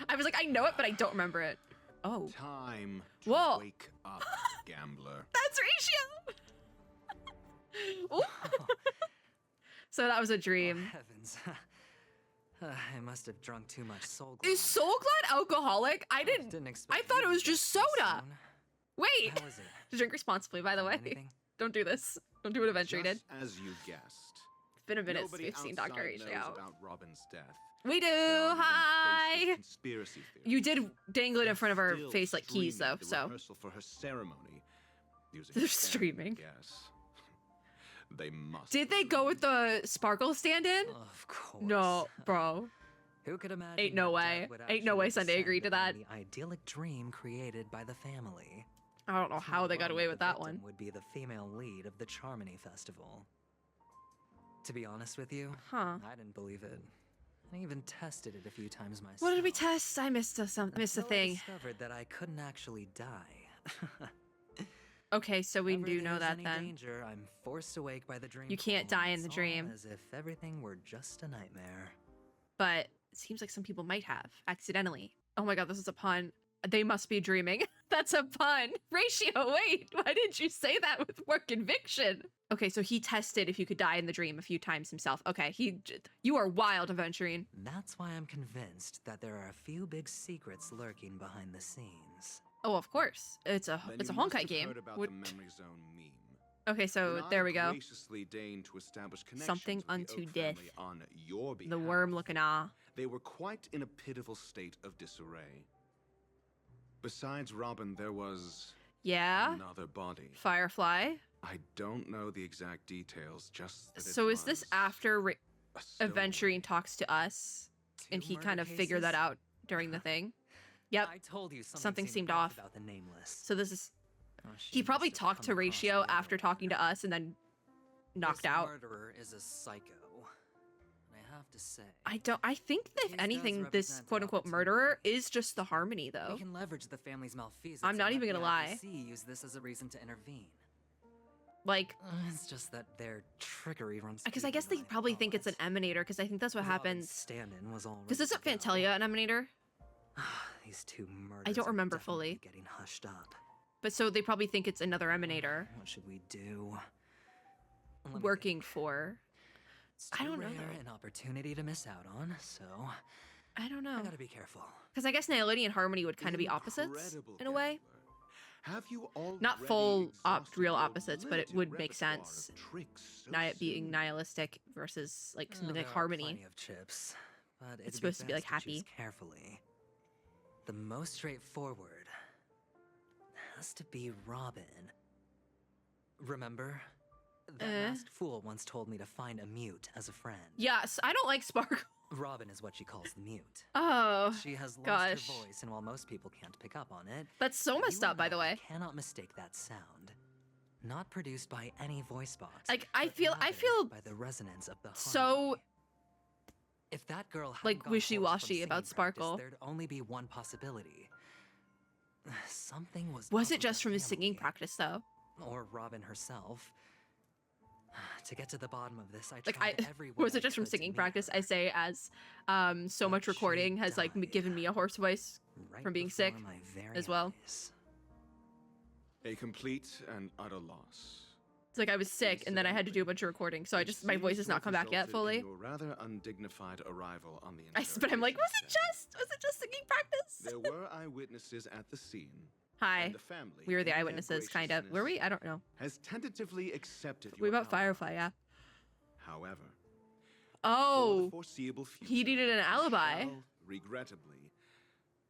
Speaker 1: I was like, I know it, but I don't remember it. Oh,
Speaker 11: Time to
Speaker 1: Whoa.
Speaker 11: wake up, gambler.
Speaker 1: that's Ratio! Ooh. So that was a dream.
Speaker 3: Oh, heavens. I must have drunk too much Soul
Speaker 1: Is Soul Glad alcoholic? I
Speaker 3: Didn't
Speaker 1: didn't.
Speaker 3: expect
Speaker 1: I thought
Speaker 3: you
Speaker 1: it
Speaker 3: to
Speaker 1: was
Speaker 3: be
Speaker 1: just
Speaker 3: that
Speaker 1: soda.
Speaker 3: soon.
Speaker 1: Wait.
Speaker 3: How is it?
Speaker 1: Drink responsibly, by the way.
Speaker 3: Anything?
Speaker 1: Don't do this. Don't do what Aventurine did.
Speaker 11: Just as you guessed.
Speaker 1: It's been a minute
Speaker 11: Nobody
Speaker 1: since we've seen Dr.
Speaker 11: outside
Speaker 1: Ratio.
Speaker 11: knows about Robin's death.
Speaker 1: We do.
Speaker 11: There aren't even
Speaker 1: Hi.
Speaker 11: faces conspiracy theories.
Speaker 1: You did dangle it in
Speaker 11: They're
Speaker 1: front of her
Speaker 11: still
Speaker 1: face like keys, though.
Speaker 11: streaming the
Speaker 1: So
Speaker 11: rehearsal for her ceremony. Using
Speaker 1: They're
Speaker 11: them,
Speaker 1: streaming.
Speaker 11: Yes. They must.
Speaker 1: did they go with the sparkle stand-in?
Speaker 3: Of course.
Speaker 1: No, bro.
Speaker 3: Who could imagine?
Speaker 1: Ain't no
Speaker 3: that
Speaker 1: way.
Speaker 3: death would
Speaker 1: Ain't no way
Speaker 3: actually
Speaker 1: Sunday
Speaker 3: descend
Speaker 1: agreed to
Speaker 3: upon
Speaker 1: that.
Speaker 3: The idyllic dream created by the family.
Speaker 1: I don't know how they got
Speaker 3: Ironic
Speaker 1: away with
Speaker 3: the
Speaker 1: that
Speaker 3: victim
Speaker 1: one.
Speaker 3: Would be the female lead of the Charmony Festival. To be honest with you,
Speaker 1: Huh.
Speaker 3: I didn't believe it. I even tested it a few times myself.
Speaker 1: What did we test? I missed a
Speaker 3: Until I
Speaker 1: thing.
Speaker 3: discovered that I couldn't actually die.
Speaker 1: Okay, so we
Speaker 3: Whenever
Speaker 1: do know
Speaker 3: there's
Speaker 1: that
Speaker 3: any
Speaker 1: then.
Speaker 3: danger, I'm forced awake by the dream.
Speaker 1: You can't
Speaker 3: call,
Speaker 1: die
Speaker 3: and
Speaker 1: in the
Speaker 3: it's all
Speaker 1: dream.
Speaker 3: As if everything were just a nightmare.
Speaker 1: But it seems like some people might have accidentally. Oh my god, this is a pun. They must be dreaming. That's a pun. Ratio, wait, why didn't you say that with more conviction? Okay, so he tested if you could die in the dream a few times himself. Okay, you are wild, Aventurine.
Speaker 3: That's why I'm convinced that there are a few big secrets lurking behind the scenes.
Speaker 1: Oh, of course. It's a
Speaker 11: Then
Speaker 1: it's a
Speaker 11: you must
Speaker 1: Honkai
Speaker 11: have
Speaker 1: game.
Speaker 11: heard about
Speaker 1: What-
Speaker 11: the memory zone meme.
Speaker 1: Okay, so
Speaker 11: When I
Speaker 1: there we go.
Speaker 11: graciously deigned to establish
Speaker 1: Something
Speaker 11: connections with the
Speaker 1: unto
Speaker 11: Oak
Speaker 1: death.
Speaker 11: family on your
Speaker 1: The
Speaker 11: behalf,
Speaker 1: worm looking ah.
Speaker 11: They were quite in a pitiful state of disarray. Besides Robin, there was
Speaker 1: Yeah.
Speaker 11: another body.
Speaker 1: Firefly.
Speaker 11: I don't know the exact details, just that
Speaker 1: So
Speaker 11: it
Speaker 1: is this
Speaker 11: was
Speaker 1: after
Speaker 11: a stowaway.
Speaker 1: Aventurine talks to us and
Speaker 3: Two
Speaker 1: he kind of
Speaker 3: murder
Speaker 1: figured that
Speaker 3: cases?
Speaker 1: out during the thing? Yep.
Speaker 3: I told you
Speaker 1: Something seemed
Speaker 3: off
Speaker 1: off.
Speaker 3: about the nameless.
Speaker 1: So this is
Speaker 3: Oh, she
Speaker 1: he probably
Speaker 3: must have
Speaker 1: talked to
Speaker 3: come across
Speaker 1: Ratio
Speaker 3: the
Speaker 1: after
Speaker 3: other
Speaker 1: talking
Speaker 3: way.
Speaker 1: to us and then knocked
Speaker 3: This
Speaker 1: out.
Speaker 3: murderer is a psycho. And I have to say,
Speaker 1: I think that if
Speaker 3: His does
Speaker 1: anything, this
Speaker 3: represent an
Speaker 1: quote unquote
Speaker 3: opportunity.
Speaker 1: murderer is just the Harmony though.
Speaker 3: we can leverage the family's malfeasance.
Speaker 1: I'm not
Speaker 3: and
Speaker 1: even
Speaker 3: let
Speaker 1: gonna
Speaker 3: the
Speaker 1: lie.
Speaker 3: IPC use this as a reason to intervene.
Speaker 1: Like,
Speaker 3: It's just that their trickery runs.
Speaker 1: because I guess they probably think it's an emanator, because I think that's what happens.
Speaker 3: Stand-in was all.
Speaker 1: Because isn't Fantalia an emanator?
Speaker 3: These two murders.
Speaker 1: I don't
Speaker 3: are
Speaker 1: remember
Speaker 3: definitely
Speaker 1: fully.
Speaker 3: Getting hushed up.
Speaker 1: But so they probably think it's another emanator
Speaker 3: What should we do? Let me
Speaker 1: working
Speaker 3: think.
Speaker 1: for.
Speaker 3: It's
Speaker 1: I
Speaker 3: too
Speaker 1: don't know,
Speaker 3: rare
Speaker 1: though.
Speaker 3: an opportunity to miss out on, so
Speaker 1: I don't
Speaker 3: I
Speaker 1: know.
Speaker 3: gotta be careful.
Speaker 1: Because I guess Nihility and Harmony would kind of be opposites in a way.
Speaker 11: Have you
Speaker 1: Not full real opposites, but it would make sense. Being nihilistic versus like something
Speaker 3: There
Speaker 1: like
Speaker 3: are
Speaker 1: Harmony.
Speaker 3: plenty of chips, but it'd
Speaker 1: supposed to be, like,
Speaker 3: best choose
Speaker 1: happy.
Speaker 3: Carefully. The most straightforward has to be Robin. Remember? That masked fool once told me to find a mute as a friend.
Speaker 1: Yes, I don't like Sparkle.
Speaker 3: Robin is what she calls the mute.
Speaker 1: Oh,
Speaker 3: She has lost
Speaker 1: gosh.
Speaker 3: her voice, and while most people can't pick up on it,
Speaker 1: That's so messed
Speaker 3: you
Speaker 1: up, by
Speaker 3: and
Speaker 1: the
Speaker 3: I
Speaker 1: way.
Speaker 3: cannot mistake that sound. Not produced by any voice box.
Speaker 1: Like, I
Speaker 3: but
Speaker 1: feel
Speaker 3: rather by the resonance of the
Speaker 1: so
Speaker 3: harmony. If that girl hadn't
Speaker 1: like
Speaker 3: gone hoarse from
Speaker 1: wishy-washy
Speaker 3: singing
Speaker 1: about
Speaker 3: practice,
Speaker 1: Sparkle.
Speaker 3: there'd only be one possibility. Something was.
Speaker 1: Was
Speaker 3: up
Speaker 1: it
Speaker 3: with
Speaker 1: just
Speaker 3: the
Speaker 1: from his singing
Speaker 3: family.
Speaker 1: practice though?
Speaker 3: Or Robin herself. To get to the bottom of this, I
Speaker 1: Like
Speaker 3: tried every way
Speaker 1: was
Speaker 3: I
Speaker 1: it just from
Speaker 3: could to
Speaker 1: singing
Speaker 3: meet
Speaker 1: practice?
Speaker 3: her,
Speaker 1: I say as so
Speaker 3: but
Speaker 1: much
Speaker 3: she
Speaker 1: recording has like
Speaker 3: died
Speaker 1: given me a hoarse voice
Speaker 3: right
Speaker 1: from being
Speaker 3: before
Speaker 1: sick
Speaker 3: my very
Speaker 1: as well.
Speaker 3: eyes.
Speaker 11: A complete and utter loss.
Speaker 1: It's like I was sick and then I had to do a bunch of recording, so my voice has not come back yet fully.
Speaker 11: Your rather undignified arrival on the
Speaker 1: But I'm like, was it just singing practice?
Speaker 11: There were eyewitnesses at the scene.
Speaker 1: Hi.
Speaker 11: And the family,
Speaker 1: We were the
Speaker 11: in their
Speaker 1: eyewitnesses, kind of. Were we? I don't know.
Speaker 11: Has tentatively accepted
Speaker 1: We
Speaker 11: your
Speaker 1: about
Speaker 11: alibi.
Speaker 1: Firefly, yeah.
Speaker 11: However, for the
Speaker 1: Oh,
Speaker 11: foreseeable future,
Speaker 1: he needed an
Speaker 11: you
Speaker 1: alibi.
Speaker 11: shall, regrettably,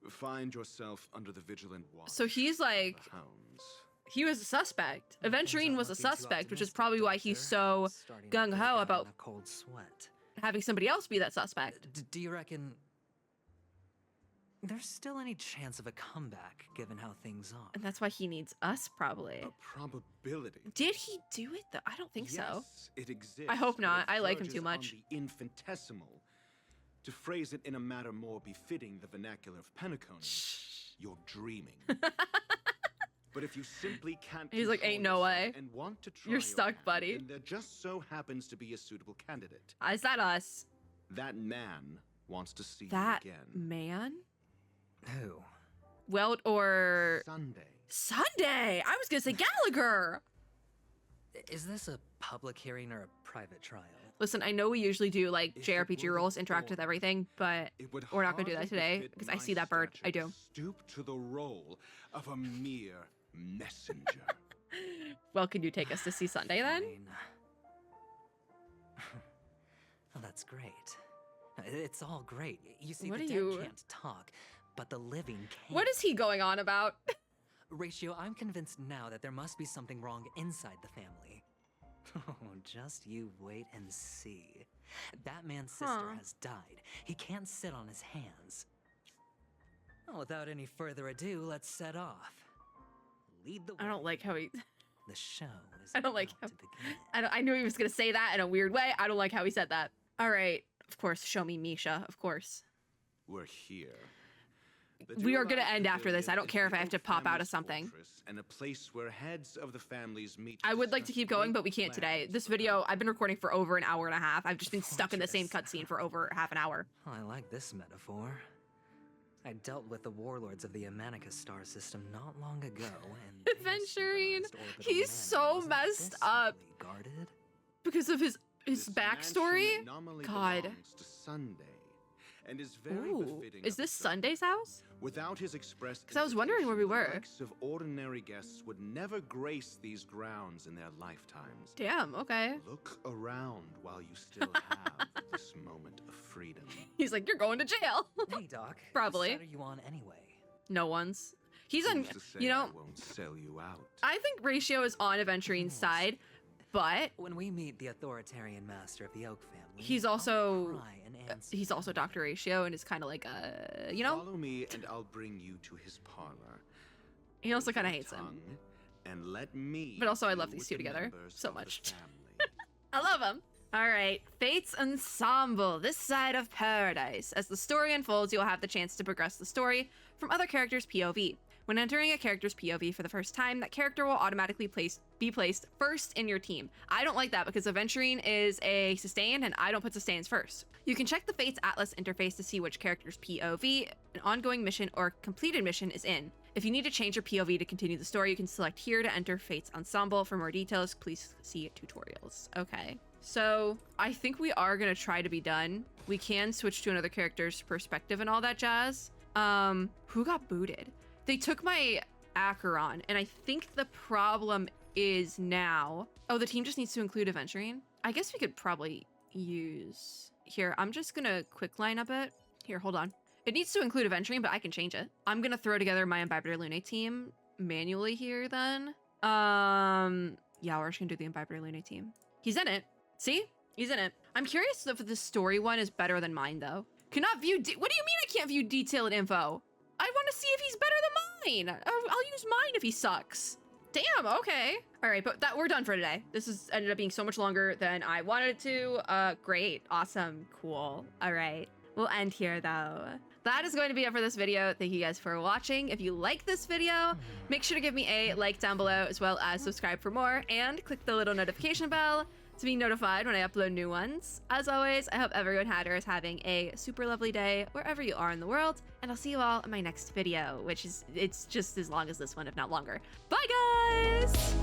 Speaker 11: find yourself under the vigilant watch
Speaker 1: So he's
Speaker 11: of
Speaker 1: like,
Speaker 11: the hounds.
Speaker 1: he was a suspect. Aventurine was a
Speaker 3: Looking too
Speaker 1: suspect, which is
Speaker 3: optimistic,
Speaker 1: probably why he's so
Speaker 3: Doctor. Starting to
Speaker 1: gung
Speaker 3: break
Speaker 1: ho
Speaker 3: out in
Speaker 1: about
Speaker 3: a cold sweat.
Speaker 1: having somebody else be that suspect.
Speaker 3: Do you reckon there's still any chance of a comeback given how things are?
Speaker 1: And that's why he needs us, probably.
Speaker 11: A probability.
Speaker 1: Did he do it though? I don't think so.
Speaker 11: Yes, it exists.
Speaker 1: I hope
Speaker 11: but
Speaker 1: not.
Speaker 11: it
Speaker 1: I like him
Speaker 11: verges
Speaker 1: too
Speaker 11: on
Speaker 1: much.
Speaker 11: The infinitesimal. To phrase it in a manner more befitting the vernacular of Penacony, you're dreaming. But if you simply can't
Speaker 1: He's like,
Speaker 11: control
Speaker 1: "Ain't no
Speaker 11: yourself
Speaker 1: way.
Speaker 11: and want to try
Speaker 1: You're
Speaker 11: your
Speaker 1: stuck,
Speaker 11: hand,
Speaker 1: buddy."
Speaker 11: then there just so happens to be a suitable candidate.
Speaker 1: Is that us?
Speaker 11: That man wants to see
Speaker 1: That
Speaker 11: you again.
Speaker 1: man?
Speaker 3: Who?
Speaker 1: Welt or
Speaker 11: Sunday.
Speaker 1: Sunday? I was gonna say Gallagher.
Speaker 3: Is this a public hearing or a private trial?
Speaker 1: Listen, I know we usually do like
Speaker 11: If it
Speaker 1: JRPG
Speaker 11: were
Speaker 1: roles,
Speaker 11: the
Speaker 1: interact with
Speaker 11: former,
Speaker 1: everything, but
Speaker 11: It would
Speaker 1: we're not gonna do that
Speaker 11: hardly
Speaker 1: today
Speaker 11: befit
Speaker 1: because I
Speaker 11: my
Speaker 1: see that bird. I
Speaker 11: stature
Speaker 1: do.
Speaker 11: to Stoop to the role of a mere messenger.
Speaker 1: Well, can you take us to see Sunday then?
Speaker 3: Fine. Oh, that's great. It's all great. You see,
Speaker 1: What
Speaker 3: the
Speaker 1: are
Speaker 3: dead
Speaker 1: you-
Speaker 3: can't talk, but the living can.
Speaker 1: What is he going on about?
Speaker 3: Ratio, I'm convinced now that there must be something wrong inside the family. Oh, just you wait and see. That man's sister
Speaker 1: Huh.
Speaker 3: has died. He can't sit on his hands. Well, without any further ado, let's set off. Lead the way.
Speaker 1: I don't like how he.
Speaker 3: The show is
Speaker 1: I don't like
Speaker 3: about
Speaker 1: him.
Speaker 3: to begin.
Speaker 1: I knew he was gonna say that in a weird way. I don't like how he said that. All right, of course, show me Misha. Of course.
Speaker 11: We're here. The
Speaker 1: We are
Speaker 11: Dual
Speaker 1: gonna
Speaker 11: Light
Speaker 1: end after this. I
Speaker 11: Pavilion
Speaker 1: don't
Speaker 11: is
Speaker 1: care if
Speaker 11: the
Speaker 1: I have to
Speaker 11: old
Speaker 1: pop out of
Speaker 11: family's
Speaker 1: something.
Speaker 11: fortress and a place where heads of the families meet.
Speaker 1: I would like to
Speaker 11: discuss
Speaker 1: keep going, but we
Speaker 11: great
Speaker 1: can't today.
Speaker 11: plans
Speaker 1: This
Speaker 11: for the
Speaker 1: video, I've been recording for over an hour and a half. I've just been stuck in the same
Speaker 3: Fortress.
Speaker 1: cutscene for over half an hour.
Speaker 3: Oh, I like this metaphor. I dealt with the warlords of the Amanicus star system not long ago, and their
Speaker 1: Aventurine,
Speaker 3: synchronized orbital
Speaker 1: he's
Speaker 3: manor
Speaker 1: so
Speaker 3: wasn't
Speaker 1: messed
Speaker 3: this
Speaker 1: up.
Speaker 3: heavily guarded.
Speaker 1: Because of his
Speaker 11: This
Speaker 1: backstory?
Speaker 11: mansion nominally
Speaker 1: God.
Speaker 11: belongs to Sunday, and is very
Speaker 1: Ooh,
Speaker 11: befitting
Speaker 1: is
Speaker 11: of
Speaker 1: this
Speaker 11: the
Speaker 1: Sunday's house?
Speaker 11: Without his expressed
Speaker 1: 'Cause I was wondering where we
Speaker 11: invitation,
Speaker 1: were.
Speaker 11: the likes of ordinary guests would never grace these grounds in their lifetimes.
Speaker 1: Damn, okay.
Speaker 11: Look around while you still have this moment of freedom.
Speaker 1: He's like, you're going to jail.
Speaker 3: Hey, Doc.
Speaker 1: Probably.
Speaker 3: Whose side are you on anyway?
Speaker 1: No one's. He's on,
Speaker 11: Who's to say
Speaker 1: you know,
Speaker 11: I won't sell you out.
Speaker 1: I think Ratio is on Aventurine's side, but
Speaker 3: When we meet the authoritarian master of the Oak family,
Speaker 1: he's
Speaker 3: I'll
Speaker 1: also,
Speaker 3: try and answer.
Speaker 1: he's also Dr. Ratio and is kind of like you know,
Speaker 11: Follow me and I'll bring you to his parlor.
Speaker 1: he also
Speaker 11: Hold
Speaker 1: kind of
Speaker 11: your
Speaker 1: hates him.
Speaker 11: tongue, And let me.
Speaker 1: But also I love
Speaker 11: deal
Speaker 1: these
Speaker 11: with
Speaker 1: two
Speaker 11: the
Speaker 1: together
Speaker 11: members
Speaker 1: so
Speaker 11: of the
Speaker 1: much.
Speaker 11: family.
Speaker 1: I love him. All right, Fates Ensemble, this side of paradise. As the story unfolds, you'll have the chance to progress the story from other characters' POV. When entering a character's POV for the first time, that character will automatically be placed first in your team. I don't like that because Aventurine is a sustain and I don't put sustains first. You can check the Fates Atlas interface to see which character's POV an ongoing mission or completed mission is in. If you need to change your POV to continue the story, you can select here to enter Fates Ensemble. For more details, please see tutorials. Okay, so I think we are gonna try to be done. We can switch to another character's perspective and all that jazz. Who got booted? They took my Acheron, and I think the problem is now... Oh, the team just needs to include Aventurine? I guess we could probably use... Here, I'm just gonna quick line up it. Here, hold on. It needs to include Aventurine, but I can change it. I'm gonna throw together my Imbiber Lune team manually here then. Yeah, we're just gonna do the Imbiber Lune team. He's in it. See? He's in it. I'm curious if the story one is better than mine, though. Cannot view... What do you mean I can't view detailed info? I want to see if he's better than mine. I'll use mine if he sucks. Damn, okay. All right, but we're done for today. This has ended up being so much longer than I wanted it to. Great, awesome, cool. All right, we'll end here though. That is going to be it for this video. Thank you guys for watching. If you like this video, make sure to give me a like down below as well as subscribe for more and click the little notification bell to be notified when I upload new ones. As always, I hope everyone had or is having a super lovely day wherever you are in the world, and I'll see you all in my next video, which is, it's just as long as this one, if not longer. Bye guys!